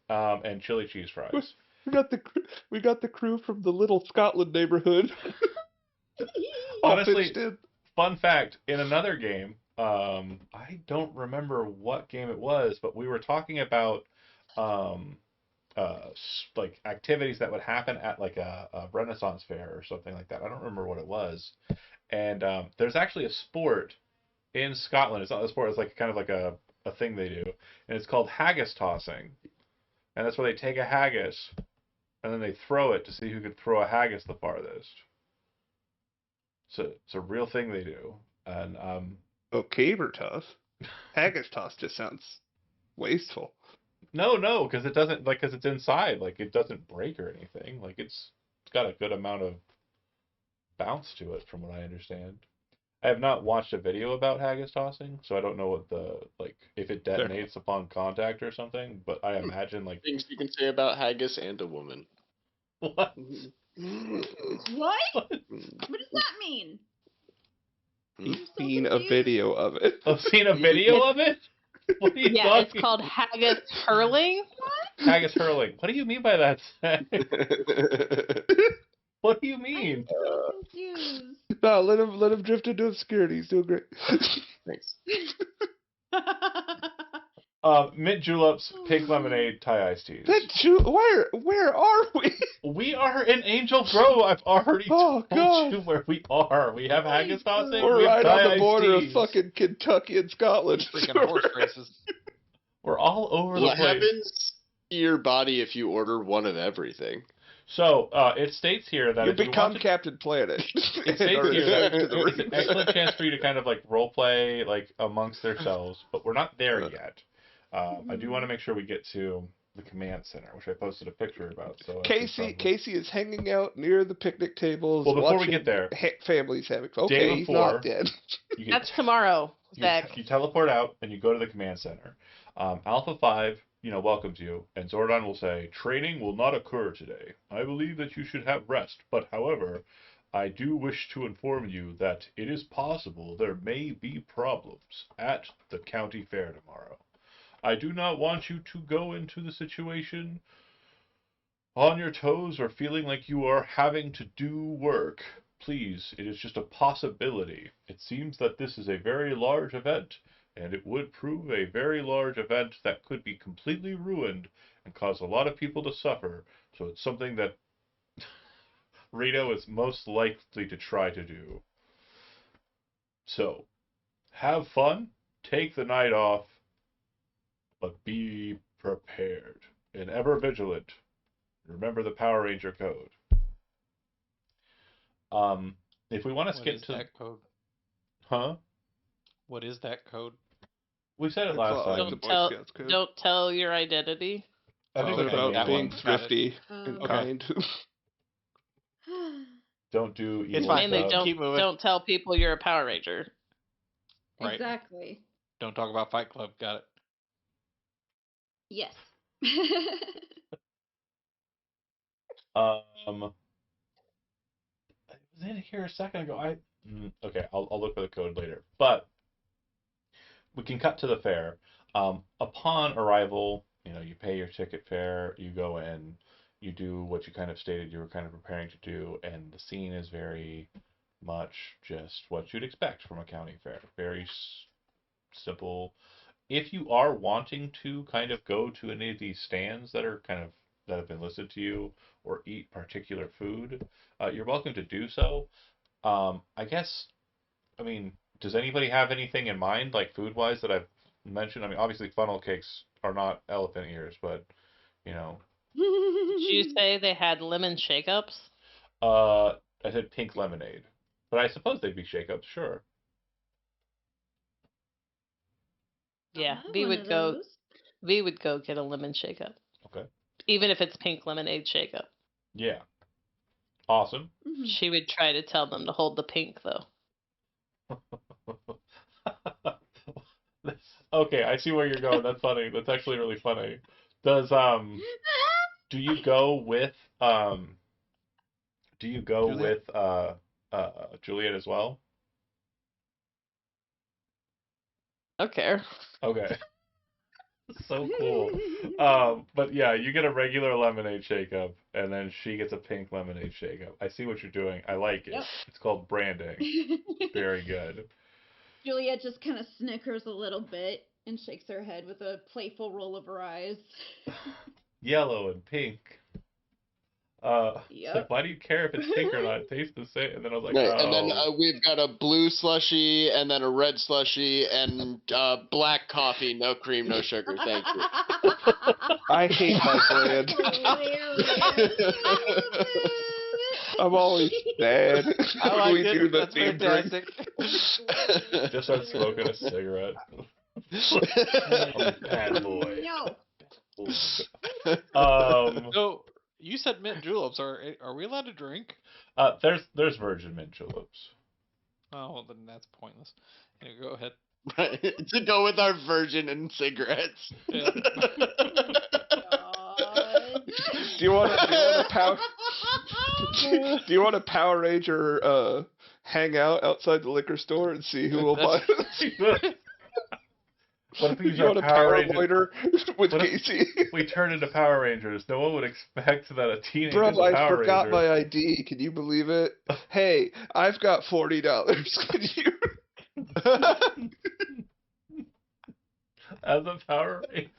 A: and chili cheese fries.
B: We got the crew from the Little Scotland neighborhood. All
A: Honestly,
B: pitched in.
A: fun fact, in another game, I don't remember what game it was, but we were talking about um, like activities that would happen at like a Renaissance fair or something like that. I don't remember what it was. And there's actually a sport in Scotland. It's not a sport. It's like kind of like a thing they do, and it's called haggis tossing. And that's where they take a haggis and then they throw it to see who could throw a haggis the farthest. So it's a real thing they do. And
B: Oh, caber toss. Haggis toss just sounds wasteful.
A: no, because it doesn't like because it's inside. Like it doesn't break or anything. Like it's got a good amount of bounce to it, from what I understand. I have not watched a video about haggis tossing, so I don't know what the like if it detonates upon contact or something. But I imagine like
E: Things you can say about haggis and a woman.
A: what?
D: What? What does that mean?
B: He's
D: so
B: seen a
D: confused.
B: video of it.
A: I've seen a video of it. What are you
C: Yeah,
A: talking?
C: it's called haggis hurling.
A: Haggis hurling. What do you mean by that? What do you mean?
D: I'm so confused.
B: No, let him drift into obscurity. He's doing great.
E: Thanks.
A: Mint juleps, pink lemonade, Thai iced teas.
B: Where are we?
A: We are in Angel Grove. I've already
B: Oh,
A: told
B: God.
A: you where we are. We have haggis tossing.
B: We're
A: we have
B: right
A: Thai
B: on the
A: iced
B: border
A: teas.
B: of fucking Kentucky and Scotland.
F: Freaking horse races.
A: We're all over the
E: What
A: place.
E: happens to your body if you order one of everything?
A: So it states here that
B: You
A: if you
B: become
A: want to,
B: Captain Planet.
A: it states here that it's an excellent chance for you to kind of like role play like amongst yourselves, but we're not there yet. I do want to make sure we get to the command center, which I posted a picture about. So
B: Casey is hanging out near the picnic tables.
A: Well, before we
B: watching
A: get there,
B: families having fun.
A: day
B: Okay, he's
A: before,
B: not dead.
A: you,
C: That's tomorrow, Zach.
A: you teleport out and you go to the command center. Alpha 5, welcomes you, and Zordon will say, "Training will not occur today. I believe that you should have rest, but however, I do wish to inform you that it is possible there may be problems at the county fair tomorrow. I do not want you to go into the situation on your toes or feeling like you are having to do work. Please, it is just a possibility. It seems that this is a very large event, and it would prove a very large event that could be completely ruined and cause a lot of people to suffer. So it's something that Rito is most likely to try to do. So, have fun, take the night off, but be prepared and ever vigilant. Remember the Power Ranger code." If we want to
F: What
A: skip
F: is
A: to
F: that code?
A: huh?
F: What is that code?
A: We said it
B: That's
A: last
B: all like
A: time.
B: the
C: Don't
B: Boy
C: tell.
B: Scouts code.
C: Don't tell your identity.
A: I think
B: They're
A: we can
B: about
A: make
B: being
A: one.
B: thrifty and
F: Okay.
B: kind.
A: Don't do evil
F: It's fine.
C: Mainly,
A: stuff.
C: don't
F: Keep moving.
C: don't tell people you're a Power Ranger.
F: Right.
D: Exactly.
F: Don't talk about Fight Club. Got it.
D: Yes.
A: I was in here a second ago. Okay, I'll look for the code later. But we can cut to the fair. Upon arrival, you pay your ticket fare, you go in, you do what you kind of stated you were kind of preparing to do, and the scene is very much just what you'd expect from a county fair. Very simple. If you are wanting to kind of go to any of these stands that have been listed to you or eat particular food, you're welcome to do so. I guess, does anybody have anything in mind, like food-wise, that I've mentioned? Obviously funnel cakes are not elephant ears, but,
C: Did you say they had lemon shake-ups?
A: I said pink lemonade. But I suppose they'd be shake-ups, sure.
C: Yeah,
D: I'll have
C: we
D: one
C: would
D: of
C: go.
D: those.
C: We would go get a lemon shake-up,
A: Okay.
C: even if it's pink lemonade shake-up.
A: Yeah. Awesome.
D: Mhm.
C: She would try to tell them to hold the pink, though.
A: Okay, I see where you're going. That's funny. That's actually really funny. Do you go with
B: Juliet?
A: Juliet as well?
C: I don't care.
A: Okay. So cool. But yeah, you get a regular lemonade shake-up, and then she gets a pink lemonade shake-up. I see what you're doing. I like it.
D: Yep.
A: It's called branding. Very good.
D: Juliet just kind of snickers a little bit and shakes her head with a playful roll of her eyes.
A: Yellow and pink. It's like, why do you care if it's pink or not? It tastes the same. And then I was like,
E: Right,
A: oh.
E: and then we've got a blue slushy, and then a red slushy, and black coffee, no cream, no sugar. Thank you.
B: I hate my brand. I'm always sad.
F: I like
B: we do
F: it.
B: the
F: That's
B: theme drink.
F: fantastic.
A: Just started smoking a cigarette. I'm a bad boy.
D: No.
F: So you said mint juleps. Are we allowed to drink?
A: There's virgin mint juleps.
F: Oh, well, then that's pointless. Anyway, go ahead.
E: Right, to go with our virgin and cigarettes.
F: Yeah.
D: God.
B: Do you want a Power Ranger hangout outside the liquor store and see who will buy?
A: What if we use
B: You
A: our
B: want a
A: Power
B: Power
A: Ranger?
B: Loiter with
A: What if
B: Casey?
A: we turn into Power Rangers? No one would expect that a teenager
B: Bro,
A: is a
B: I
A: Power
B: forgot
A: Ranger.
B: my ID. Can you believe it? Hey, I've got $40. Can you?
A: As a Power Ranger.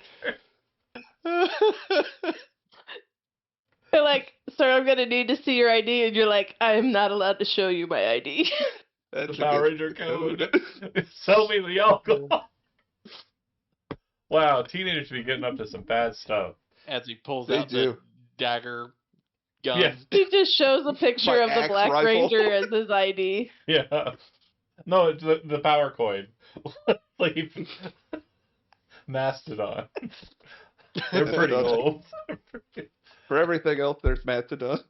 C: They're like, sir, I'm gonna need to see your ID, and you're like, I am not allowed to show you my ID.
A: The
B: That's
A: Power Ranger code. Sell me the alcohol. Wow, teenagers be getting up to some bad stuff.
F: As he pulls
B: They
F: out
B: do.
F: the dagger gun.
A: Yeah.
C: He just shows a picture
B: My
C: of the
B: axe
C: Black
B: rifle.
C: Ranger as his ID.
A: Yeah. No, it's the power coin. Like Mastodon. They're pretty old.
B: For everything else, there's Mastodon.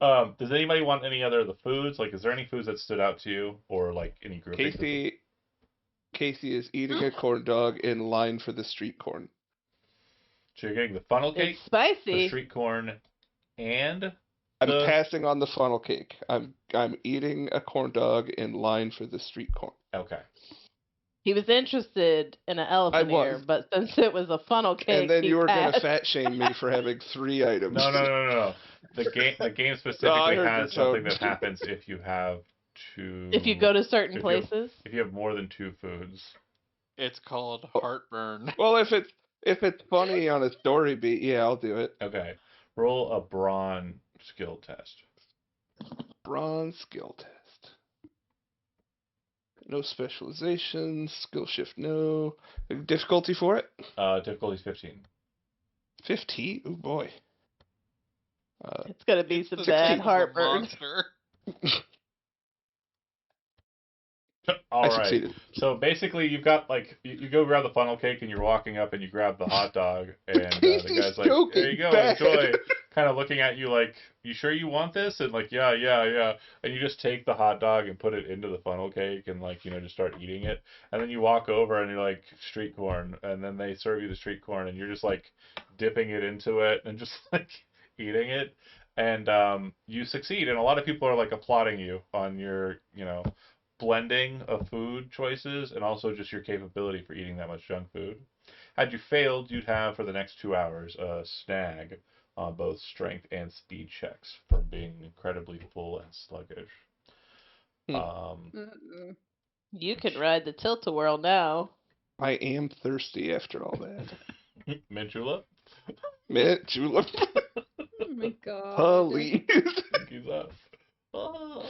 A: Does anybody want any other of the foods? Like, is there any foods that stood out to you, or like any groupings?
B: Casey is eating a corn dog in line for the street corn.
A: So you're getting the funnel cake,
C: It's
A: the
C: spicy.
A: street corn, and
B: I'm
A: the...
B: passing on the funnel cake. I'm eating a corn dog in line for the street corn.
A: Okay.
C: He was interested in an elephant ear,
B: was.
C: but since it was a funnel cake,
B: And then
C: he
B: you were gonna
C: passed.
B: fat shame me for having 3 items.
A: No. The game specifically
B: heard
A: has
B: your
A: something
B: tone.
A: that happens if you have two.
C: If you go to certain
A: if you have-
C: places.
A: If you have more than 2 foods.
F: It's called heartburn.
B: Well, if it's funny on a story beat, yeah, I'll do it.
A: Okay. Roll a brawn skill test.
B: Bronze skill test. No specializations. Skill shift, no. Difficulty for it?
A: Difficulty's 15.
B: 15? Oh boy.
C: It's gonna be some
F: The
C: bad
F: teeth of a
C: heartburn.
F: monster.
A: All
B: I
A: right.
B: succeeded.
A: So basically, you've got like you go grab the funnel cake, and you're walking up, and you grab the hot dog, and the
B: Casey's
A: guy's like, "There
B: joking.
A: you go,
B: Bad.
A: enjoy." Kind of looking at you like, "You sure you want this?" And like, "Yeah, yeah, yeah." And you just take the hot dog and put it into the funnel cake, and like just start eating it. And then you walk over, and you're like, "Street corn," and then they serve you the street corn, and you're just like dipping it into it and just like eating it. And you succeed, and a lot of people are like applauding you on your blending of food choices and also just your capability for eating that much junk food. Had you failed, you'd have for the next 2 hours a snag on both strength and speed checks from being incredibly full and sluggish.
B: Hmm.
D: Mm-mm.
C: You can ride the tilt-a-whirl now.
B: I am thirsty after all that.
A: Mint julep?
B: Man, julep.
D: Oh my god.
B: Please.
A: He's up. Oh.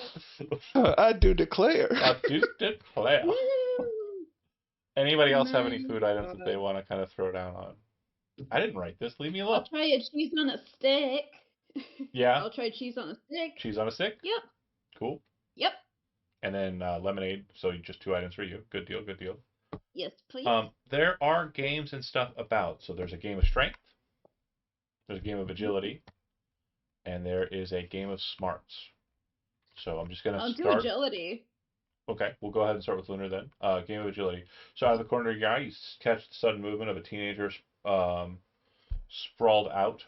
B: I do declare.
A: I do declare. Anybody else have any
D: My
A: food items that they
D: God.
A: want to kind of throw down on? I didn't write this. Leave me
D: I'll
A: alone.
D: try a cheese on a stick.
A: Yeah?
D: I'll try cheese on a stick.
A: Cheese on a stick?
D: Yep.
A: Cool.
D: Yep.
A: And then lemonade. So just 2 items for you. Good deal. Good deal.
D: Yes, please.
A: There are games and stuff about. So there's a game of strength, there's a game of agility, and there is a game of smarts. So I'm just gonna
D: I'll do
A: start.
D: agility.
A: Okay, we'll go ahead and start with Lunar then. Game of agility. So out of the corner of your eye, you catch the sudden movement of a teenager sprawled out,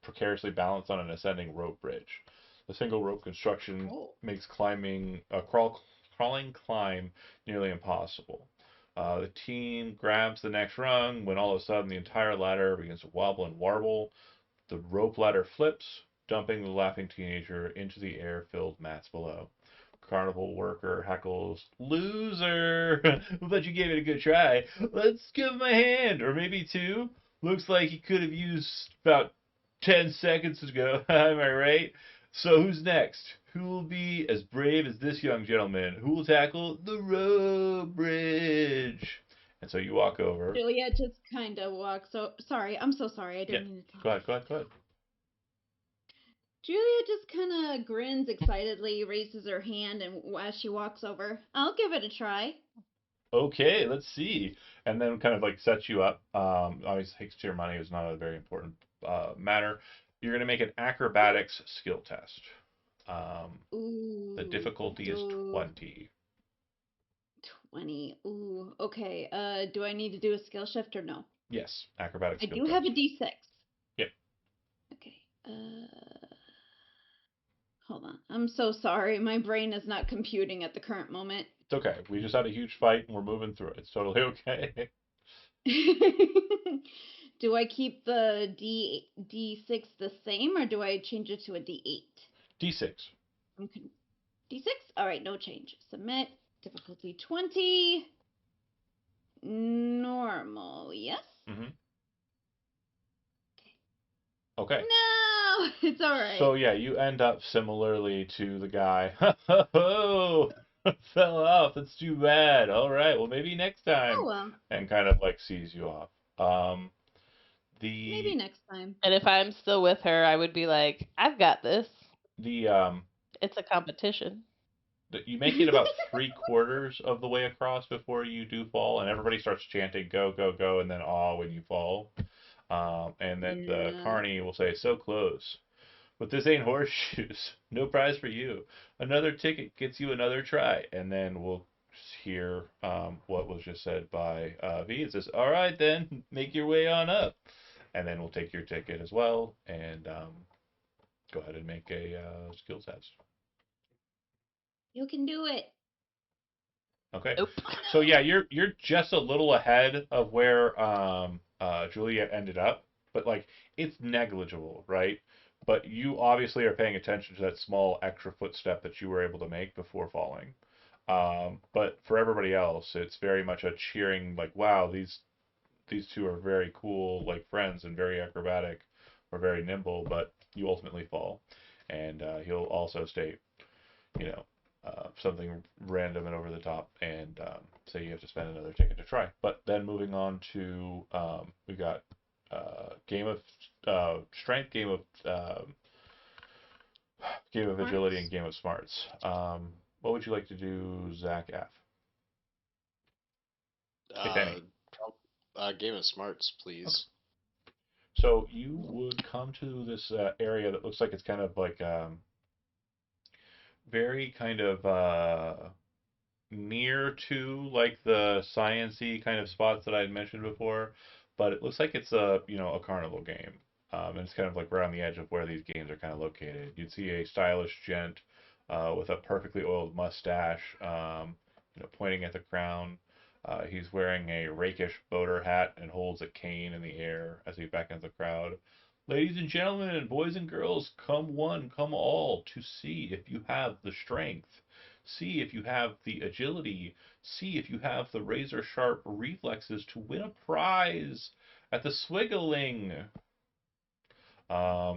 A: precariously balanced on an ascending rope bridge. The single rope construction
D: Oh.
A: makes crawling climb nearly impossible. The team grabs the next rung when all of a sudden the entire ladder begins to wobble and warble. The rope ladder flips, dumping the laughing teenager into the air-filled mats below. Carnival worker heckles, "Loser! But you gave it a good try. Let's give him a hand, or maybe two. Looks like he could have used about 10 seconds ago. Am I right? So who's next? Who will be as brave as this young gentleman? Who will tackle the rope bridge?" And so you walk over.
D: Juliet just kind of walks. Sorry, I'm so sorry. I
A: Yeah,
D: didn't mean to talk.
A: go ahead, go ahead, go ahead.
D: Julia just kind of grins excitedly, raises her hand, and as she walks over, I'll give it a try.
A: Okay, let's see. And then kind of like sets you up. Obviously, takes to your money is not a very important matter. You're going to make an acrobatics skill test.
D: Ooh.
A: The difficulty is 20.
D: 20. Ooh. Okay. Do I need to do a skill shift or no?
A: Yes, acrobatics
D: I
A: skill
D: do
A: test.
D: have a D6.
A: Yep.
D: Okay. Hold on. I'm so sorry. My brain is not computing at the current moment.
A: It's okay. We just had a huge fight and we're moving through it. It's totally okay.
D: Do I keep the D6 the same or do I change it to a D8?
A: D6.
D: Okay. D6? Alright, no change. Submit. Difficulty 20. Normal, yes?
A: Mm-hmm. Okay.
D: No! It's alright.
A: So yeah, you end up similarly to the guy. Oh, fell off. That's too bad. All right. Well, maybe next time.
D: Oh well.
A: And kind of like sees you off.
D: Maybe next time.
C: And if I'm still with her, I would be like, I've got this.
A: It's
C: a competition.
A: You make it about 3/4 of the way across before you do fall, and everybody starts chanting "Go, go, go!" and then "Aw" when you fall. And then the carney will say, "So close. But this ain't horseshoes. No prize for you. Another ticket gets you another try." And then we'll hear what was just said by V. It says, "All right, then, make your way on up." And then we'll take your ticket as well and go ahead and make a skills test.
D: You can do it.
A: Okay.
C: Nope.
A: So yeah, you're just a little ahead of where Julia ended up, but like it's negligible, right? But you obviously are paying attention to that small extra footstep that you were able to make before falling. But for everybody else, it's very much a cheering, like, wow, these two are very cool, like friends, and very acrobatic or very nimble. But you ultimately fall, and he'll also state, you know, something random and over the top, and say you have to spend another ticket to try. But then moving on to we got game of strength, game of agility, and game of smarts. What would you like to do, Zach F? If
E: Uh,
A: any.
E: Game of Smarts, please.
A: So you would come to this area that looks like it's kind of like very kind of near to like the sciency kind of spots that I had mentioned before, but it looks like it's a carnival game. And it's kind of like right on the edge of where these games are kind of located. You'd see a stylish gent with a perfectly oiled mustache, pointing at the crown. He's wearing a rakish boater hat and holds a cane in the air as he beckons the crowd. Ladies and gentlemen, boys and girls, come one, come all, to see if you have the strength. See if you have the agility. See if you have the razor sharp reflexes to win a prize at the Swiggling.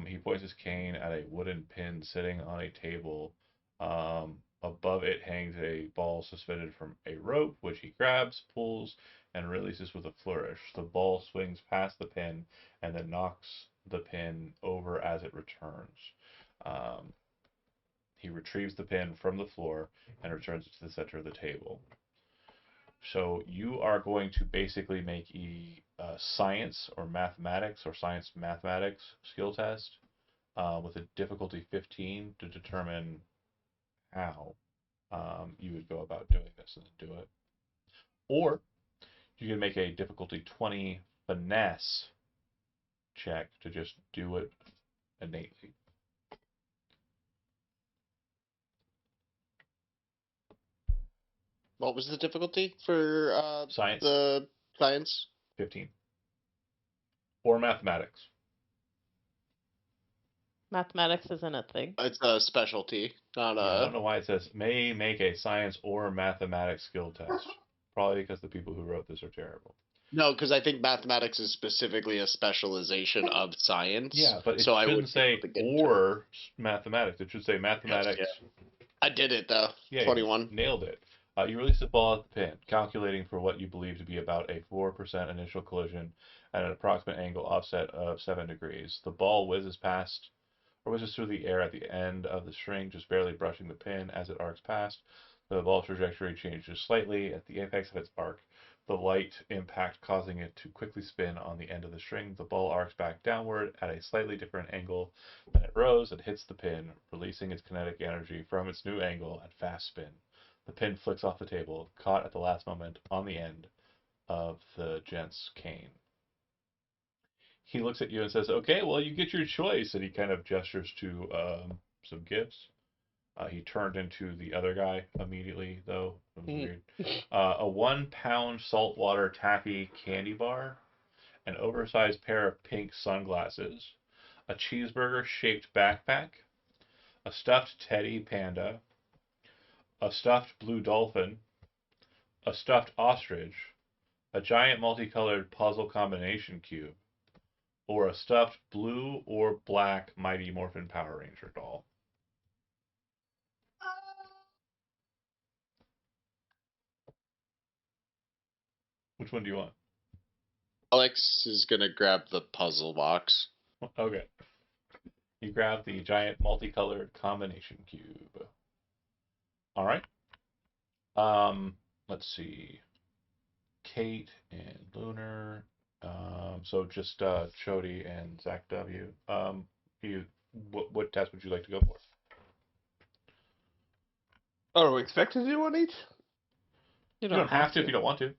A: He points his cane at a wooden pin sitting on a table. Above it hangs a ball suspended from a rope, which he grabs, pulls, and releases with a flourish. The ball swings past the pin and then knocks the pin over as it returns. Um, he retrieves the pin from the floor and returns it to the center of the table. So you are going to basically make a science or mathematics skill test with a difficulty 15 to determine how you would go about doing this and then do it. Or you can make a difficulty 20 finesse check to just do it innately.
E: What was the difficulty for
A: Science,
E: the science?
A: 15. Or mathematics.
C: Mathematics isn't a thing.
E: It's a specialty, not
A: Yeah, I
E: a.
A: don't know why it says may make a science or mathematics skill test. Probably because the people who wrote this are terrible.
E: No, because I think mathematics is specifically a specialization of science.
A: Yeah, but it
E: so I
A: shouldn't
E: would be able
A: say
E: to get
A: or mathematics. It should say mathematics.
E: yeah. I did it though.
A: Yeah,
E: 21.
A: you nailed it. You release the ball at the pin, calculating for what you believe to be about a 4% initial collision at an approximate angle offset of 7 degrees. The ball whizzes through the air at the end of the string, just barely brushing the pin as it arcs past. The ball trajectory changes slightly at the apex of its arc, the light impact causing it to quickly spin on the end of the string. The ball arcs back downward at a slightly different angle than it rose and hits the pin, releasing its kinetic energy from its new angle at fast spin. The pin flicks off the table, caught at the last moment on the end of the gent's cane. He looks at you and says, "Okay, well, you get your choice." And he kind of gestures to some gifts. He turned into the other guy immediately, though. It was weird. A 1 pound saltwater taffy candy bar, an oversized pair of pink sunglasses, a cheeseburger shaped backpack, a stuffed teddy panda, a stuffed blue dolphin, a stuffed ostrich, a giant multicolored puzzle combination cube, or a stuffed blue or black Mighty Morphin Power Ranger doll. Which one do you want?
E: Alex is gonna grab the puzzle box.
A: Okay. You grab the giant multicolored combination cube. All right. Let's see. Kate and Lunar. So just Chody and Zach W. What test would you like to go for?
B: Oh, are we expected to do one each?
A: You don't have to if you don't want to.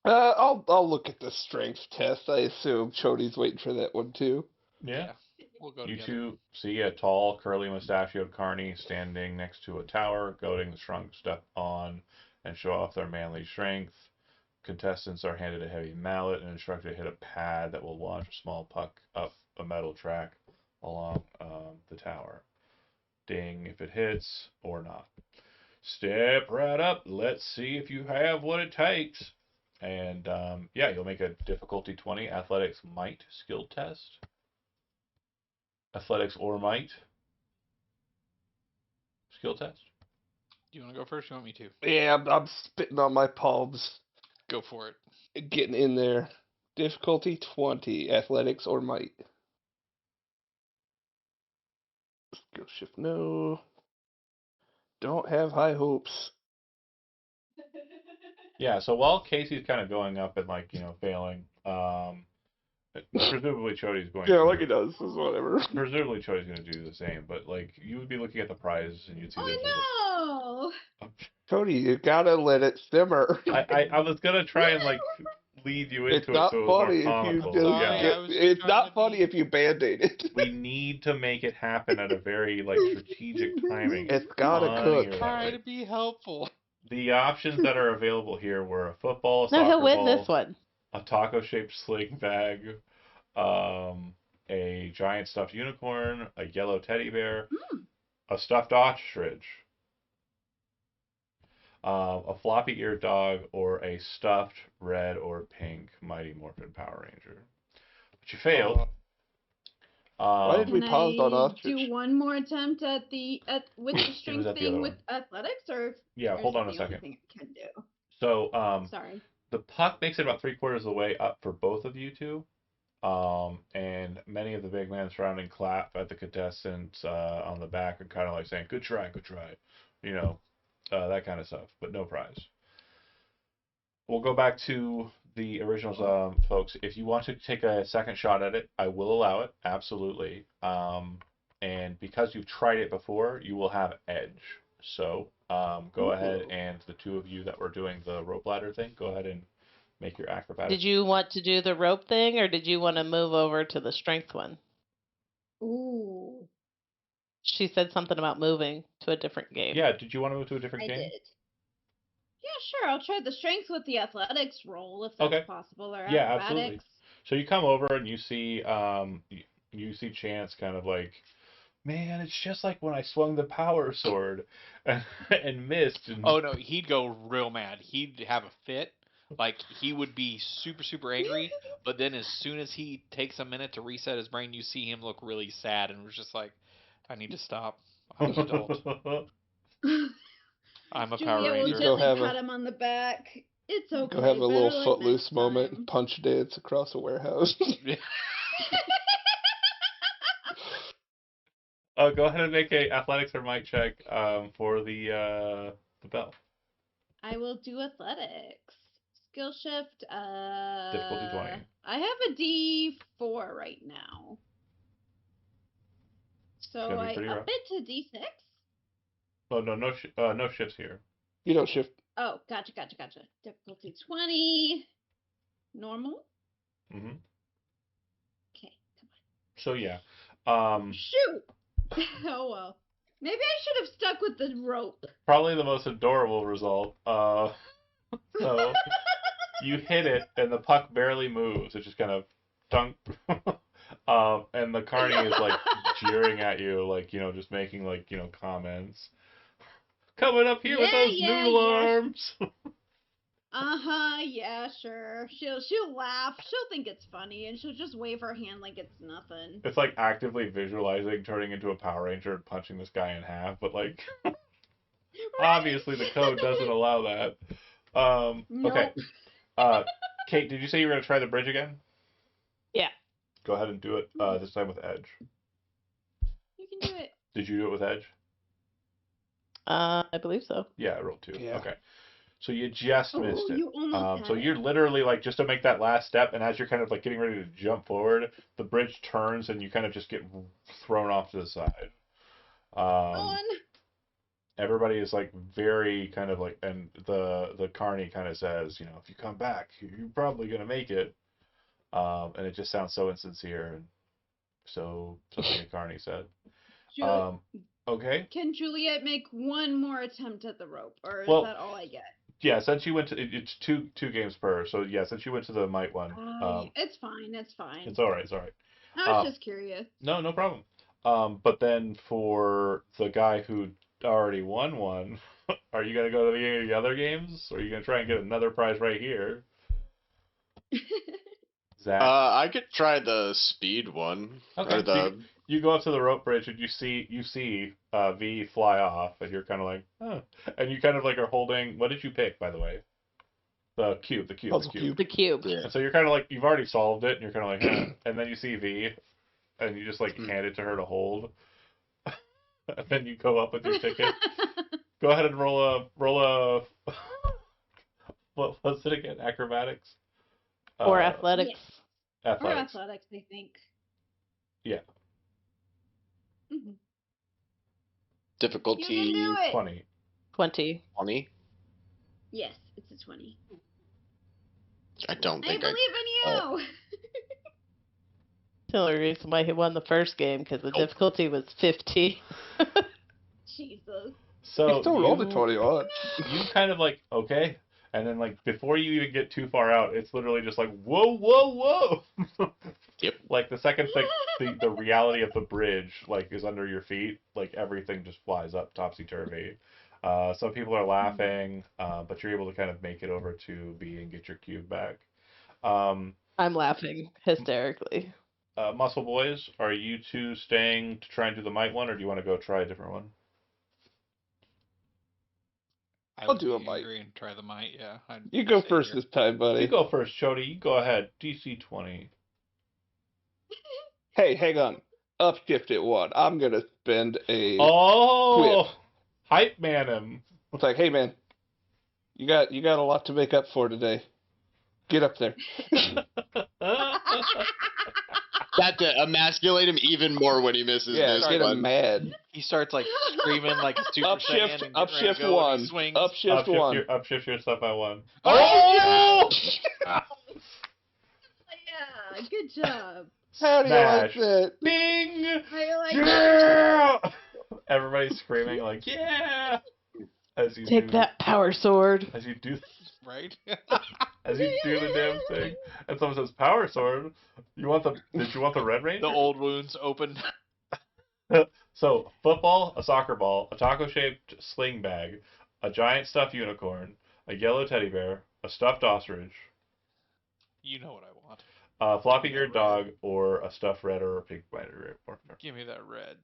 B: I'll look at the strength test. I assume Chody's waiting for that one too.
A: Yeah.
F: We'll go
A: You
F: together.
A: two see a tall, curly mustachioed carney standing next to a tower, goading the shrunk step on and show off their manly strength. Contestants are handed a heavy mallet and instructed to hit a pad that will launch a small puck up a metal track along the tower. Ding if it hits or not. Step right up. Let's see if you have what it takes. And yeah, you'll make a difficulty 20 athletics might skill test. Athletics or might skill test.
F: Do you want to go first? Or you want me to?
B: Yeah, I'm spitting on my palms,
F: Go for it.
B: getting in there. Difficulty 20, athletics or might. Skill shift, no. don't have high hopes.
A: Yeah, so while Casey's kind of going up and, like, failing, presumably Chody's going
B: Yeah,
A: to.
B: like he does is whatever.
A: Presumably Chody's going to do the same, but, like, you would be looking at the prize and you'd see this
D: Oh
B: Cody, you gotta let it simmer.
A: I was going to try and, like, lead you
B: It's
A: into it
B: not
A: so it was more
B: funny if you
A: comical.
B: just.
F: Sorry,
A: Yeah.
F: I was
B: It's
F: trying
B: not
F: to
B: funny
F: be-
B: if you band-aid it.
A: We need to make it happen at a very, like, strategic timing.
B: It's gotta
A: on
B: cook.
A: here that
F: Try
A: way.
F: to be helpful.
A: The options that are available here were a football, a
C: No,
A: soccer
C: he'll win
A: ball,
C: this one.
A: a taco-shaped sling bag, a giant stuffed unicorn, a yellow teddy bear, a stuffed ostrich, a floppy-eared dog, or a stuffed red or pink Mighty Morphin Power Ranger. But you failed.
B: Why did we
D: Can
B: paused on
D: I
B: ostrich?
D: do one more attempt with the strength
A: at the
D: thing
A: other
D: with
A: one.
D: athletics, or
A: Yeah,
D: or is
A: hold
D: that
A: on a
D: the only
A: second.
D: thing I can do?
A: So,
D: Sorry.
A: the puck makes it about 3/4 of the way up for both of you two. And many of the big men surrounding clap at the contestants on the back and kind of like saying, good try, that kind of stuff, but no prize. We'll go back to the originals, folks. If you want to take a second shot at it, I will allow it, absolutely. And because you've tried it before, you will have edge. So go ahead, and the two of you that were doing the rope ladder thing, go ahead and make your acrobatics.
C: Did you want to do the rope thing, or did you want to move over to the strength one?
D: Ooh,
C: She said something about moving to a different game.
A: Yeah, did you want to move to a different
D: I
A: game?
D: did. Yeah, sure. I'll try the strength with the athletics roll if that's
A: Okay.
D: possible, or
A: Yeah,
D: acrobatics.
A: absolutely. So you come over and you see Chance kind of like, man, it's just like when I swung the power sword and missed. And...
F: Oh no, he'd go real mad. He'd have a fit. Like, he would be super, super angry, but then as soon as he takes a minute to reset his brain, you see him look really sad and was just like, I need to stop. I'm an adult. I'm a Power
D: Julia will
F: Ranger.
D: gently pat him on the back. It's okay.
B: Go have a little
D: better luck
B: footloose
D: next
B: moment
D: time.
B: and punch dance across a warehouse.
A: Go ahead and make a athletics or might check for the bell.
D: I will do athletics. Skill shift.
A: Difficulty 20.
D: I have a D4 right now. So
A: It's gonna be
D: I
A: pretty
D: up
A: rough.
D: it to D6.
A: Oh no shifts here.
B: You don't shift.
D: Oh, gotcha. Difficulty 20. Normal.
A: Mm-hmm.
D: Okay, come
A: So yeah.
D: on. Shoot! Oh well. Maybe I should have stuck with the rope.
A: Probably the most adorable result. So you hit it and the puck barely moves. It just kind of dunk. And the carny is like jeering at you, like, just making like, comments. Coming up here with those noodle arms.
D: Yeah, sure. She'll laugh. She'll think it's funny, and she'll just wave her hand like it's nothing.
A: It's like actively visualizing turning into a Power Ranger and punching this guy in half, but like obviously the code doesn't allow that.
D: Nope.
A: Okay. Kate, did you say you were gonna try the bridge again?
C: Yeah.
A: Go ahead and do it this time with edge.
D: You can do it.
A: Did you do it with edge?
C: I believe so.
A: Yeah, I rolled 2.
B: Yeah.
A: Okay. So you just missed it.
D: You almost
A: So
D: had
A: you're
D: it.
A: literally like just to make that last step, and as you're kind of like getting ready to jump forward, the bridge turns and you kind of just get thrown off to the side.
D: On.
A: Everybody is like very kind of like, and the carny kind of says, if you come back, you're probably gonna make it. And it just sounds so insincere and so something a carny said. Okay.
D: Can Juliet make one more attempt at the rope, or is that all I get?
A: Yeah, since you went to it's two games per. So yeah, since you went to the might one,
D: It's fine. It's fine.
A: it's all right.
D: I was just curious.
A: No problem. But then for the guy who already won one, are you gonna go to the other games, or are you gonna try and get another prize right here? Zach.
E: I could try the speed one.
A: Okay.
E: Or the...
A: You go up to the rope bridge and you see V fly off, and you're kind of like, oh, and you kind of like are holding. What did you pick, by the way? The cube.
B: Puzzle cube.
C: The cube.
E: Yeah.
A: And so you're kind of like, you've already solved it, and you're kind of like, and then you see V, and you just like hand it to her to hold, and then you go up with your ticket. Go ahead and roll a what's it again? Acrobatics
C: Or athletics.
D: Or
A: Athletics.
D: athletics, I think.
A: Yeah.
D: Mm-hmm.
E: Difficulty
D: You can do it.
A: 20.
C: 20.
E: 20.
D: Yes, it's a 20.
E: I don't
D: I
E: think
D: believe in you.
C: The only reason why he won the first game because the difficulty was 50.
D: Jesus.
A: So
B: You still rolled a 21.
A: You kind of like, okay, and then like before you even get too far out, it's literally just like whoa, whoa, whoa.
E: Yep.
A: Like the second the reality of the bridge like is under your feet, like everything just flies up topsy turvy. Some people are laughing, but you're able to kind of make it over to B and get your cube back.
C: I'm laughing hysterically.
A: Muscle Boys, are you two staying to try and do the might one, or do you want to go try a different one?
B: I'll do a
F: be
B: might.
F: angry and try the might. Yeah.
B: You go
F: stay
B: first
F: here.
B: this time, buddy.
A: You go first, Chody. You go ahead. DC 20.
B: Hey, hang on. Upshift at 1. I'm gonna spend a
A: Oh,
B: quip.
A: hype man him.
B: It's like, hey man, you got a lot to make up for today. Get up there.
E: That to emasculate him even more when he misses
B: Yeah,
E: this
B: get him
E: one.
B: mad.
F: He starts like screaming like a Super Saiyan and getting ready to
B: Upshift
F: go, and
B: 1.
F: he swings.
B: Upshift 1.
A: Upshift your stuff by 1.
F: Oh!
D: Yeah, good job.
B: How do you like
A: Smash.
B: that?
A: Bing!
D: I like
A: Yeah! Everybody's screaming like, yeah! As you
C: Take
A: do,
C: that power sword.
A: As you do,
F: Right?
A: as you do the damn thing, and someone says, "Power sword." Did you want the Red Ranger?
F: The old wounds open.
A: So, football, a soccer ball, a taco-shaped sling bag, a giant stuffed unicorn, a yellow teddy bear, a stuffed ostrich,
F: You know what I want.
A: a floppy-eared dog, or a stuffed red or a pink spider.
F: Give me that red.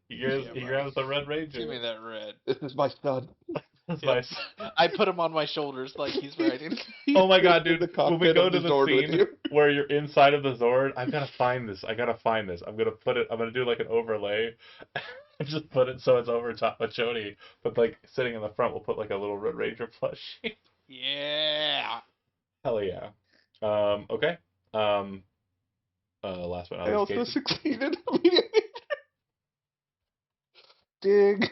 A: He grabs the Red Ranger.
F: Give me that red.
B: This is my son.
A: That's
F: Yep.
A: nice.
F: I put him on my shoulders like he's riding.
A: Oh my god, dude.
B: The
A: When we
B: cockpit
A: go
B: of
A: to
B: the
A: the
B: Zord with
A: scene
B: you.
A: where you're inside of the Zord, I've got to find this. I'm going to do like an overlay. And just put it so it's over top of Chody. But like sitting in the front, we'll put like a little Red Ranger plushie.
F: Yeah.
A: Hell yeah. Okay. Last but not
B: I
A: least,
B: also
A: Casey.
B: succeeded immediately. Dig.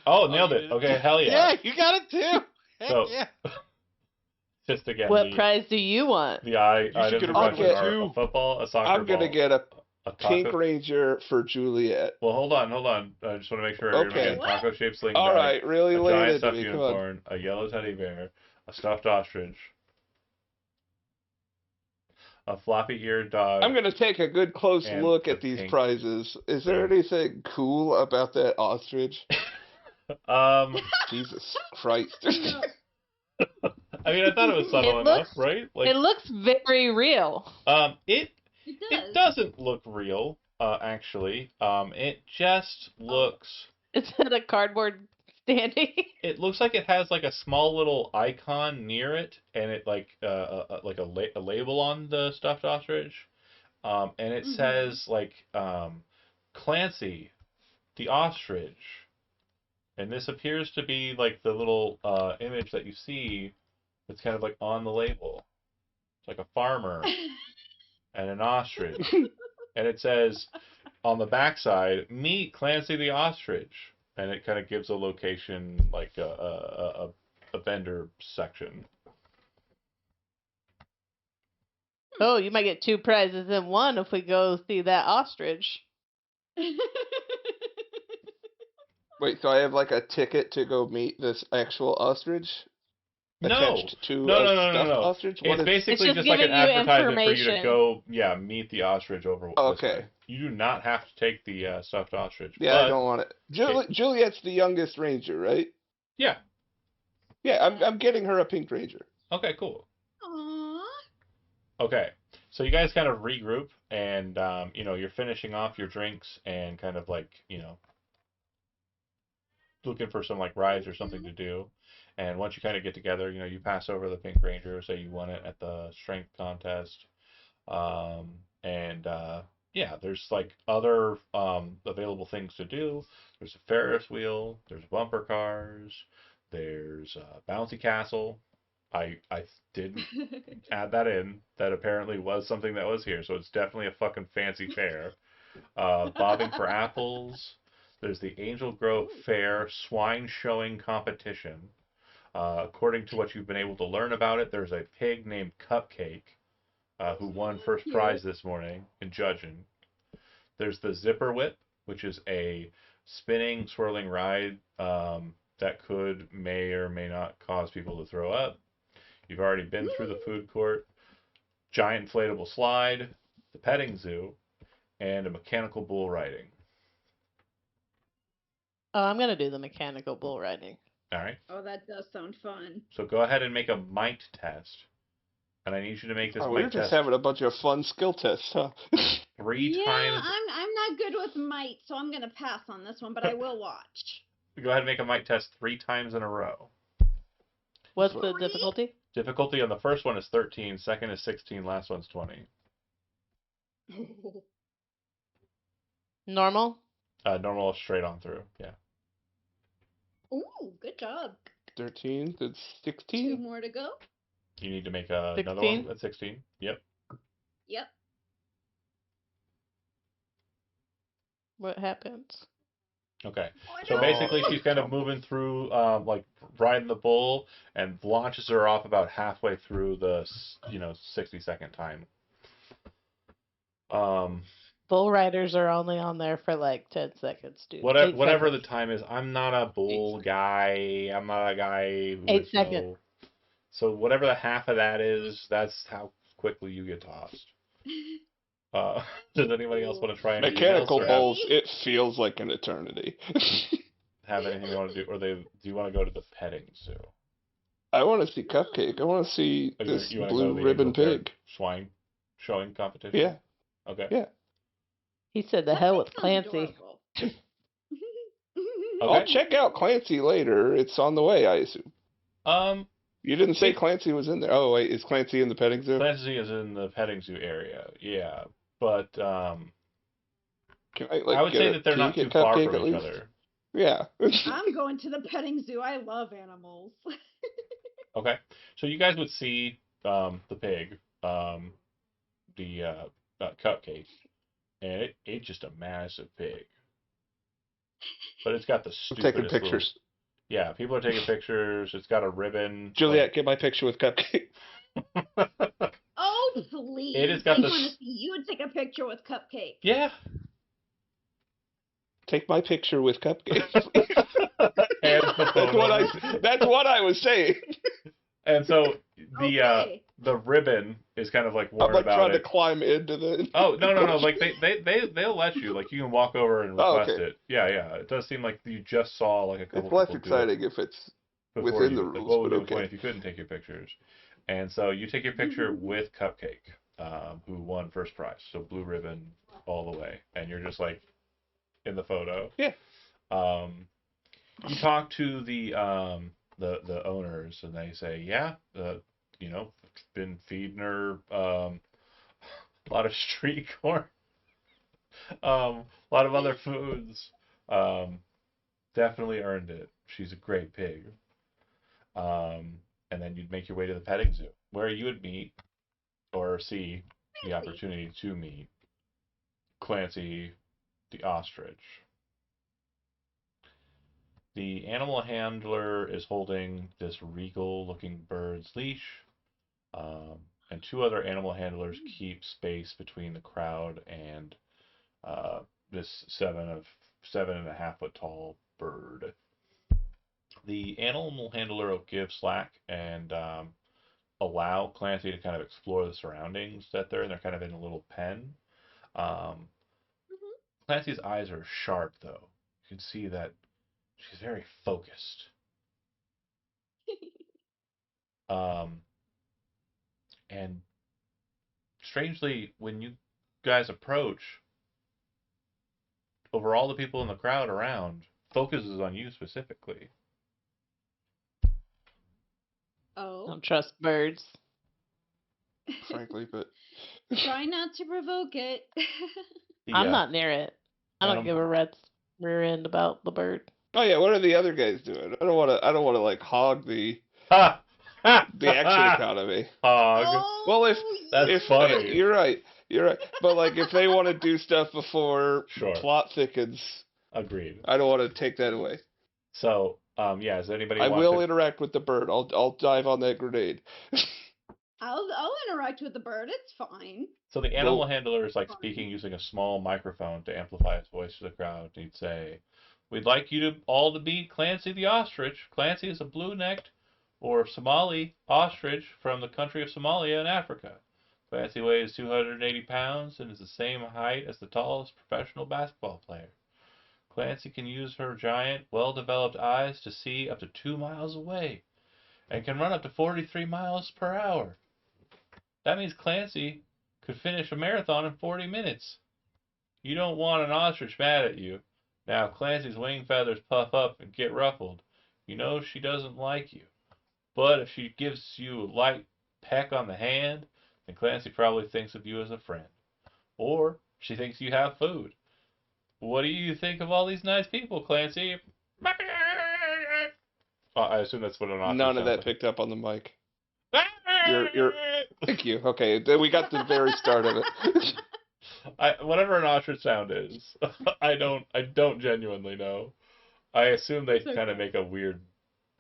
A: Oh,
F: Oh,
A: nailed
F: you
A: it.
F: did it.
A: Okay, hell yeah.
F: Yeah, you got it too. Heck
A: So-
F: yeah.
A: Just again,
C: What
A: the,
C: prize do you want?
A: the eye
F: should
A: items
F: get a
A: are
B: red one,
A: are
F: too.
A: a football, a soccer
B: I'm
A: ball,
B: gonna get a
A: taco.
B: Pink Ranger for Juliet.
A: Well, hold on. I just want to make sure.
B: Okay.
A: Again, taco-shaped sling
B: All
A: bag,
B: right, really
A: a
B: laid
A: giant
B: into
A: stuffed
B: me. Come on.
A: unicorn, a yellow teddy bear, a stuffed ostrich, a floppy-eared dog.
B: I'm gonna take a good close
A: And
B: look
A: the
B: at these
A: pink
B: prizes. Is there anything cool about that ostrich? Jesus Christ.
A: I mean, I thought it was subtle
C: It
A: enough,
C: looks-
A: right? Like,
C: It looks very real.
A: it
D: It does.
A: doesn't look real, actually. It just looks.
C: Is it a cardboard standing?
A: It looks like it has like a small little icon near it, and it like a label on the stuffed ostrich, and it
D: Mhm.
A: says like Clancy, the ostrich, and this appears to be like the little image that you see that's kind of like on the label. It's like a farmer and an ostrich, and it says on the backside, "Meet Clancy the ostrich." And it kind of gives a location, like a vendor section.
C: Oh, you might get 2 prizes in one if we go see that ostrich.
B: Wait, so I have like a ticket to go meet this actual ostrich?
A: No,
B: Attached to
A: no,
B: a
A: no, no, no,
B: stuffed
A: no.
B: ostrich? What
A: It's
B: is...
A: basically
C: It's
A: just
C: just
A: like an
C: giving you
A: advertisement for you to
C: information.
A: go, meet the ostrich over this
B: Okay.
A: way. You do not have to take the stuffed ostrich.
B: Yeah,
A: but,
B: I don't want it. Juliet's the youngest ranger, right?
A: Yeah.
B: Yeah, I'm getting her a pink ranger.
A: Okay, cool.
D: Aww.
A: Okay, so you guys kind of regroup, and you're finishing off your drinks and kind of like looking for some like rides or something to do. And once you kind of get together, you pass over the Pink Ranger, say you won it at the strength contest, and Yeah, there's like other available things to do. There's a Ferris wheel. There's bumper cars. There's a bouncy castle. I did add that in. That apparently was something that was here, so it's definitely a fucking fancy fair. Bobbing for apples. There's the Angel Grove Fair swine showing competition. According to what you've been able to learn about it, there's a pig named Cupcake who won first prize this morning in judging. There's the Zipper Whip, which is a spinning, swirling ride that may or may not cause people to throw up. You've already been through the food court, giant inflatable slide, the petting zoo, and a mechanical bull riding.
C: Oh, I'm gonna do the mechanical bull riding.
A: All right.
D: Oh, that does sound fun.
A: So go ahead and make a might test. And I need you to make this
B: Oh,
A: might
B: we're just
A: test
B: having a bunch of fun skill tests, huh?
A: 3
D: Yeah,
A: times.
D: I'm not good with might, so I'm gonna pass on this one, but I will watch.
A: Go ahead and make a might test 3 times in a row.
C: What's the difficulty?
A: Difficulty on the first one is 13, second is 16, last one's 20.
C: Normal?
A: Normal is straight on through, yeah.
D: Ooh, good job.
B: 13, that's
D: 2
B: 16?
D: more to go.
A: You need to make another
C: 16?
A: one at 16. Yep.
D: Yep.
C: What happens?
A: Okay.
D: Oh,
A: So
D: no.
A: basically, she's kind of moving through, like riding the bull, and launches her off about halfway through the, 60-second time.
C: Bull riders are only on there for like 10 seconds, dude.
A: Whatever the
C: 8 seconds.
A: time is, I'm not a bull guy. I'm not a guy who
C: 8
A: would
C: seconds.
A: know. So whatever the half of that is, that's how quickly you get tossed. Does anybody else want to try anything
B: Mechanical
A: else, or
B: bowls, it feels like an eternity.
A: have anything they want to do, or do you want to go to the petting zoo?
B: I want to see Cupcake. I want to see
A: Or
B: this
A: you want to go to
B: blue
A: the
B: ribbon
A: Angel Fair
B: pig.
A: swine showing competition?
B: Yeah.
A: Okay.
B: Yeah.
C: He said the hell with Clancy.
A: Okay.
B: I'll check out Clancy later. It's on the way, I assume.
A: You
B: didn't say Clancy was in there. Oh, wait, is Clancy in the petting zoo?
A: Clancy is in the petting zoo area, yeah. But
B: Can I
A: would say that they're not too far from each other.
B: Yeah.
D: I'm going to the petting zoo. I love animals.
A: Okay. So you guys would see the pig, the Cupcake, and it's just a massive pig. But it's got the
B: I'm
A: stupidest
B: taking pictures.
A: Yeah, people are taking pictures. It's got a ribbon.
B: Juliet, get my picture with Cupcake.
D: Oh, please.
A: It has got
D: I
A: the
D: want to see you take a picture with Cupcake.
A: Yeah.
B: Take my picture with Cupcake.
A: That's
B: what I was saying.
A: And so
D: Okay.
A: the ribbon is kind of like
B: I'm
A: worried
B: like
A: about
B: trying
A: it.
B: to climb into the.
A: Oh no! Like they'll let you. Like you can walk over and request
B: okay.
A: it. Yeah. It does seem like you just saw like a couple.
B: It's less
A: people do
B: exciting
A: it
B: if it's
A: before
B: within
A: you.
B: the
A: Like,
B: rules,
A: what would
B: but
A: be the point
B: okay.
A: if you couldn't take your pictures? And so you take your picture with Cupcake, who won first prize. So blue ribbon all the way, and you're just like in the photo.
B: Yeah.
A: You talk to the owners, and they say, yeah, been feeding her a lot of street corn, a lot of other foods. Definitely earned it. She's a great pig. And then you'd make your way to the petting zoo, where you would meet or see the opportunity to meet Clancy the ostrich. The animal handler is holding this regal-looking bird's leash, and 2 other animal handlers keep space between the crowd and this 7.5 foot tall bird. The animal handler will give slack and allow Clancy to kind of explore the surroundings that they're in. They're kind of in a little pen. Clancy's eyes are sharp, though. You can see that she's very focused. And strangely, when you guys approach, over all the people in the crowd around, focuses on you specifically.
D: Oh.
C: Don't trust birds.
B: frankly, but
D: Try not to provoke it.
C: I'm
A: The
C: not near it. I don't
A: anim-
C: give a rat's rear end about the bird.
B: oh yeah, what are the other guys doing? I don't want to like hog the
A: Ha! Ha!
B: action economy.
A: Hog.
D: Oh,
B: Well,
A: That's
B: if
A: funny.
B: you're right, but like if they want to do stuff before
A: Sure.
B: plot thickens,
A: Agreed.
B: I don't want to take that away.
A: So, yeah, does anybody
B: I
A: want
B: will
A: to...
B: interact with the bird. I'll dive on that grenade.
D: I'll interact with the bird. It's fine.
A: So the animal
B: Well-
A: handler is like speaking using a small microphone to amplify his voice to the crowd. He'd say, "We'd like you to all to meet Clancy the ostrich. Clancy is a blue-necked or Somali ostrich from the country of Somalia in Africa. Clancy weighs 280 pounds and is the same height as the tallest professional basketball player. Clancy can use her giant, well-developed eyes to see up to 2 miles away and can run up to 43 miles per hour. That means Clancy could finish a marathon in 40 minutes. You don't want an ostrich mad at you. Now, if Clancy's wing feathers puff up and get ruffled, you know she doesn't like you. But if she gives you a light peck on the hand, then Clancy probably thinks of you as a friend. Or she thinks you have food. What do you think of all these nice people, Clancy?" I assume that's what an ostrich
B: None of that
A: sounds
B: picked up on the mic.
A: like.
B: You're- Thank you. Okay, then we got the very start of it.
A: Whatever an ostrich sound is, I don't genuinely know. I assume they
D: It's
A: kind of
D: okay.
A: make a weird,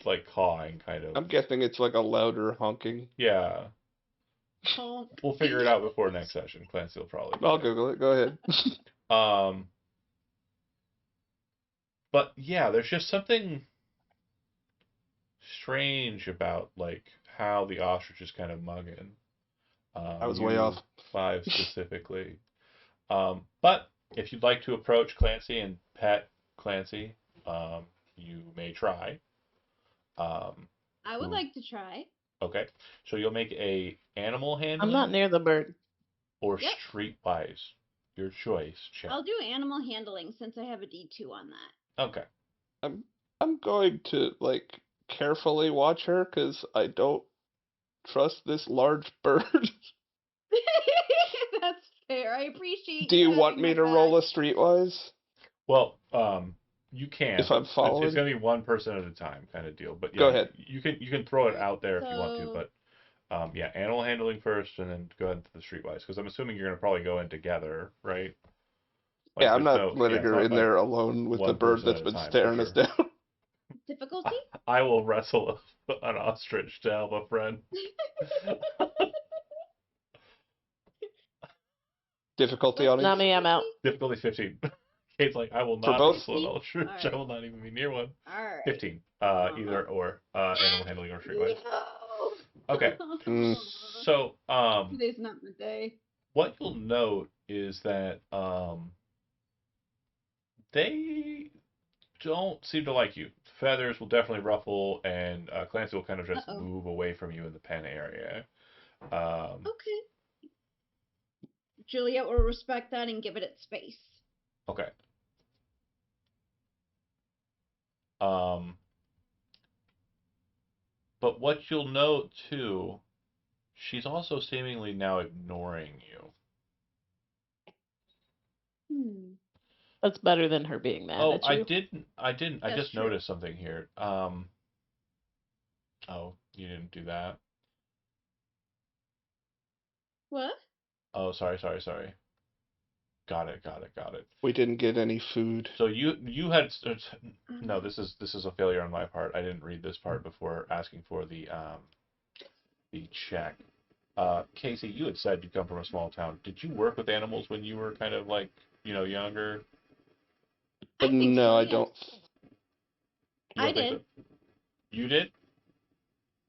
A: like cawing kind of.
B: I'm guessing it's like a louder honking.
A: Yeah,
D: Honk.
A: we'll figure it out before next session. Clancy will probably.
B: I'll Google it. Go ahead.
A: Um, but yeah, there's just something strange about like how the ostrich is kind of mugging.
B: I was way
A: you
B: off.
A: Five specifically. But if you'd like to approach Clancy and pet Clancy, you may try.
D: I would
A: Ooh.
D: like to try.
A: Okay, so you'll make a animal
C: I'm
A: handling
C: not near the bird.
A: or
D: Yep.
A: streetwise, your choice. Check.
D: I'll do animal handling since I have a D2 on that.
A: Okay.
B: I'm going to like carefully watch her because I don't trust this large bird.
D: That's fair. I appreciate.
B: Do you
D: having
B: want me
D: my
B: to
D: back.
B: roll a streetwise?
A: Well, you can.
B: If I'm
A: It's
B: following?
A: going to be one person at a time, kind of deal. But yeah,
B: Go ahead.
A: You can throw it out there if you want to,
D: So-
A: but yeah, animal handling first, and then go ahead to the streetwise because I'm assuming you're going to probably go in together, right? Like,
B: Yeah, I'm
A: there's
B: not
A: no-
B: letting
A: yeah, it's
B: her
A: not
B: in
A: like
B: there alone with the
A: one
B: bird
A: person
B: that's
A: at a
B: been
A: time, for
B: staring us
A: sure.
B: down.
D: Difficulty?
A: I will wrestle an ostrich to help a friend.
B: Difficulty on
C: Not
B: it?
C: me, I'm out.
A: Difficulty 15. Kate's like, I will
B: For
A: not
B: both?
A: wrestle an ostrich.
D: Alright.
A: I will not even be near one.
D: Alright.
A: 15. Either or. Animal handling or streetwise.
D: No.
A: Okay.
B: Mm.
A: So,
D: Today's not the day.
A: what you'll note is that they don't seem to like you. Feathers will definitely ruffle, and Clancy will kind of just
D: Uh-oh.
A: move away from you in the pen area.
D: Okay. Juliet will respect that and give it its space.
A: Okay. But what you'll note too, she's also seemingly now ignoring you.
C: That's better than her being mad
A: Oh,
C: at you.
A: I
D: That's
A: just
D: true.
A: noticed something here. Oh, you didn't do that.
D: What?
A: Oh, sorry. Got it.
B: We didn't get any food.
A: So you had no. This is a failure on my part. I didn't read this part before asking for the check. Casey, you had said you come from a small town. Did you work with animals when you were kind of like younger?
D: I think
B: No,
D: so,
B: I
D: yes.
B: don't.
A: You don't
D: I
A: think
D: did.
A: so? You did?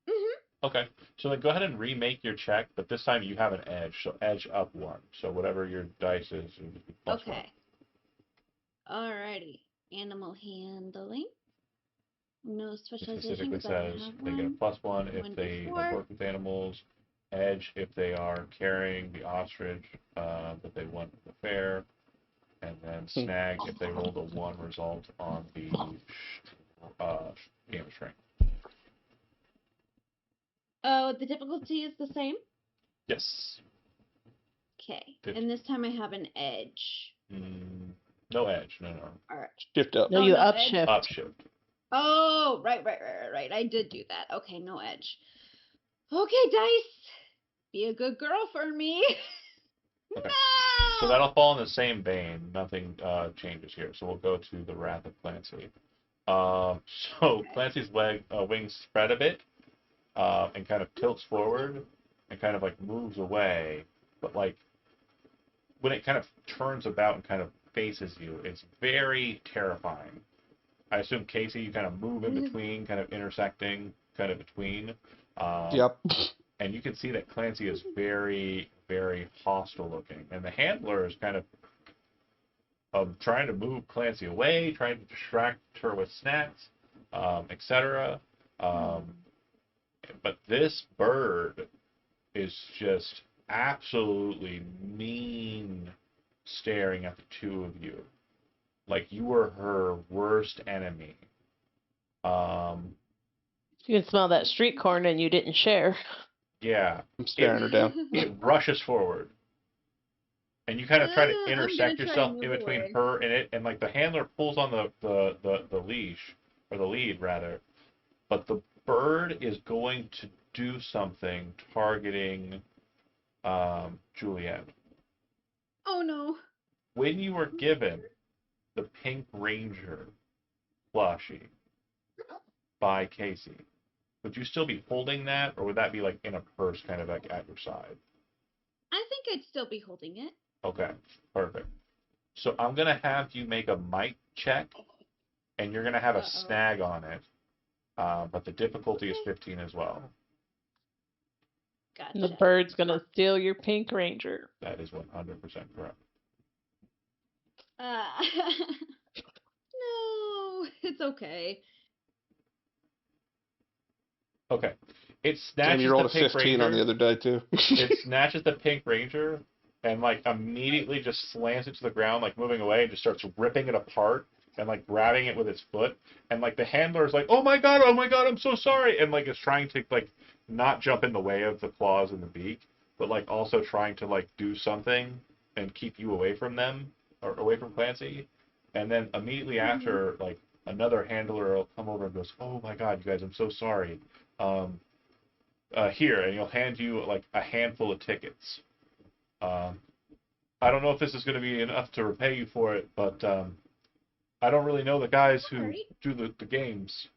D: Mhm.
A: Okay. So then go ahead and remake your check, but this time you have an edge. So edge up 1. So whatever your dice is plus
D: Okay. Alrighty. Animal handling. No
A: 1. It
D: specialization
A: specifically
D: 'cause I don't
A: says
D: have
A: they get a
D: one.
A: +1 if
D: 1d4.
A: they have worked with animals. Edge if they are carrying the ostrich that they won at the fair. And then snag if they rolled a 1 result on the game of strength.
D: Oh, the difficulty is the same?
A: Yes.
D: Okay.
A: 50.
D: And this time I have an edge.
A: No edge. No.
D: Alright.
B: Shift up.
C: No,
D: Oh,
C: you
D: no edge?
C: upshift.
A: Upshift.
D: Oh, right. I did do that. Okay, no edge. Okay, dice. Be a good girl for me.
A: Okay.
D: No!
A: So that'll fall in the same vein. Nothing changes here. So we'll go to the Wrath of Clancy. So Clancy's wings spread a bit and kind of tilts forward and kind of like moves away. But like when it kind of turns about and kind of faces you, it's very terrifying. I assume, Casey, you kind of move in between, kind of intersecting, kind of between.
B: Yep.
A: And you can see that Clancy is very, very hostile looking. And the handler is kind of trying to move Clancy away, trying to distract her with snacks, etc. But this bird is just absolutely mean staring at the two of you. Like you were her worst enemy.
C: You can smell that street corn and you didn't share.
A: Yeah.
B: I'm staring her down.
A: It rushes forward. And you kind of try to
D: I'm
A: intersect
D: gonna try
A: yourself
D: and
A: in
D: move
A: between
D: away.
A: her and it, and like the handler pulls on the leash, or the lead rather, but the bird is going to do something targeting Juliet.
D: Oh no.
A: When you were given the Pink Ranger plushie by Casey, would you still be holding that, or would that be like in a purse kind of like at your side?
D: I think I'd still be holding it.
A: Okay, perfect. So I'm going to have you make a might check, and you're going to have a snag on it, but the difficulty is 15 as well.
D: Gotcha.
C: The bird's gonna steal your Pink Ranger.
A: That is 100% correct.
D: No, it's okay.
A: Okay. It
B: Damn,
A: snatches
B: you rolled
A: the
B: a
A: Pink
B: 15
A: Ranger.
B: on the other die, too.
A: It snatches the Pink Ranger and like immediately just slams it to the ground, like moving away, and just starts ripping it apart and like grabbing it with its foot. And like the handler is like, oh my god, I'm so sorry, and like is trying to like not jump in the way of the claws and the beak, but like also trying to like do something and keep you away from them, or away from Clancy. And then immediately after, like another handler will come over and goes, oh my god, you guys, I'm so sorry. Here, and he'll hand you like a handful of tickets. I don't know if this is going to be enough to repay you for it, but I don't really know the guys who do the games.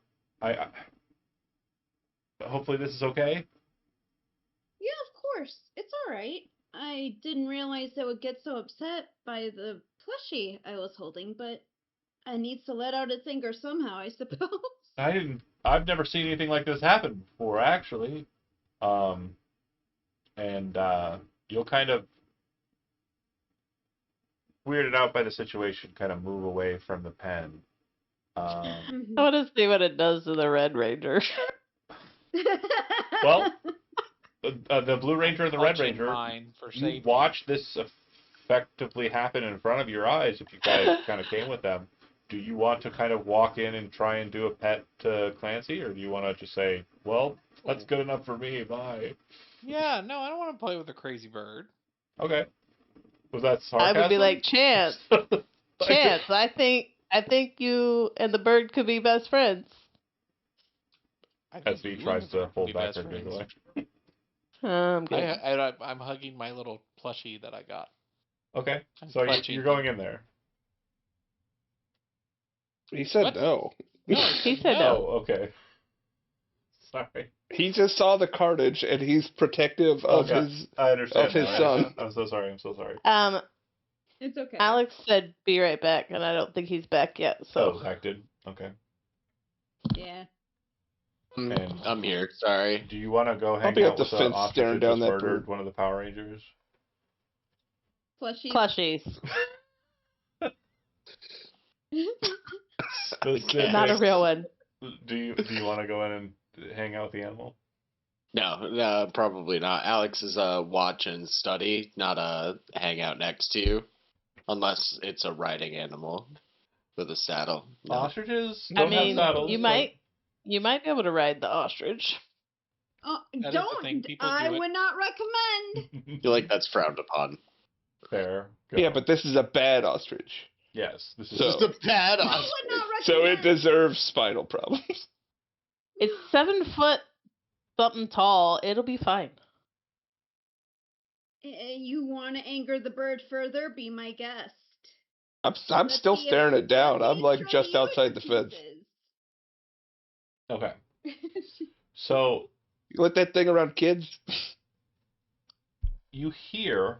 A: Hopefully this is okay.
D: Yeah, of course. It's alright. I didn't realize I would get so upset by the plushie I was holding, but I needs to let out its anger somehow, I suppose.
A: I've never seen anything like this happen before, actually. And you'll kind of, weirded out by the situation, kind of move away from the pen.
C: I want to see what it does to the Red Ranger.
A: Well, the Blue Ranger and the Red
F: Clutching
A: Ranger,
F: mine for
A: you
F: safety.
A: watch this effectively happen in front of your eyes if you guys kind of came with them. Do you want to kind of walk in and try and do a pet to Clancy, or do you want to just say, well, that's good enough for me, bye?
F: Yeah, no, I don't want to play with a crazy bird.
A: Okay. Was that sarcasm?
C: I would be like, Chance, Chance, I think you and the bird could be best friends.
F: I think
A: As he
F: you
A: tries
F: and the
A: to
F: bird could
A: hold
F: be
A: back
F: best
A: her
F: friends.
A: giggling.
C: I'm good.
F: I'm hugging my little plushie that I got.
A: Okay,
F: I'm
A: so
F: clutching
A: you're going in there.
B: He said
F: What?
B: no.
F: No,
C: He said no.
A: Oh, okay. Sorry.
B: He just saw the carnage, and he's protective of
A: Okay,
B: his
A: I understand
B: of his
A: now.
B: son.
A: I'm so sorry. I'm so sorry.
D: It's okay.
C: Alex said be right back, and I don't think he's back yet. So
A: Oh, Zach did. Okay.
D: Yeah.
E: I'm here. Sorry.
A: Do you want to go hang
B: be
A: out
B: at the
A: with the
B: fence
A: ostrich
B: staring
A: who
B: down
A: just
B: that
A: murdered
B: bird.
A: one of the Power Rangers?
D: Plushies.
A: Specific.
C: not a real one.
A: Do you want to go in and hang out with the animal?
E: No, probably not. Alex is a watch and study, not a hang out next to you. Unless it's a riding animal with a saddle. No.
A: Ostriches
C: I
A: don't have
C: mean,
A: saddles.
C: you might be able to ride the ostrich.
F: That is the thing,
D: Don't.
F: people
D: I
F: do it.
D: would not recommend.
E: I feel like that's frowned upon.
A: Fair. Go.
B: Yeah, but this is a bad ostrich.
A: yes, this is
B: So-
E: Just a bad
D: I
E: ostrich.
D: would not recommend.
B: So it deserves spinal problems.
C: It's 7 foot something tall. It'll be fine.
D: You want to anger the bird further? Be my guest.
B: I'm
D: Let's
B: still
D: see if
B: staring
D: you
B: it down.
D: can
B: I'm like
D: destroy
B: just
D: the
B: outside the
D: oyster
B: fence.
A: okay. So
B: You let that thing around kids?
A: you hear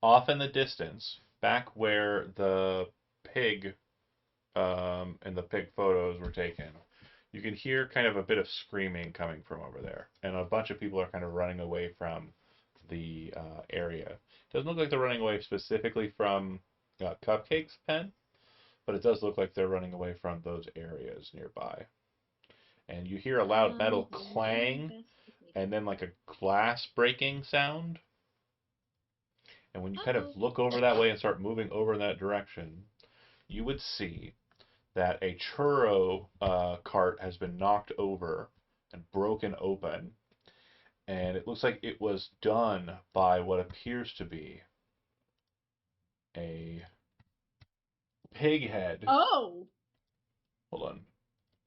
A: off in the distance, back where the pig and the pig photos were taken, you can hear kind of a bit of screaming coming from over there, and a bunch of people are kind of running away from the area. It doesn't look like they're running away specifically from Cupcake's pen, but it does look like they're running away from those areas nearby. And you hear a loud metal clang, and then like a glass breaking sound. And when you kind of look over that way and start moving over in that direction, you would see that a churro cart has been knocked over and broken open. And it looks like it was done by what appears to be a pig head.
D: Oh.
A: Hold on.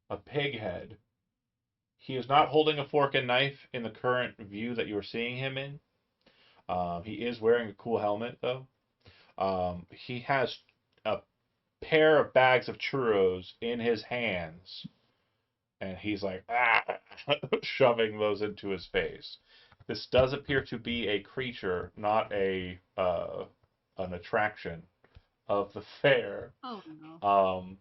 A: A pig head. He is not holding a fork and knife in the current view that you're seeing him in. He is wearing a cool helmet, though. He has a pair of bags of churros in his hands, and he's like, shoving those into his face. This does appear to be a creature, not an attraction of the fair.
D: Oh no.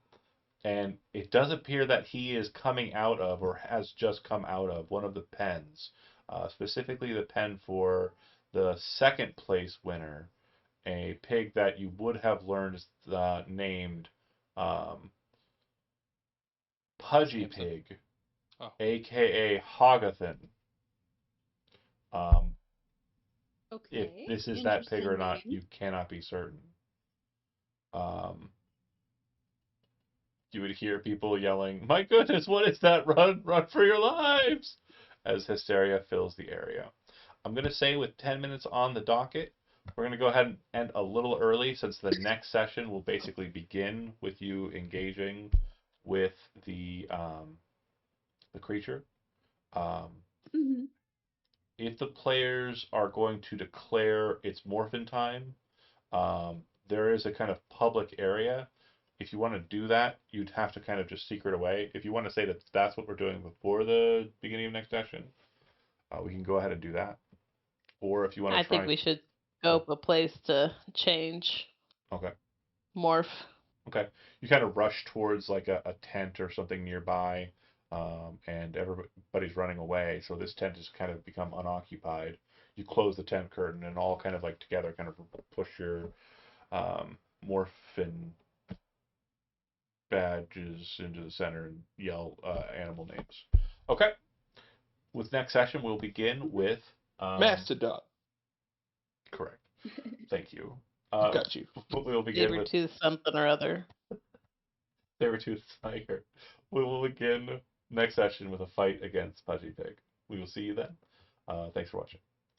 A: And it does appear that he is coming out of, or has just come out of, one of the pens. Specifically the pen for the second place winner, a pig that you would have learned named Pudgy Pig, aka Hogathan.
D: Okay.
A: If this is that pig or
D: Interesting
A: not,
D: name.
A: you cannot be certain. You would hear people yelling, "My goodness, what is that? Run, run for your lives!" as hysteria fills the area. I'm going to say with 10 minutes on the docket, we're going to go ahead and end a little early since the next session will basically begin with you engaging with the creature.
D: Mm-hmm.
A: If the players are going to declare its morphin time, there is a kind of public area. If you want to do that, you'd have to kind of just secret away. If you want to say that that's what we're doing before the beginning of next session, we can go ahead and do that. Or if you want to
C: I
A: try...
C: think we should scope a place to change.
A: Okay.
C: Morph.
A: Okay. You kind of rush towards like a tent or something nearby, and everybody's running away. So this tent has kind of become unoccupied. You close the tent curtain and all kind of like together kind of push your morphin badges into the center and yell animal names. Okay. With next session, we'll begin with...
B: Mastodon.
A: Correct. Thank you.
B: Got you.
A: We'll begin with...
C: Saber-tooth something or other.
A: Saber-tooth tiger. We will begin next session with a fight against Pudgy Pig. We will see you then. Thanks for watching.